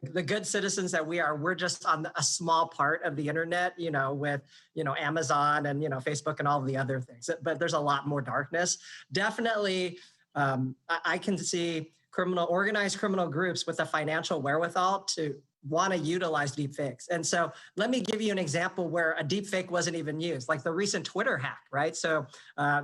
the good citizens that we are, we're just on a small part of the internet, you know, with, you know, Amazon and, you know, Facebook and all of the other things. But there's a lot more darkness. Definitely. I can see organized criminal groups with the financial wherewithal to want to utilize deepfakes. And so let me give you an example where a deepfake wasn't even used, like the recent Twitter hack, right? So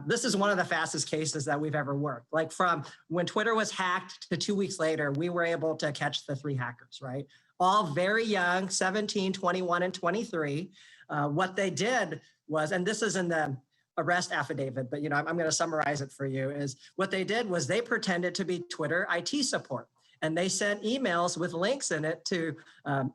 this is one of the fastest cases that we've ever worked. Like from when Twitter was hacked to 2 weeks later, we were able to catch the 3 hackers, right? All very young, 17, 21, and 23. What they did was, and this is in the arrest affidavit, but you know, I'm going to summarize it for you, is what they did was they pretended to be Twitter IT support. And they sent emails with links in it to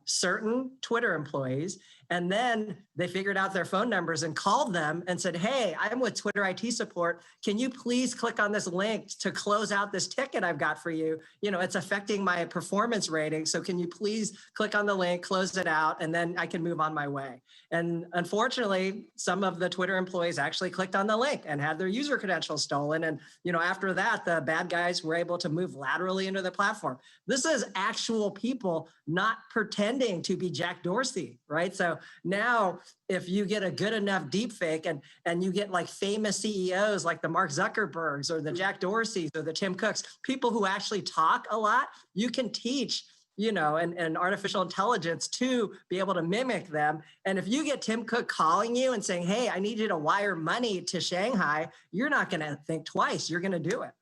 certain Twitter employees. And then they figured out their phone numbers and called them and said, hey, I'm with Twitter IT support. Can you please click on this link to close out this ticket I've got for you? You know, it's affecting my performance rating. So can you please click on the link, close it out, and then I can move on my way. And unfortunately, some of the Twitter employees actually clicked on the link and had their user credentials stolen. And, you know, after that, the bad guys were able to move laterally into the platform. This is actual people not pretending to be Jack Dorsey, right? So now if you get a good enough deepfake and you get like famous CEOs like the Mark Zuckerbergs or the Jack Dorseys or the Tim Cooks, people who actually talk a lot, you can teach, you know, and artificial intelligence to be able to mimic them. And if you get Tim Cook calling you and saying, hey, I need you to wire money to Shanghai, you're not going to think twice. You're going to do it.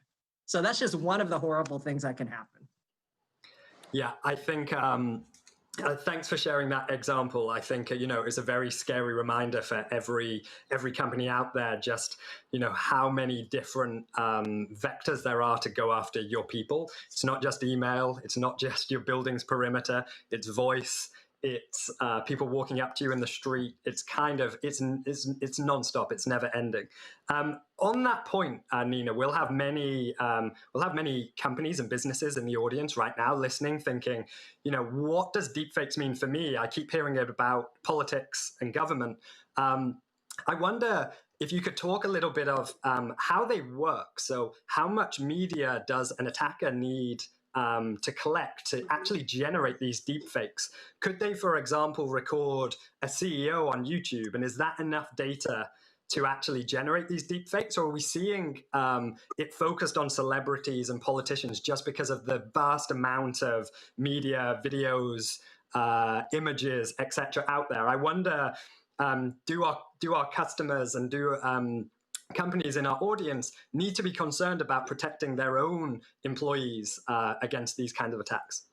So that's just one of the horrible things that can happen. Yeah, I think thanks for sharing that example. I think, you know, it's a very scary reminder for every company out there, just, you know, how many different vectors there are to go after your people. It's not just email. It's not just your building's perimeter. It's voice. It's people walking up to you in the street. It's kind of, it's nonstop. It's never ending. On that point, Nina, we'll have many companies and businesses in the audience right now listening, thinking, you know, what does deepfakes mean for me? I keep hearing it about politics and government. I wonder if you could talk a little bit of how they work. So how much media does an attacker need to collect to actually generate these deepfakes? Could they, for example, record a CEO on YouTube? And is that enough data to actually generate these deepfakes? Or are we seeing it focused on celebrities and politicians just because of the vast amount of media, videos, images, etc. out there? I wonder, do our customers and do companies in our audience need to be concerned about protecting their own employees against these kinds of attacks?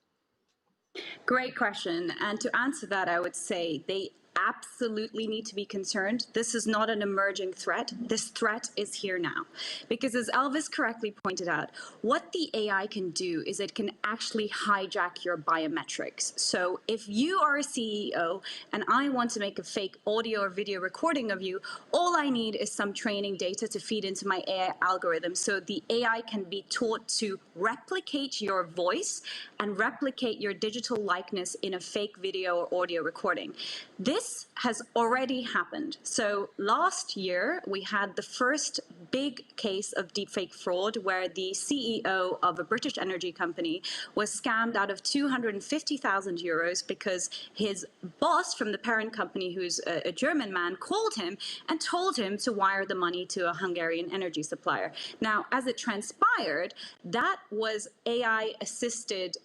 Great question. And to answer that, I would say they absolutely need to be concerned. This is not an emerging threat. This threat is here now. Because as Elvis correctly pointed out, what the AI can do is it can actually hijack your biometrics. So if you are a CEO and I want to make a fake audio or video recording of you, all I need is some training data to feed into my AI algorithm. So the AI can be taught to replicate your voice and replicate your digital likeness in a fake video or audio recording. This has already happened. So last year, we had the first big case of deepfake fraud where the CEO of a British energy company was scammed out of 250,000 euros because his boss from the parent company, who's a German man, called him and told him to wire the money to a Hungarian energy supplier. Now, as it transpired, that was AI-assisted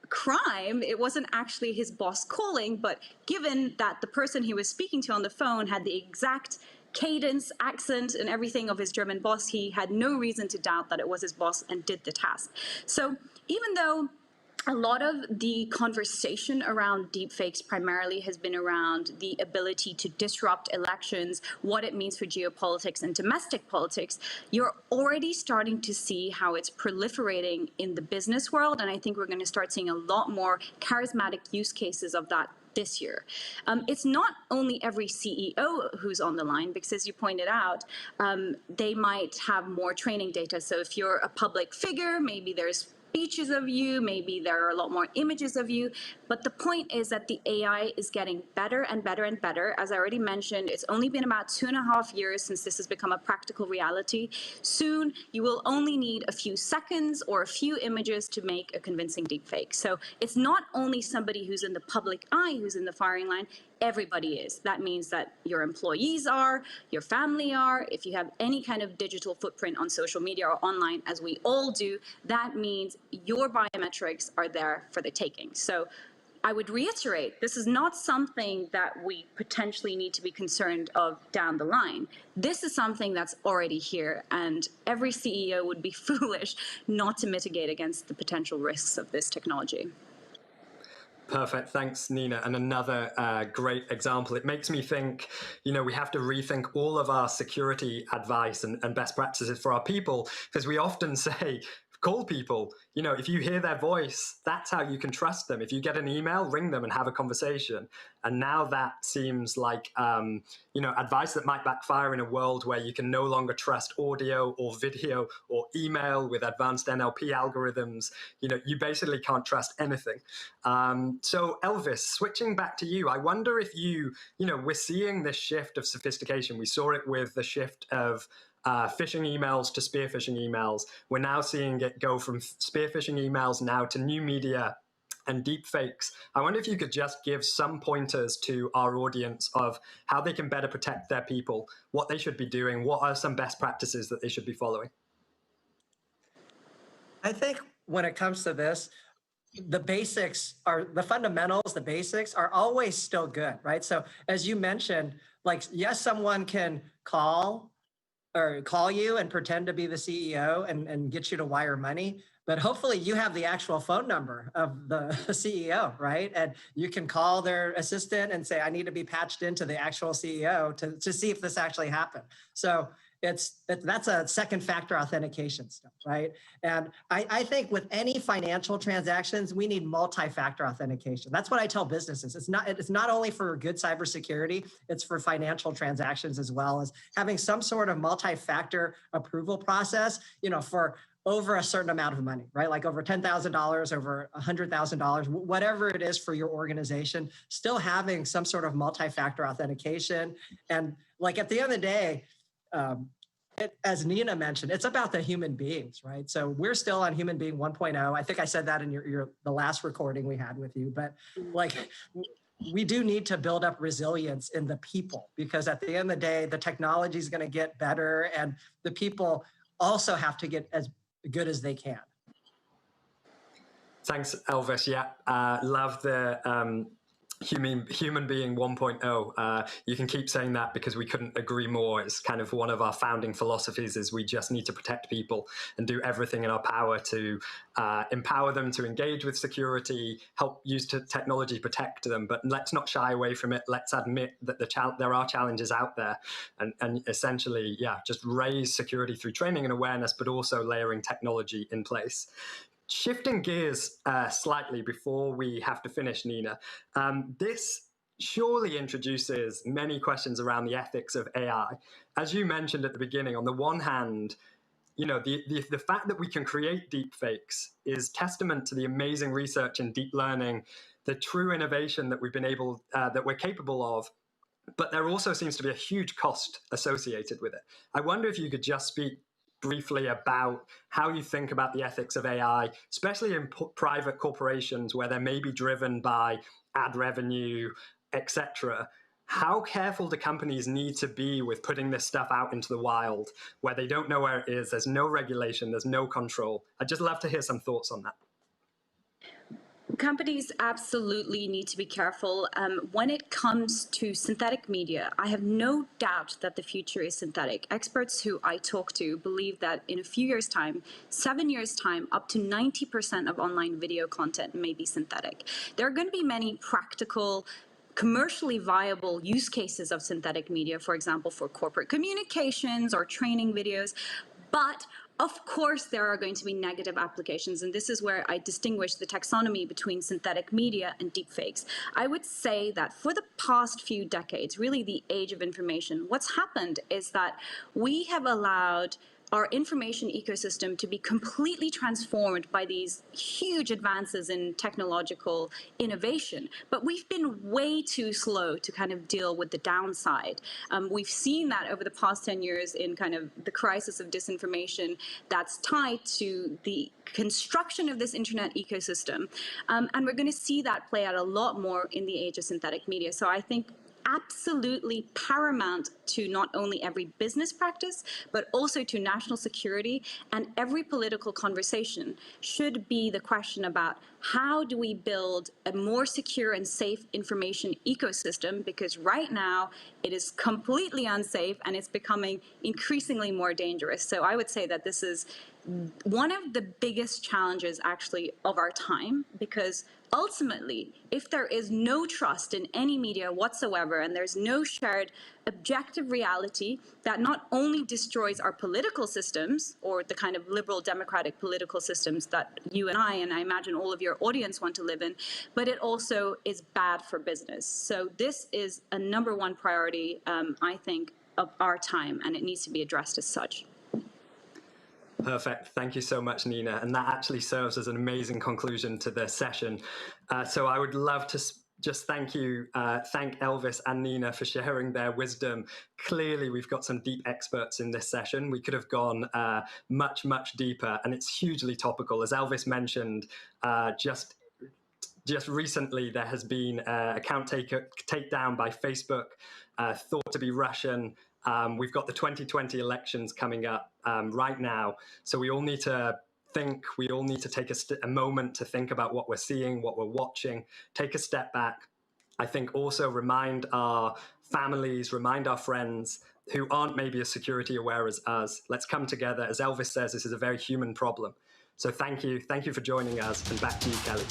crime. It wasn't actually his boss calling, but given that the person he was speaking to on the phone had the exact cadence, accent, and everything of his German boss, he had no reason to doubt that it was his boss and did the task. So even though a lot of the conversation around deepfakes primarily has been around the ability to disrupt elections, what it means for geopolitics and domestic politics, you're already starting to see how it's proliferating in the business world. And I think we're going to start seeing a lot more charismatic use cases of that this year. It's not only every CEO who's on the line, because as you pointed out, they might have more training data. So if you're a public figure, maybe there's speeches of you, maybe there are a lot more images of you, but the point is that the AI is getting better and better and better. As I already mentioned, it's only been about 2.5 years since this has become a practical reality. Soon, you will only need a few seconds or a few images to make a convincing deepfake. So it's not only somebody who's in the public eye who's in the firing line, everybody is. That means that your employees are, your family are, if you have any kind of digital footprint on social media or online, as we all do, that means your biometrics are there for the taking. So I would reiterate, this is not something that we potentially need to be concerned of down the line. This is something that's already here, and every CEO would be foolish not to mitigate against the potential risks of this technology. Perfect. Thanks, Nina. And another great example. It makes me think, we have to rethink all of our security advice and best practices for our people, because we often say, call people, if you hear their voice, that's how you can trust them. If you get an email, ring them and have a conversation. And now that seems like, advice that might backfire in a world where you can no longer trust audio or video or email with advanced NLP algorithms. You basically can't trust anything. So Elvis, switching back to you, I wonder if we're seeing this shift of sophistication. We saw it with the shift of phishing emails to spear phishing emails. We're now seeing it go from spear phishing emails now to new media and deep fakes. I wonder if you could just give some pointers to our audience of how they can better protect their people, what they should be doing, what are some best practices that they should be following? I think when it comes to this, the basics are the fundamentals, the basics are always still good, right? So as you mentioned, yes, someone can call you and pretend to be the CEO and get you to wire money. But hopefully you have the actual phone number of the CEO, right? And you can call their assistant and say, I need to be patched into the actual CEO to see if this actually happened. So that's a second factor authentication stuff, right? And I think with any financial transactions, we need multi-factor authentication. That's what I tell businesses. It's not only for good cybersecurity, it's for financial transactions as well, as having some sort of multi-factor approval process, for over a certain amount of money, right? Like over $10,000, over $100,000, whatever it is for your organization, still having some sort of multi-factor authentication. And at the end of the day, as Nina mentioned, it's about the human beings, right? So we're still on human being 1.0. I think I said that in the last recording we had with you, but we do need to build up resilience in the people, because at the end of the day, the technology is going to get better and the people also have to get as good as they can. Thanks, Elvis. Yeah, love the human being 1.0. You can keep saying that because we couldn't agree more. It's kind of one of our founding philosophies is we just need to protect people and do everything in our power to empower them to engage with security, help use technology, protect them. But let's not shy away from it. Let's admit that there are challenges out there and essentially, just raise security through training and awareness, but also layering technology in place. Shifting gears slightly before we have to finish, Nina, this surely introduces many questions around the ethics of AI. As you mentioned at the beginning, on the one hand, the fact that we can create deepfakes is testament to the amazing research in deep learning, the true innovation that that we're capable of. But there also seems to be a huge cost associated with it. I wonder if you could just speak briefly about how you think about the ethics of AI, especially in private corporations where they may be driven by ad revenue, etc. How careful do companies need to be with putting this stuff out into the wild where they don't know where it is, there's no regulation, there's no control? I'd just love to hear some thoughts on that. Companies absolutely need to be careful. When it comes to synthetic media, I have no doubt that the future is synthetic. Experts who I talk to believe that in a few years' time, 7 years' time, up to 90% of online video content may be synthetic. There are going to be many practical, commercially viable use cases of synthetic media, for example, for corporate communications or training videos. But of course, there are going to be negative applications, and this is where I distinguish the taxonomy between synthetic media and deepfakes. I would say that for the past few decades, really the age of information, what's happened is that we have allowed our information ecosystem to be completely transformed by these huge advances in technological innovation. But we've been way too slow to kind of deal with the downside. We've seen that over the past 10 years in kind of the crisis of disinformation that's tied to the construction of this internet ecosystem. And we're going to see that play out a lot more in the age of synthetic media. So I think absolutely paramount to not only every business practice, but also to national security and every political conversation should be the question about how do we build a more secure and safe information ecosystem, because right now it is completely unsafe and it's becoming increasingly more dangerous. So I would say that this is one of the biggest challenges actually of our time, because ultimately, if there is no trust in any media whatsoever and there's no shared objective reality that not only destroys our political systems or the kind of liberal democratic political systems that you and I imagine all of your audience want to live in, but it also is bad for business. So this is a number one priority, I think, of our time, and it needs to be addressed as such. Perfect. Thank you so much, Nina. And that actually serves as an amazing conclusion to the session. So I would love to just thank Elvis and Nina for sharing their wisdom. Clearly, we've got some deep experts in this session. We could have gone much, much deeper, and it's hugely topical. As Elvis mentioned, just recently, there has been an account takedown by Facebook, thought to be Russian. We've got the 2020 elections coming up right now. So we all need to think, we all need to take a moment to think about what we're seeing, what we're watching, take a step back. I think also remind our families, remind our friends who aren't maybe as security aware as us. Let's come together. As Elvis says, this is a very human problem. So thank you. Thank you for joining us. And back to you, Kelly.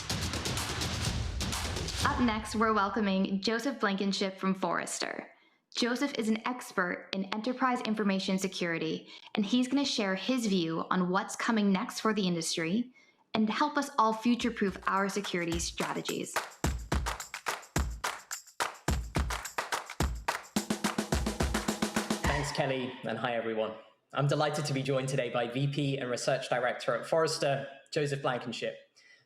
Up next, we're welcoming Joseph Blankenship from Forrester. Joseph is an expert in enterprise information security, and he's going to share his view on what's coming next for the industry and help us all future-proof our security strategies. Thanks, Kelly, and hi, everyone. I'm delighted to be joined today by VP and Research Director at Forrester, Joseph Blankenship.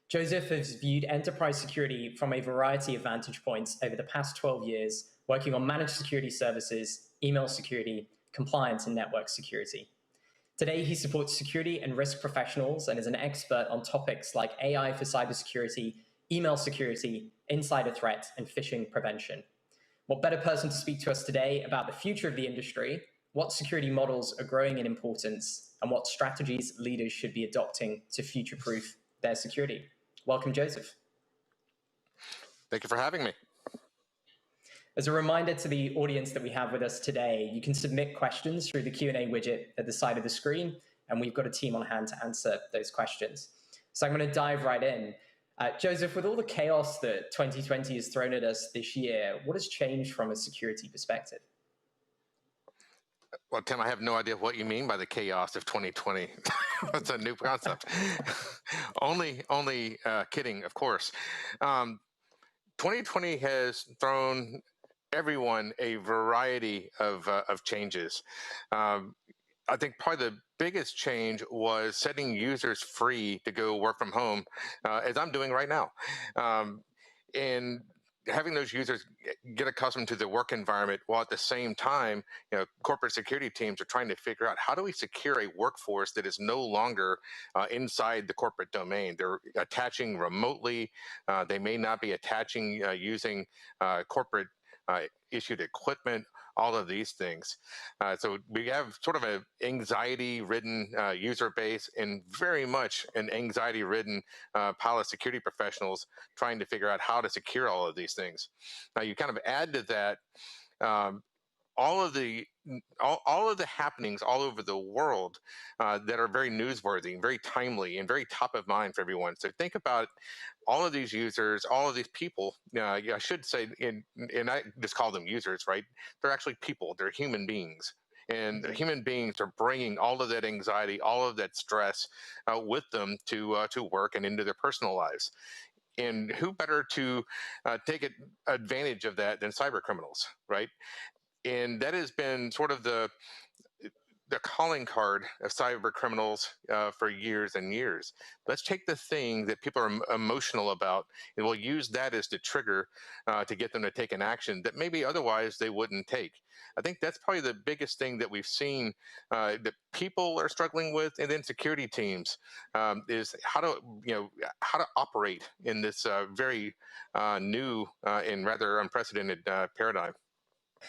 Joseph has viewed enterprise security from a variety of vantage points over the past 12 years, working on managed security services, email security, compliance, and network security. Today, he supports security and risk professionals and is an expert on topics like AI for cybersecurity, email security, insider threat, and phishing prevention. What better person to speak to us today about the future of the industry, what security models are growing in importance, and what strategies leaders should be adopting to future-proof their security. Welcome, Joseph. Thank you for having me. As a reminder to the audience that we have with us today, you can submit questions through the Q&A widget at the side of the screen, and we've got a team on hand to answer those questions. So I'm going to dive right in. Joseph, with all the chaos that 2020 has thrown at us this year, what has changed from a security perspective? Well, Tim, I have no idea what you mean by the chaos of 2020. That's a new concept. only kidding, of course. 2020 has thrown everyone a variety of changes. I think probably the biggest change was setting users free to go work from home, as I'm doing right now. And having those users get accustomed to the work environment, while at the same time, corporate security teams are trying to figure out, how do we secure a workforce that is no longer inside the corporate domain? They're attaching remotely. They may not be attaching using corporate issued equipment, all of these things. So we have sort of an anxiety-ridden user base, and very much an anxiety-ridden pile of security professionals trying to figure out how to secure all of these things. Now, you kind of add to that all of the happenings all over the world that are very newsworthy, very timely, and very top of mind for everyone. So think about all of these users, all of these people. I should say, and I just call them users, right? They're actually people. They're human beings. And the human beings are bringing all of that anxiety, all of that stress with them to work and into their personal lives. And who better to take advantage of that than cyber criminals, right? And that has been sort of the calling card of cyber criminals for years and years. Let's take the thing that people are emotional about, and we'll use that as the trigger to get them to take an action that maybe otherwise they wouldn't take. I think that's probably the biggest thing that we've seen that people are struggling with, and then security teams is how to operate in this very new and rather unprecedented paradigm.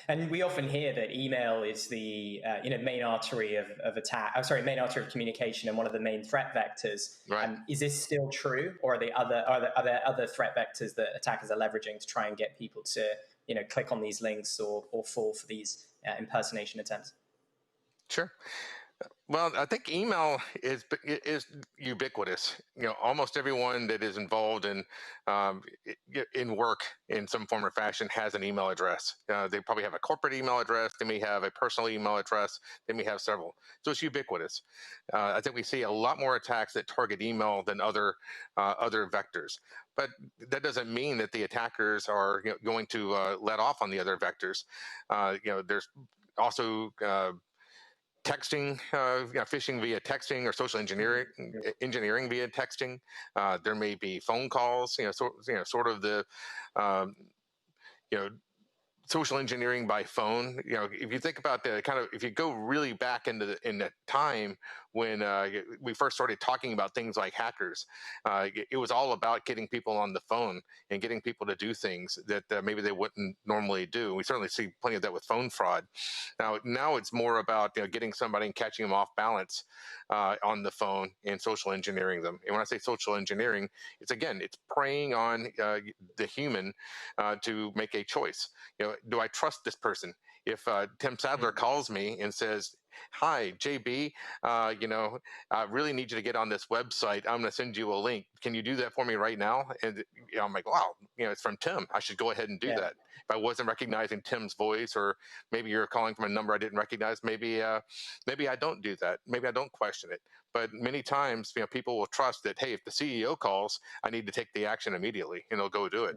And we often hear that email is the main artery of attack. Main artery of communication and one of the main threat vectors. Right. Is this still true, or are there other threat vectors that attackers are leveraging to try and get people to click on these links or fall for these impersonation attempts? Sure. Well, I think email is ubiquitous. Almost everyone that is involved in work in some form or fashion has an email address. They probably have a corporate email address. They may have a personal email address. They may have several. So it's ubiquitous. I think we see a lot more attacks that target email than other vectors. But that doesn't mean that the attackers are going to let off on the other vectors. There's also texting, phishing via texting, or social engineering via texting. There may be phone calls, sort of the, social engineering by phone. If you think about if you go really back in the time when we first started talking about things like hackers, it was all about getting people on the phone and getting people to do things that maybe they wouldn't normally do. We certainly see plenty of that with phone fraud. Now it's more about getting somebody and catching them off balance on the phone and social engineering them. And when I say social engineering, it's preying on the human to make a choice. Do I trust this person? If Tim Sadler calls me and says, "Hi, JB, I really need you to get on this website. I'm going to send you a link. Can you do that for me right now?" And I'm like, "Wow, it's from Tim. I should go ahead and do that." If I wasn't recognizing Tim's voice, or maybe you're calling from a number I didn't recognize, maybe I don't do that. Maybe I don't question it. But many times, people will trust that, hey, if the CEO calls, I need to take the action immediately, and they'll go do it.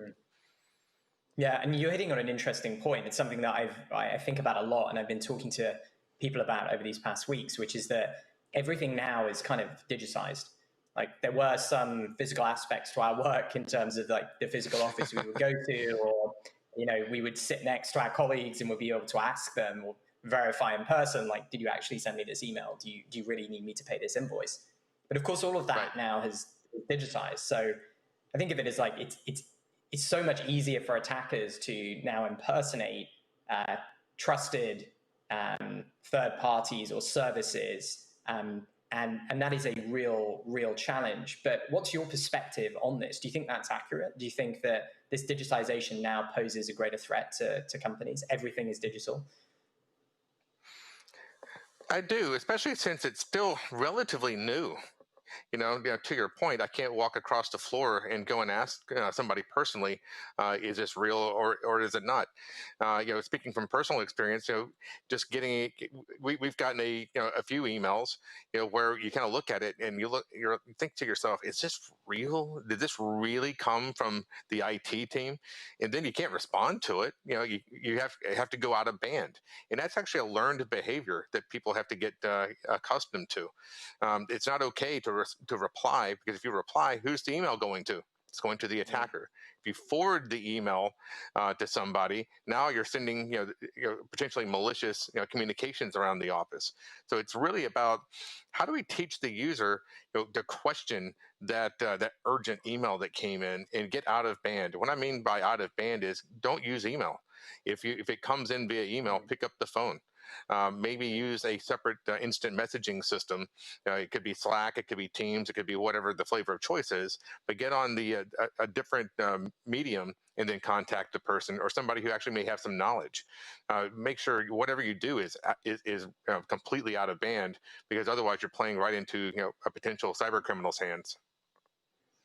Yeah, and you're hitting on an interesting point. It's something that I think about a lot, and I've been talking to people about over these past weeks, which is that everything now is kind of digitized. Like, there were some physical aspects to our work in terms of like the physical office we would go to, or we would sit next to our colleagues and would be able to ask them or verify in person, like, did you actually send me this email? Do you really need me to pay this invoice? But of course, all of that now has digitized. So I think of it as like it's so much easier for attackers to now impersonate trusted third parties or services And that is a real challenge. But what's your perspective on this? Do you think that's accurate? Do you think that this digitization now poses a greater threat to companies? Everything is digital. I do, especially since it's still relatively new. To your point, I can't walk across the floor and go and ask somebody personally, is this real or is it not? Speaking from personal experience, just getting, we've gotten a few emails, where you kind of look at it and you think to yourself, is this real? Did this really come from the IT team? And then you can't respond to it. You have to go out of band, and that's actually a learned behavior that people have to get accustomed to. It's not okay to reply, because if you reply, who's the email going to? It's going to the attacker. If you forward the email to somebody, now you're sending potentially malicious communications around the office. So it's really about, how do we teach the user to question that urgent email that came in and get out of band. What I mean by out of band is, don't use email. If it comes in via email, pick up the phone. Maybe use a separate instant messaging system. It could be Slack, it could be Teams, it could be whatever the flavor of choice is, but get on a different medium and then contact the person or somebody who actually may have some knowledge. Make sure whatever you do is completely out of band, because otherwise you're playing right into a potential cyber criminal's hands.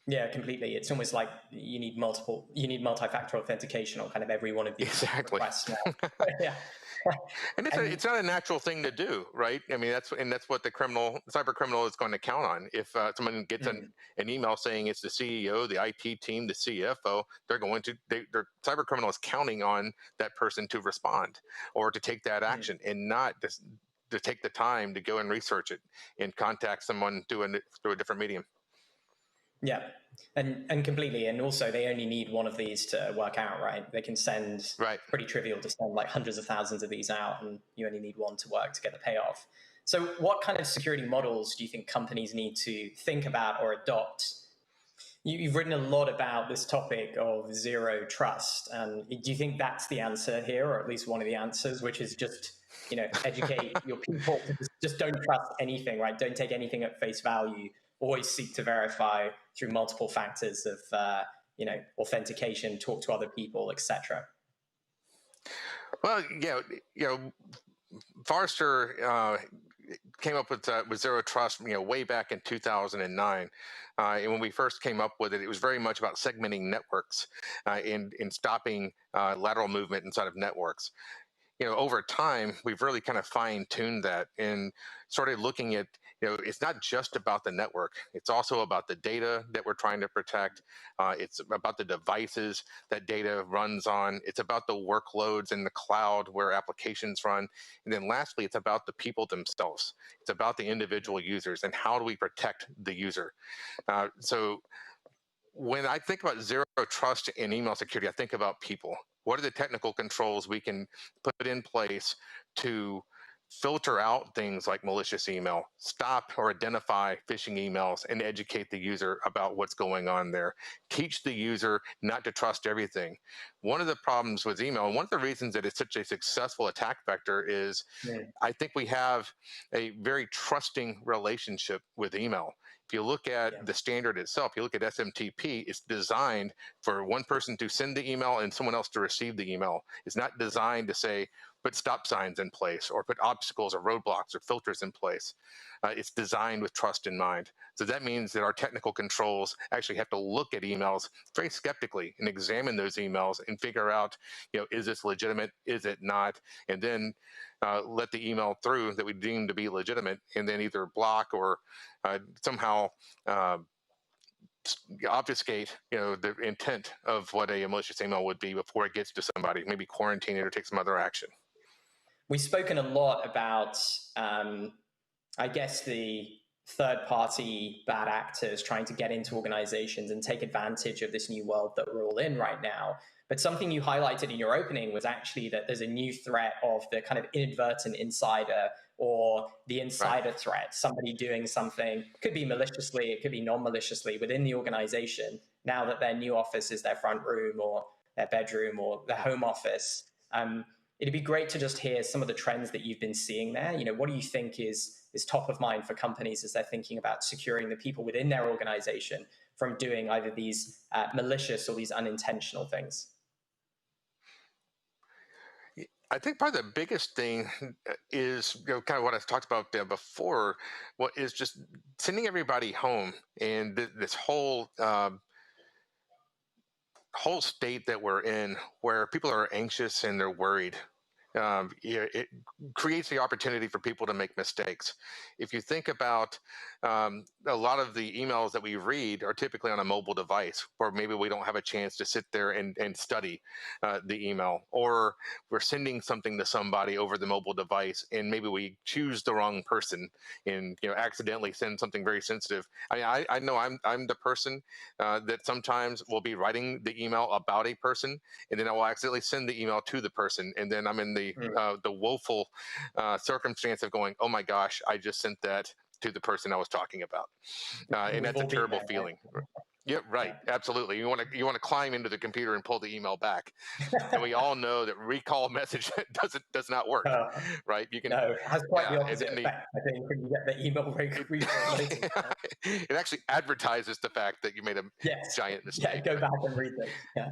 Yeah, completely. It's almost like you need multi-factor authentication on kind of every one of these requests now. Yeah. And it's not a natural thing to do, right? I mean, that's what the cyber criminal is going to count on. If someone gets an email saying it's the CEO, the IT team, the CFO, their cyber criminal is counting on that person to respond or to take that action, and not to take the time to go and research it and contact someone through a different medium. Yeah, and completely. And also, they only need one of these to work out, right? They can send, pretty trivial to send like hundreds of thousands of these out, and you only need one to work to get the payoff. So what kind of security models do you think companies need to think about or adopt? You've written a lot about this topic of zero trust. And do you think that's the answer here, or at least one of the answers, which is just, educate your people to just don't trust anything, right? Don't take anything at face value. Always seek to verify through multiple factors of, authentication, talk to other people, etc. Well, Forrester came up with zero trust, way back in 2009. And when we first came up with it, it was very much about segmenting networks and stopping lateral movement inside of networks. Over time, we've really kind of fine-tuned that and started looking at, it's not just about the network. It's also about the data that we're trying to protect. It's about the devices that data runs on. It's about the workloads in the cloud where applications run. And then lastly, it's about the people themselves. It's about the individual users and how do we protect the user. So when I think about zero trust in email security, I think about people. What are the technical controls we can put in place to filter out things like malicious email, stop or identify phishing emails, and educate the user about what's going on there? Teach the user not to trust everything. One of the problems with email, and one of the reasons that it's such a successful attack vector, is I think we have a very trusting relationship with email. If you look at the standard itself, you look at SMTP, it's designed for one person to send the email and someone else to receive the email. It's not designed to say, put stop signs in place or put obstacles or roadblocks or filters in place. It's designed with trust in mind. So that means that our technical controls actually have to look at emails very skeptically and examine those emails and figure out, is this legitimate? Is it not? And then let the email through that we deem to be legitimate, and then either block or somehow obfuscate, the intent of what a malicious email would be before it gets to somebody, maybe quarantine it or take some other action. We've spoken a lot about, I guess, the third-party bad actors trying to get into organizations and take advantage of this new world that we're all in right now. But something you highlighted in your opening was actually that there's a new threat of the kind of inadvertent insider or the insider threat, somebody doing something, could be maliciously, it could be non-maliciously within the organization, now that their new office is their front room or their bedroom or their home office. It'd be great to just hear some of the trends that you've been seeing there. What do you think is top of mind for companies as they're thinking about securing the people within their organization from doing either these malicious or these unintentional things? I think probably the biggest thing is, kind of what I've talked about before, what is just sending everybody home, and this whole whole state that we're in, where people are anxious and they're worried. It creates the opportunity for people to make mistakes. If you think about a lot of the emails that we read are typically on a mobile device, where maybe we don't have a chance to sit there and study the email, or we're sending something to somebody over the mobile device, and maybe we choose the wrong person and accidentally send something very sensitive. I know I'm the person that sometimes will be writing the email about a person, and then I will accidentally send the email to the person, and then I'm in the woeful circumstance of going, oh my gosh, I just sent that to the person I was talking about, and that's a terrible feeling. Yeah, right. Yeah. Absolutely. You want to climb into the computer and pull the email back, and we all know that recall message does not work. Right? You can. No, it has quite the opposite effect. I think when you get the email recall, it actually advertises the fact that you made a giant mistake. Yeah, go back and read it. Yeah.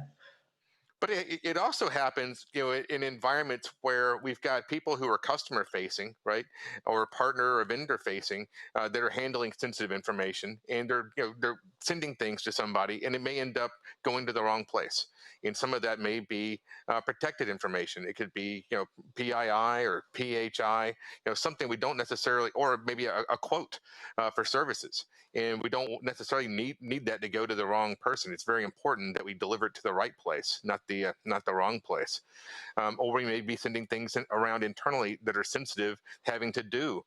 But it also happens, in environments where we've got people who are customer facing, right, or partner or vendor facing, that are handling sensitive information, and they're sending things to somebody, and it may end up going to the wrong place. And some of that may be protected information. It could be, PII or PHI, something we don't necessarily, or maybe a quote for services. And we don't necessarily need that to go to the wrong person. It's very important that we deliver it to the right place, not the wrong place. Or we may be sending things around internally that are sensitive, having to do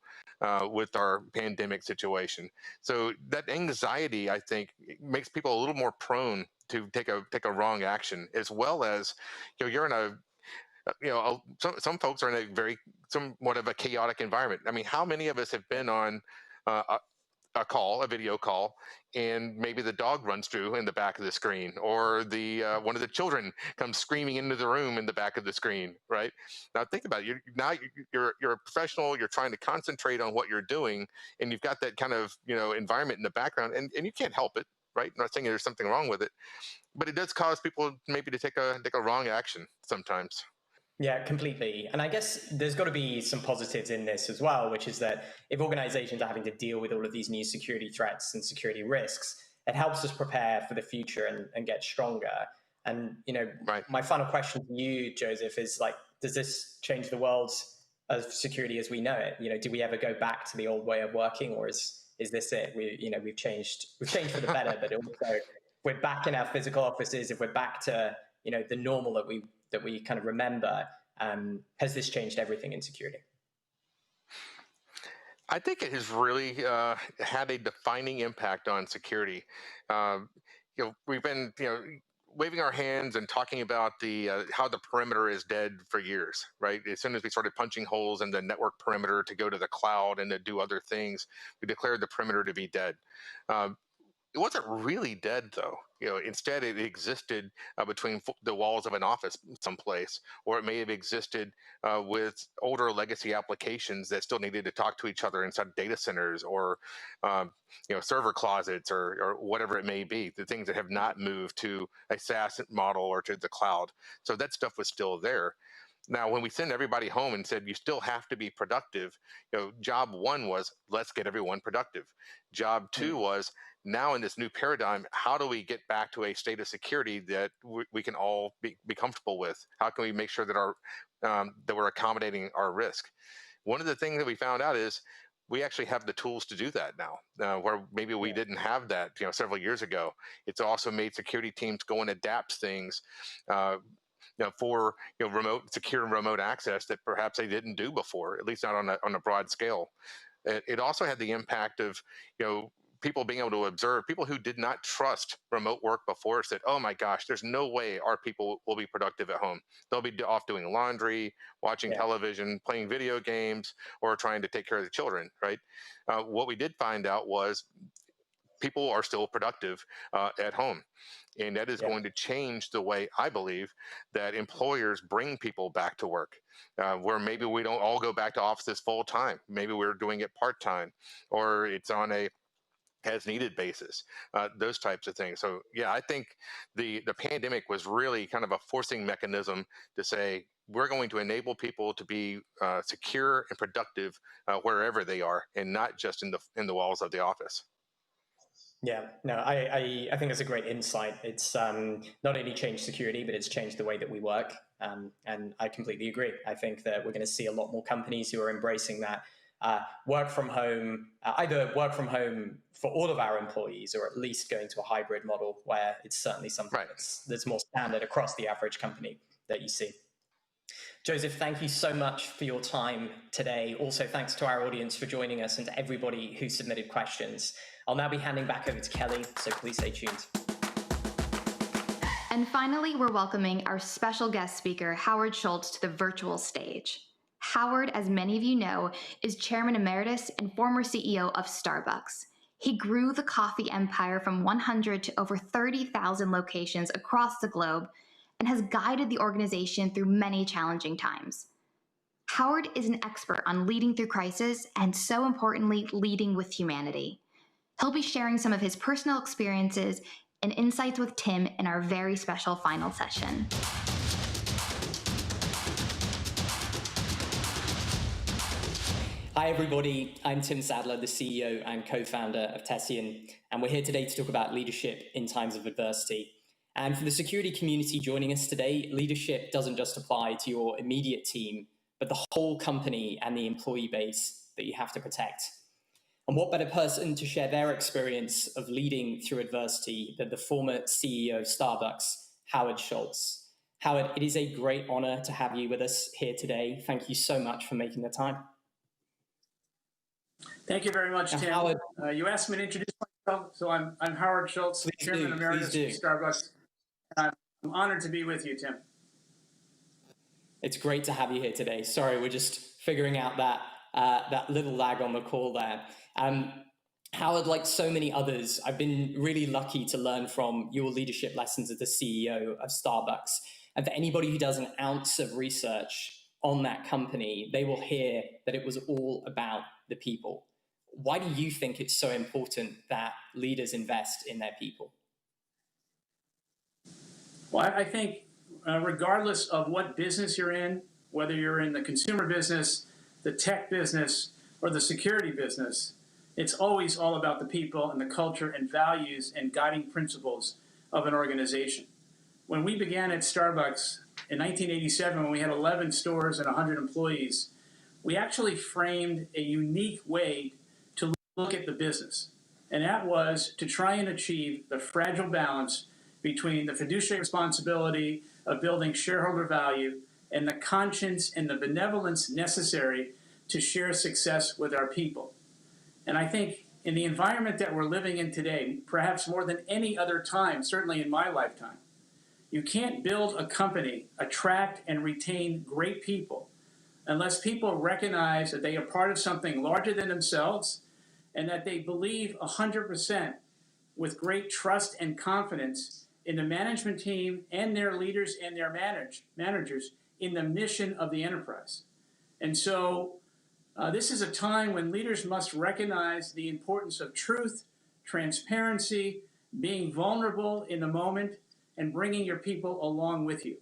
with our pandemic situation. So that anxiety, I think, makes people a little more prone to take a wrong action, as well as you're in a some folks are in a somewhat of a chaotic environment. I mean, how many of us have been on a video call, and maybe the dog runs through in the back of the screen, or the one of the children comes screaming into the room in the back of the screen, right? Now think about it. You're a professional. You're trying to concentrate on what you're doing, and you've got that kind of environment in the background, and you can't help it, right? I'm not saying there's something wrong with it, but it does cause people maybe to take a wrong action sometimes. Yeah, completely. And I guess there's got to be some positives in this as well, which is that if organizations are having to deal with all of these new security threats and security risks, it helps us prepare for the future and get stronger. And, my final question to you, Joseph, is does this change the world of security as we know it? Do we ever go back to the old way of working, or is this it? We've changed for the better, but also we're back in our physical offices. If we're back to, the normal that we kind of remember, has this changed everything in security? I think it has really had a defining impact on security. We've been, waving our hands and talking about how the perimeter is dead for years, right? As soon as we started punching holes in the network perimeter to go to the cloud and to do other things, we declared the perimeter to be dead. It wasn't really dead, though. Instead, it existed between the walls of an office someplace, or it may have existed with older legacy applications that still needed to talk to each other inside data centers, or server closets, or whatever it may be. The things that have not moved to a SaaS model or to the cloud. So that stuff was still there. Now, when we send everybody home and said, you still have to be productive, job one was, let's get everyone productive. Job two was, now in this new paradigm, how do we get back to a state of security that we can all be comfortable with? How can we make sure that that we're accommodating our risk? One of the things that we found out is we actually have the tools to do that now, where maybe we didn't have that several years ago. It's also made security teams go and adapt things for secure remote access that perhaps they didn't do before, at least not on a broad scale. It also had the impact of people being able to observe. People who did not trust remote work before said, oh my gosh, there's no way our people will be productive at home. They'll be off doing laundry, watching television, playing video games, or trying to take care of the children, right? What we did find out was people are still productive at home. And that is going to change the way, I believe, that employers bring people back to work, where maybe we don't all go back to offices full time. Maybe we're doing it part time, or it's on a as needed basis, those types of things. So yeah, I think the pandemic was really kind of a forcing mechanism to say, we're going to enable people to be secure and productive wherever they are, and not just in the walls of the office. Yeah, no, I think that's a great insight. It's not only changed security, but it's changed the way that we work. And I completely agree. I think that we're going to see a lot more companies who are embracing that work from home, either work from home for all of our employees, or at least going to a hybrid model where it's certainly something that's more standard across the average company that you see. Joseph, thank you so much for your time today. Also, thanks to our audience for joining us and to everybody who submitted questions. I'll now be handing back over to Kelly, so please stay tuned. And finally, we're welcoming our special guest speaker, Howard Schultz, to the virtual stage. Howard, as many of you know, is Chairman Emeritus and former CEO of Starbucks. He grew the coffee empire from 100 to over 30,000 locations across the globe and has guided the organization through many challenging times. Howard is an expert on leading through crisis and, so importantly, leading with humanity. He'll be sharing some of his personal experiences and insights with Tim in our very special final session. Hi, everybody. I'm Tim Sadler, the CEO and co-founder of Tessian, and we're here today to talk about leadership in times of adversity. And for the security community joining us today, leadership doesn't just apply to your immediate team, but the whole company and the employee base that you have to protect. And what better person to share their experience of leading through adversity than the former CEO of Starbucks, Howard Schultz. Howard, it is a great honor to have you with us here today. Thank you so much for making the time. Thank you very much, Tim. Howard, you asked me to introduce myself, so I'm Howard Schultz, Chairman Emeritus of Starbucks. I'm honored to be with you, Tim. It's great to have you here today. Sorry, we're just figuring out that little lag on the call there. Howard, like so many others, I've been really lucky to learn from your leadership lessons as the CEO of Starbucks. And for anybody who does an ounce of research on that company, they will hear that it was all about the people. Why do you think it's so important that leaders invest in their people? Well, I think regardless of what business you're in, whether you're in the consumer business, the tech business, or the security business, it's always all about the people and the culture and values and guiding principles of an organization. When we began at Starbucks in 1987, when we had 11 stores and 100 employees, we actually framed a unique way to look at the business. And that was to try and achieve the fragile balance between the fiduciary responsibility of building shareholder value and the conscience and the benevolence necessary to share success with our people. And I think in the environment that we're living in today, perhaps more than any other time, certainly in my lifetime, you can't build a company, attract and retain great people unless people recognize that they are part of something larger than themselves and that they believe 100% with great trust and confidence in the management team and their leaders and their managers in the mission of the enterprise. And so this is a time when leaders must recognize the importance of truth, transparency, being vulnerable in the moment, and bringing your people along with you.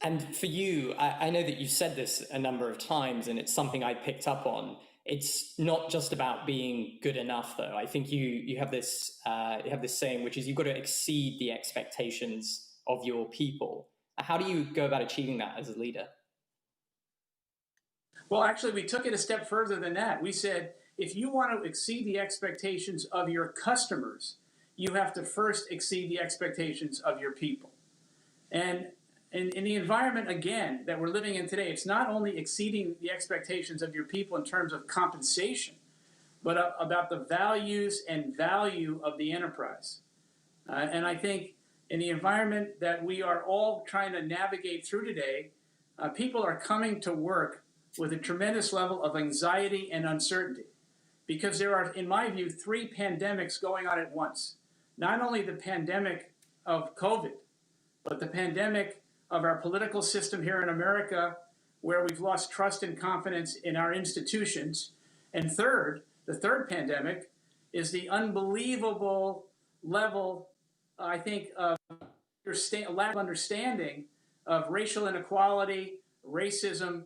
And for you, I know that you've said this a number of times, and it's something I picked up on. It's not just about being good enough, though. I think you have this saying, which is you've got to exceed the expectations of your people. How do you go about achieving that as a leader? Well, actually, we took it a step further than that. We said, if you want to exceed the expectations of your customers, you have to first exceed the expectations of your people. And in the environment, again, that we're living in today, it's not only exceeding the expectations of your people in terms of compensation, but about the values and value of the enterprise. And I think in the environment that we are all trying to navigate through today, people are coming to work with a tremendous level of anxiety and uncertainty. because there are, in my view, 3 pandemics going on at once. Not only the pandemic of COVID, but the pandemic of our political system here in America, where we've lost trust and confidence in our institutions. And third, the third pandemic is the unbelievable level, I think, of lack of understanding of racial inequality, racism,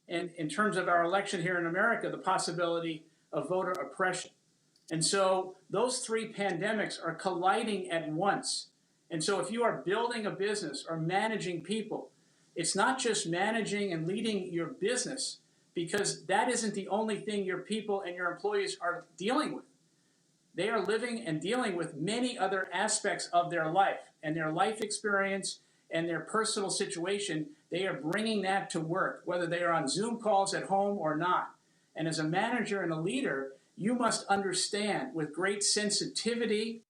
and in terms of our election here in America, the possibility of voter oppression. And so those 3 pandemics are colliding at once. And so if you are building a business or managing people, it's not just managing and leading your business, because that isn't the only thing your people and your employees are dealing with. They are living and dealing with many other aspects of their life and their life experience and their personal situation. They are bringing that to work, whether they are on Zoom calls at home or not. And as a manager and a leader, you must understand with great sensitivity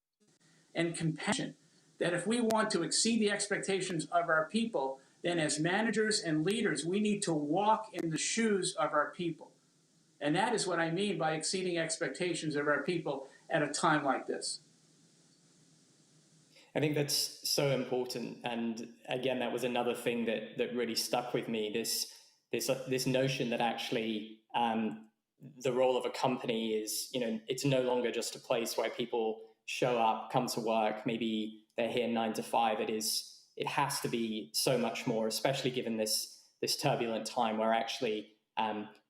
and compassion that if we want to exceed the expectations of our people, then as managers and leaders, we need to walk in the shoes of our people. And that is what I mean by exceeding expectations of our people at a time like this. I think that's so important. And again, that was another thing that really stuck with me, this notion that actually the role of a company is, it's no longer just a place where people show up, come to work, maybe they're here 9 to 5. It has to be so much more, especially given this turbulent time where actually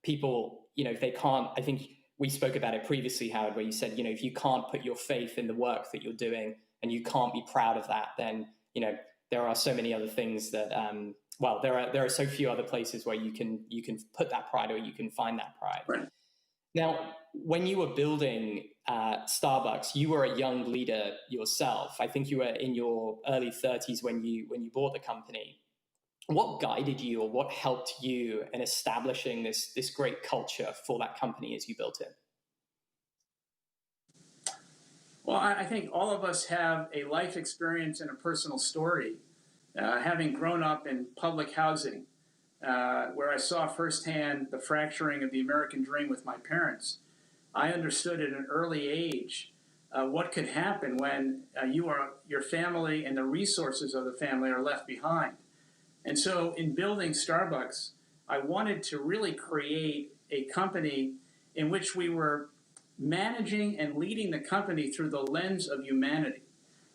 people, if they can't, I think we spoke about it previously, Howard, where you said, if you can't put your faith in the work that you're doing and you can't be proud of that, then, there are so many other things that, there are so few other places where you can put that pride or you can find that pride. Right. Now, when you were building Starbucks, you were a young leader yourself. I think you were in your early 30s when you bought the company. What guided you or what helped you in establishing this great culture for that company as you built it? Well, I think all of us have a life experience and a personal story. Having grown up in public housing, where I saw firsthand the fracturing of the American dream with my parents, I understood at an early age what could happen when your family and the resources of the family are left behind. And so in building Starbucks, I wanted to really create a company in which we were managing and leading the company through the lens of humanity.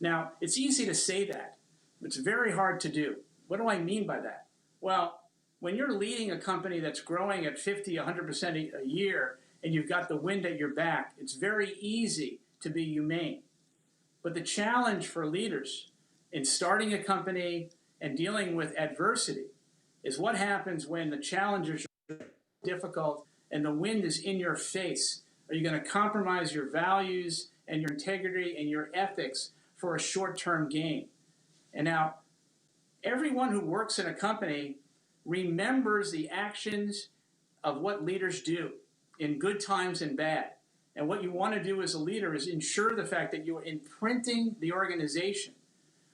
Now, it's easy to say that. It's very hard to do. What do I mean by that? Well, when you're leading a company that's growing at 50, 100% a year, and you've got the wind at your back, it's very easy to be humane. But the challenge for leaders in starting a company and dealing with adversity is what happens when the challenges are difficult and the wind is in your face. Are you going to compromise your values and your integrity and your ethics for a short-term gain? And now, everyone who works in a company remembers the actions of what leaders do in good times and bad. And what you want to do as a leader is ensure the fact that you are imprinting the organization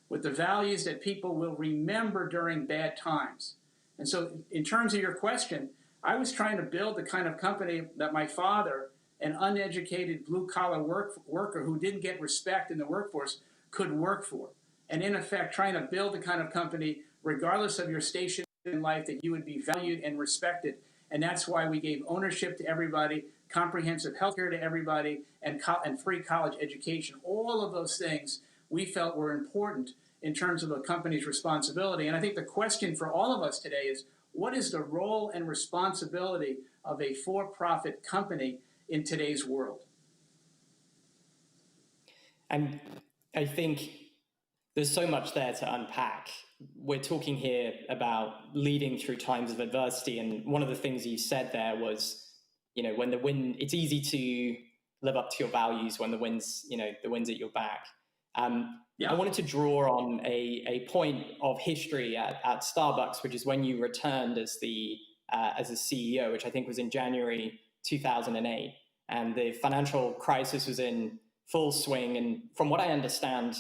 with the values that people will remember during bad times. And so in terms of your question, I was trying to build the kind of company that my father, an uneducated blue-collar worker who didn't get respect in the workforce, could work for. And in effect, trying to build the kind of company, regardless of your station in life, that you would be valued and respected. And that's why we gave ownership to everybody, comprehensive health care to everybody, and free college education. All of those things we felt were important in terms of a company's responsibility. And I think the question for all of us today is, what is the role and responsibility of a for-profit company in today's world? And I think there's so much there to unpack. We're talking here about leading through times of adversity. And one of the things you said there was, when the wind, it's easy to live up to your values when the wind's at your back. I wanted to draw on a point of history at Starbucks, which is when you returned as a CEO, which I think was in January 2008. And the financial crisis was in full swing. And from what I understand,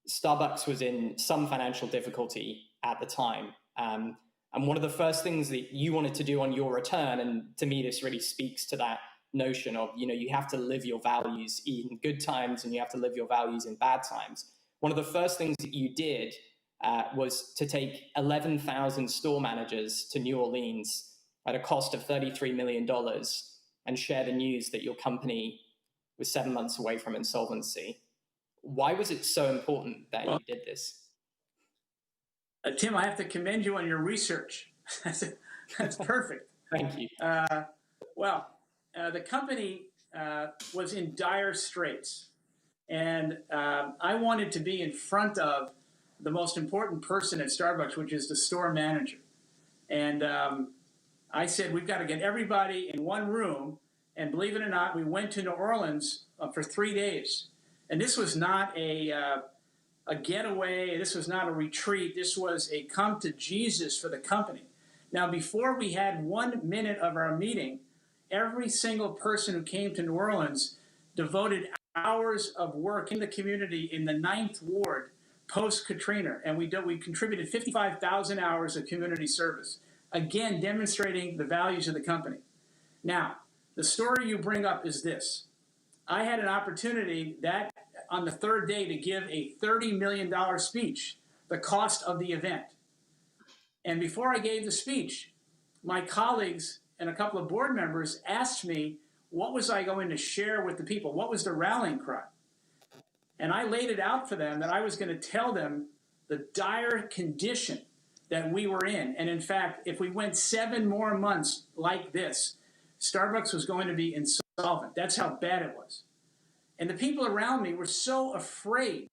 Starbucks was in some financial difficulty at the time. And one of the first things that you wanted to do on your return, and to me, this really speaks to that notion of, you have to live your values in good times and you have to live your values in bad times. One of the first things that you did was to take 11,000 store managers to New Orleans at a cost of $33 million and share the news that your company was 7 months away from insolvency. Why was it so important that you did this? Tim, I have to commend you on your research. That's perfect. Thank you. The company was in dire straits, and I wanted to be in front of the most important person at Starbucks, which is the store manager. And I said, we've got to get everybody in one room. And believe it or not, we went to New Orleans for 3 days. And this was not a getaway. This was not a retreat. This was a come to Jesus for the company. Now, before we had 1 minute of our meeting, every single person who came to New Orleans devoted hours of work in the community in the 9th Ward post-Katrina. And we contributed 55,000 hours of community service, again, demonstrating the values of the company. Now, the story you bring up is this. I had an opportunity that on the 3rd day to give a $30 million speech, the cost of the event. And before I gave the speech, my colleagues and a couple of board members asked me, what was I going to share with the people? What was the rallying cry? And I laid it out for them that I was going to tell them the dire condition that we were in. And in fact, if we went 7 more months like this, Starbucks was going to be insolvent. That's how bad it was. And the people around me were so afraid,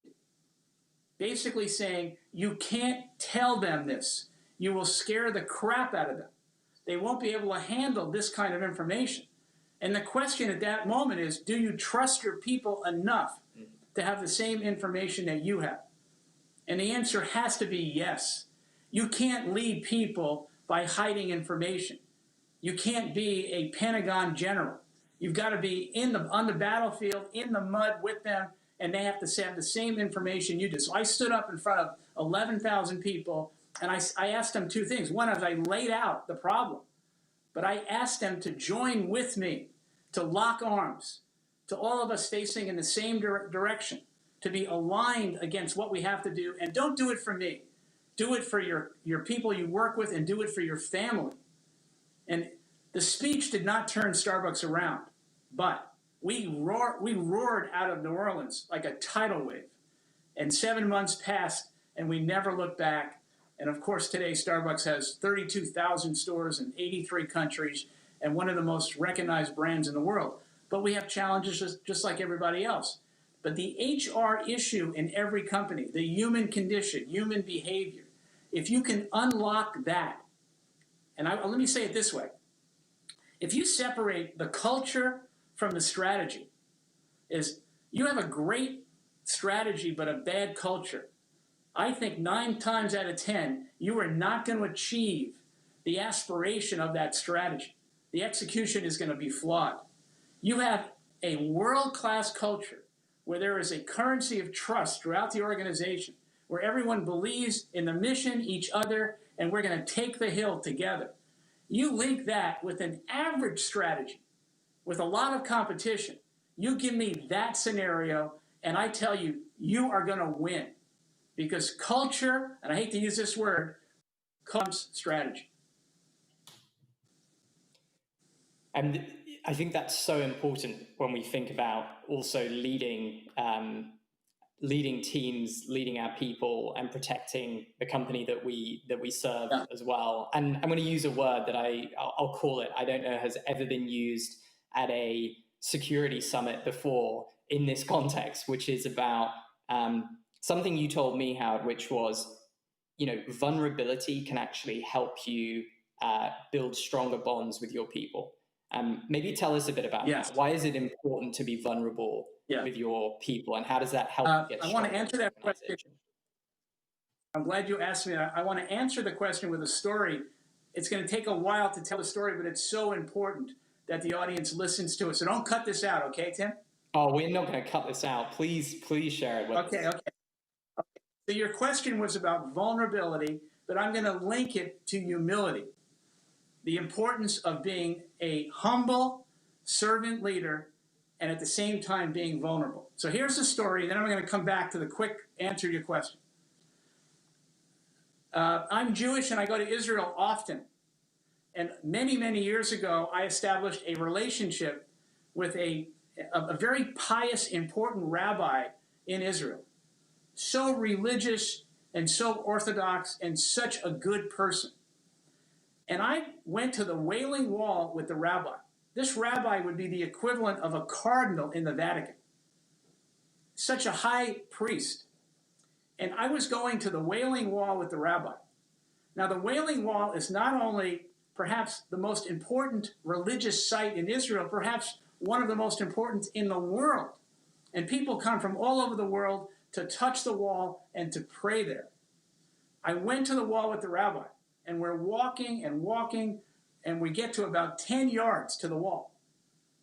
basically saying, you can't tell them this. You will scare the crap out of them. They won't be able to handle this kind of information. And the question at that moment is, do you trust your people enough to have the same information that you have? And the answer has to be yes. You can't lead people by hiding information. You can't be a Pentagon general. You've got to be on the battlefield, in the mud with them, and they have to have the same information you do. So I stood up in front of 11,000 people, and I asked them 2 things. One is I laid out the problem, but I asked them to join with me, to lock arms, to all of us facing in the same direction, to be aligned against what we have to do. And don't do it for me. Do it for your people you work with, and do it for your family. And the speech did not turn Starbucks around, but we roared out of New Orleans like a tidal wave. And 7 months passed, and we never looked back. And of course, today Starbucks has 32,000 stores in 83 countries and one of the most recognized brands in the world. But we have challenges just like everybody else. But the HR issue in every company, the human condition, human behavior, if you can unlock that, and let me say it this way. If you separate the culture from the strategy, is you have a great strategy but a bad culture, I think 9 times out of 10, you are not going to achieve the aspiration of that strategy. The execution is going to be flawed. You have a world-class culture where there is a currency of trust throughout the organization, where everyone believes in the mission, each other, and we're going to take the hill together. You link that with an average strategy, with a lot of competition. You give me that scenario, and I tell you, you are going to win. Because culture, and I hate to use this word, comes strategy. And I think that's so important when we think about also leading teams, leading our people, and protecting the company that we serve as well. And I'm going to use a word that I'll call it, I don't know, has ever been used at a security summit before in this context, which is about something you told me, Howard, which was, vulnerability can actually help you build stronger bonds with your people. Maybe tell us a bit about that. Why is it important to be vulnerable with your people, and how does that help you get stronger? I want to answer that question. I'm glad you asked me. I want to answer the question with a story. It's going to take a while to tell the story, but it's so important that the audience listens to it. So don't cut this out, okay, Tim? Oh, we're not going to cut this out. Please share it with us. Okay. So your question was about vulnerability, but I'm going to link it to humility. The importance of being a humble, servant leader, and at the same time being vulnerable. So here's the story, then I'm going to come back to the quick answer to your question. I'm Jewish and I go to Israel often. And many, many years ago, I established a relationship with a very pious, important rabbi in Israel. So religious and so orthodox and such a good person. And I went to the Wailing Wall with the rabbi. This rabbi would be the equivalent of a cardinal in the Vatican. Such a high priest. And I was going to the Wailing Wall with the rabbi. Now, the Wailing Wall is not only perhaps the most important religious site in Israel, perhaps one of the most important in the world. And people come from all over the world to touch the wall and to pray there. I went to the wall with the rabbi, and we're walking and walking, and we get to about 10 yards to the wall.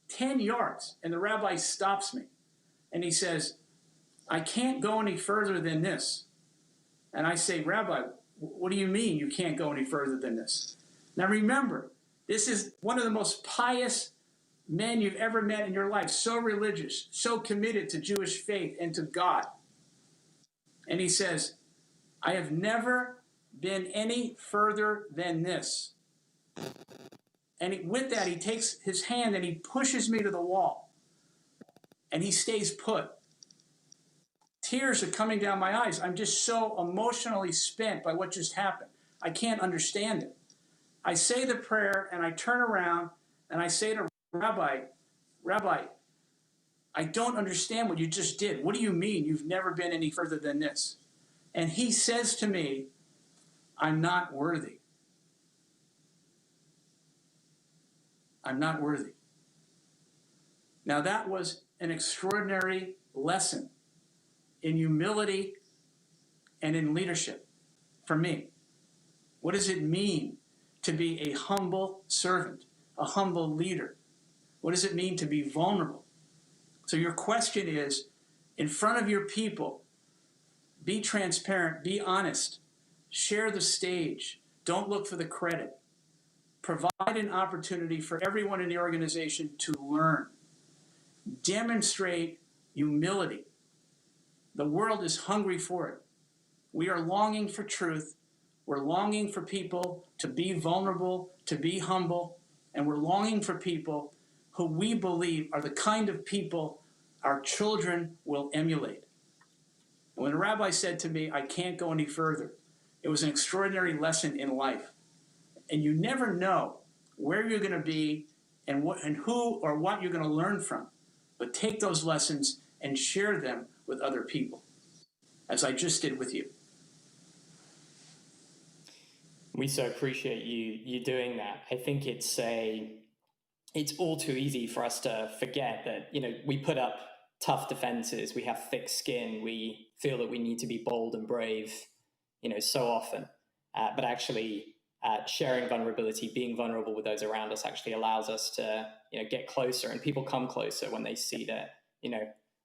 10 yards, and the rabbi stops me, and he says, I can't go any further than this. And I say, Rabbi, what do you mean you can't go any further than this? Now remember, this is one of the most pious men you've ever met in your life, so religious, so committed to Jewish faith and to God. And he says, I have never been any further than this. And with that, he takes his hand and he pushes me to the wall. And he stays put. Tears are coming down my eyes. I'm just so emotionally spent by what just happened. I can't understand it. I say the prayer and I turn around and I say to Rabbi, I don't understand what you just did. What do you mean you've never been any further than this? And he says to me, I'm not worthy. I'm not worthy. Now that was an extraordinary lesson in humility and in leadership for me. What does it mean to be a humble servant, a humble leader? What does it mean to be vulnerable? So your question is, in front of your people, be transparent, be honest, share the stage, don't look for the credit. Provide an opportunity for everyone in the organization to learn. Demonstrate humility. The world is hungry for it. We are longing for truth. We're longing for people to be vulnerable, to be humble, and we're longing for people who we believe are the kind of people our children will emulate. And when the rabbi said to me, I can't go any further, it was an extraordinary lesson in life. And you never know where you're going to be and who or what you're going to learn from. But take those lessons and share them with other people, as I just did with you. We so appreciate you doing that. I think it's all too easy for us to forget that, we put up tough defenses, we have thick skin, we feel that we need to be bold and brave, so often. But actually, sharing vulnerability, being vulnerable with those around us actually allows us to, get closer, and people come closer when they see that,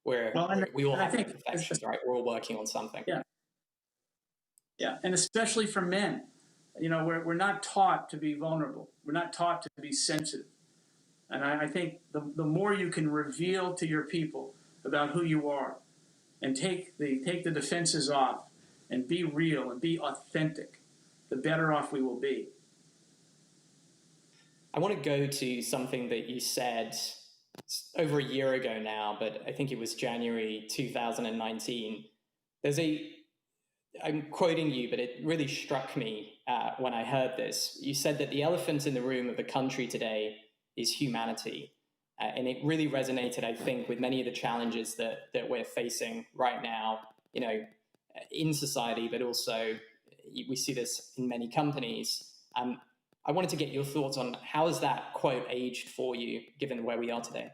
we all have imperfections, right? We're all working on something. Yeah, and especially for men, we're not taught to be vulnerable. We're not taught to be sensitive. And I think the more you can reveal to your people about who you are and take the defenses off and be real and be authentic, the better off we will be. I want to go to something that you said over a year ago now, but I think it was January 2019. I'm quoting you, but it really struck me when I heard this. You said that the elephant in the room of the country today is humanity. And it really resonated, I think, with many of the challenges that we're facing right now, in society, but also we see this in many companies. I wanted to get your thoughts on how has that quote aged for you, given where we are today?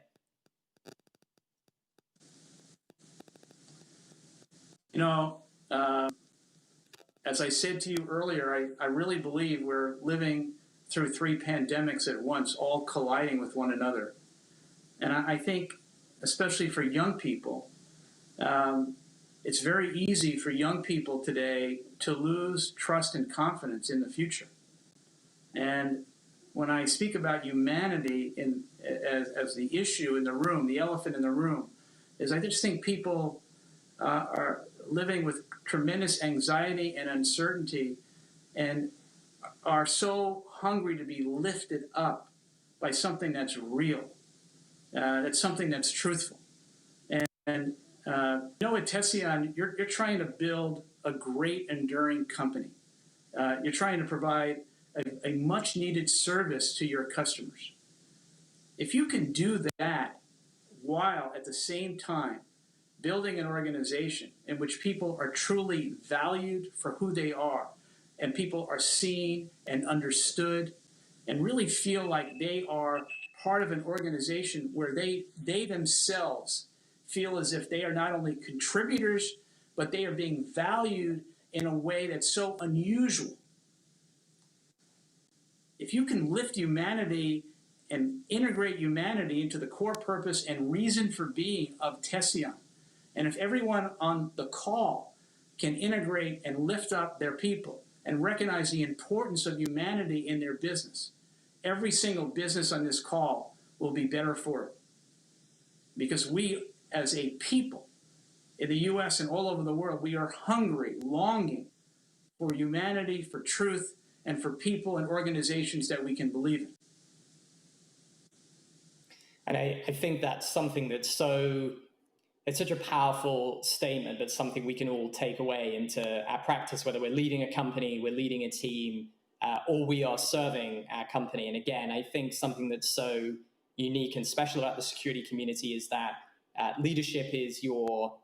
As I said to you earlier, I really believe we're living through 3 pandemics at once, all colliding with one another. And I think, especially for young people, it's very easy for young people today to lose trust and confidence in the future. And when I speak about humanity as the issue in the room, the elephant in the room, is I just think people are living with tremendous anxiety and uncertainty and are so hungry to be lifted up by something that's real, that's something that's truthful. And at Tession, you're trying to build a great, enduring company. You're trying to provide a much-needed service to your customers. If you can do that while at the same time building an organization in which people are truly valued for who they are, and people are seen and understood and really feel like they are part of an organization where they themselves feel as if they are not only contributors, but they are being valued in a way that's so unusual. If you can lift humanity and integrate humanity into the core purpose and reason for being of Tession, and if everyone on the call can integrate and lift up their people and recognize the importance of humanity in their business, every single business on this call will be better for it. Because we, as a people, in the US and all over the world, we are hungry, longing for humanity, for truth, and for people and organizations that we can believe in. And I think that's something that's it's such a powerful statement, but something we can all take away into our practice, whether we're leading a company, we're leading a team, or we are serving our company. And again, I think something that's so unique and special about the security community is that leadership is your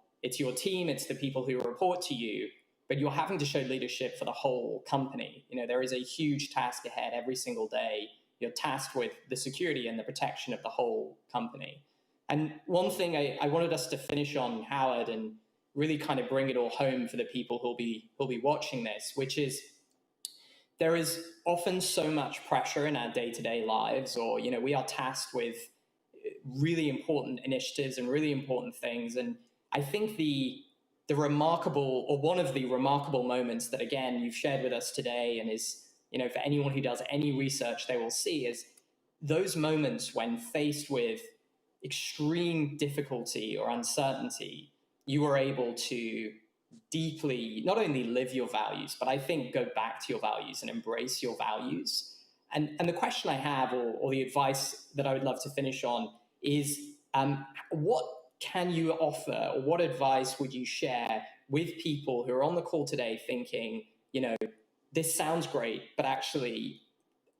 team, it's the people who report to you, but you're having to show leadership for the whole company. There is a huge task ahead every single day. You're tasked with the security and the protection of the whole company. And one thing I wanted us to finish on, Howard, and really kind of bring it all home for the people who'll be watching this, which is there is often so much pressure in our day-to-day lives, or we are tasked with really important initiatives and really important things. And I think the remarkable, or one of the remarkable moments that, again, you've shared with us today, and is, for anyone who does any research, they will see, is those moments when faced with extreme difficulty or uncertainty, you are able to deeply not only live your values, but I think go back to your values and embrace your values. And the question I have, or the advice that I would love to finish on, is what can you offer, or what advice would you share with people who are on the call today thinking, this sounds great, but actually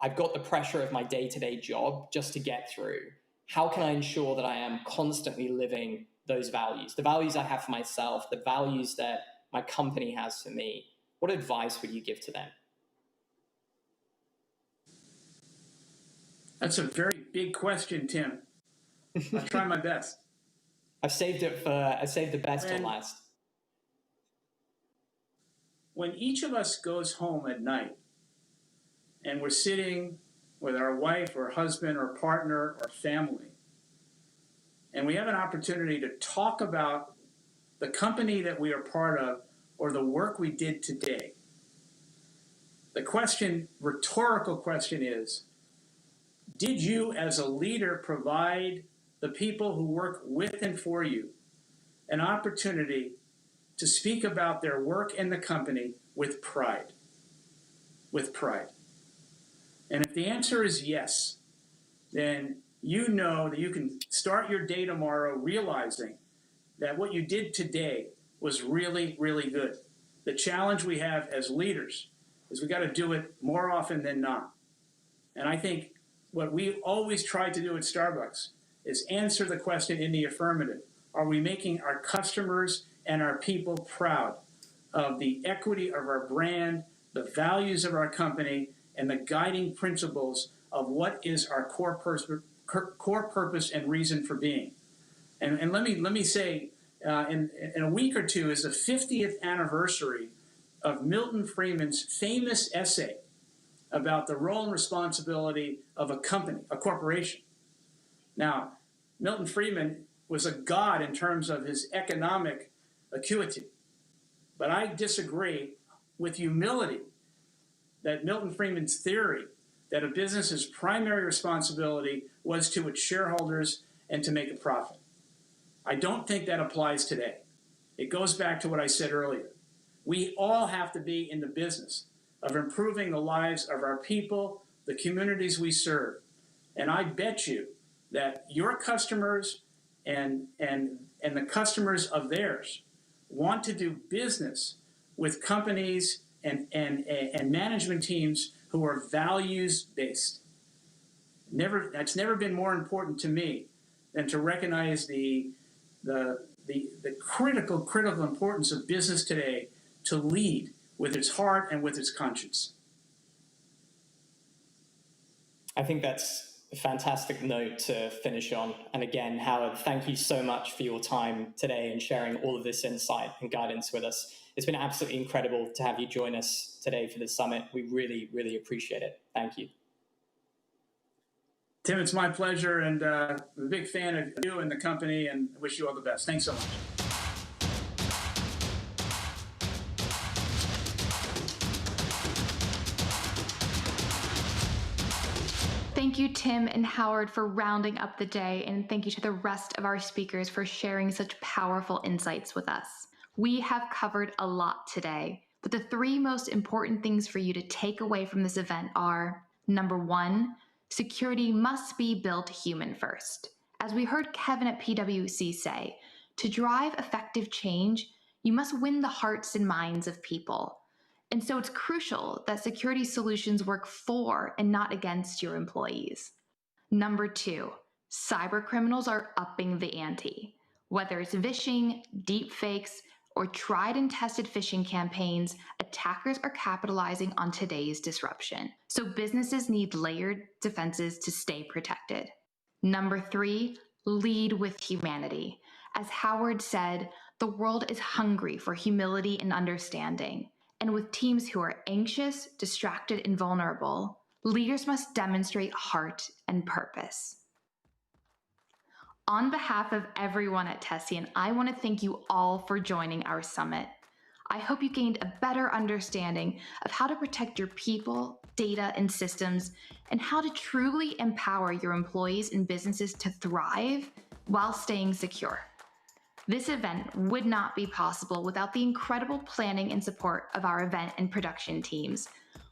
I've got the pressure of my day-to-day job just to get through. How can I ensure that I am constantly living those values, the values I have for myself, the values that my company has for me? What advice would you give to them? That's a very big question, Tim. I'll try my best. I saved the best till last. When each of us goes home at night and we're sitting with our wife or husband or partner or family, and we have an opportunity to talk about the company that we are part of or the work we did today, the rhetorical question is, did you as a leader provide the people who work with and for you an opportunity to speak about their work in the company with pride? With pride. And if the answer is yes, then you know that you can start your day tomorrow realizing that what you did today was really, really good. The challenge we have as leaders is we got to do it more often than not. And I think what we always try to do at Starbucks is answer the question in the affirmative. Are we making our customers and our people proud of the equity of our brand, the values of our company, and the guiding principles of what is our core purpose and reason for being? And let me say, in a week or two is the 50th anniversary of Milton Friedman's famous essay about the role and responsibility of a company, a corporation. Now, Milton Friedman was a god in terms of his economic acuity, but I disagree with humility that Milton Friedman's theory that a business's primary responsibility was to its shareholders and to make a profit. I don't think that applies today. It goes back to what I said earlier. We all have to be in the business of improving the lives of our people, the communities we serve. And I bet you that your customers and the customers of theirs want to do business with companies and management teams who are values-based. That's never been more important to me than to recognize the critical importance of business today to lead with its heart and with its conscience. I think that's a fantastic note to finish on. And again, Howard, thank you so much for your time today and sharing all of this insight and guidance with us. It's been absolutely incredible to have you join us today for this summit. We really, really appreciate it. Thank you. Tim, it's my pleasure, and I'm a big fan of you and the company, and wish you all the best. Thanks so much. Thank you, Tim and Howard, for rounding up the day, and thank you to the rest of our speakers for sharing such powerful insights with us. We have covered a lot today, but the 3 most important things for you to take away from this event are, number 1, security must be built human first. As we heard Kevin at PwC say, to drive effective change, you must win the hearts and minds of people. And so it's crucial that security solutions work for and not against your employees. Number 2, cyber criminals are upping the ante. Whether it's vishing, deep fakes, or tried and tested phishing campaigns, attackers are capitalizing on today's disruption. So businesses need layered defenses to stay protected. Number 3, lead with humanity. As Howard said, the world is hungry for humility and understanding. And with teams who are anxious, distracted, and vulnerable, leaders must demonstrate heart and purpose. On behalf of everyone at Tessian, I want to thank you all for joining our summit. I hope you gained a better understanding of how to protect your people, data, and systems, and how to truly empower your employees and businesses to thrive while staying secure. This event would not be possible without the incredible planning and support of our event and production teams,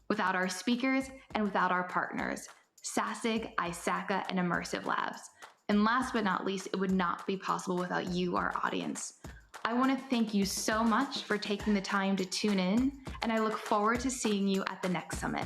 without our speakers, and without our partners, SASIG, ISACA, and Immersive Labs. And last but not least, it would not be possible without you, our audience. I want to thank you so much for taking the time to tune in, and I look forward to seeing you at the next summit.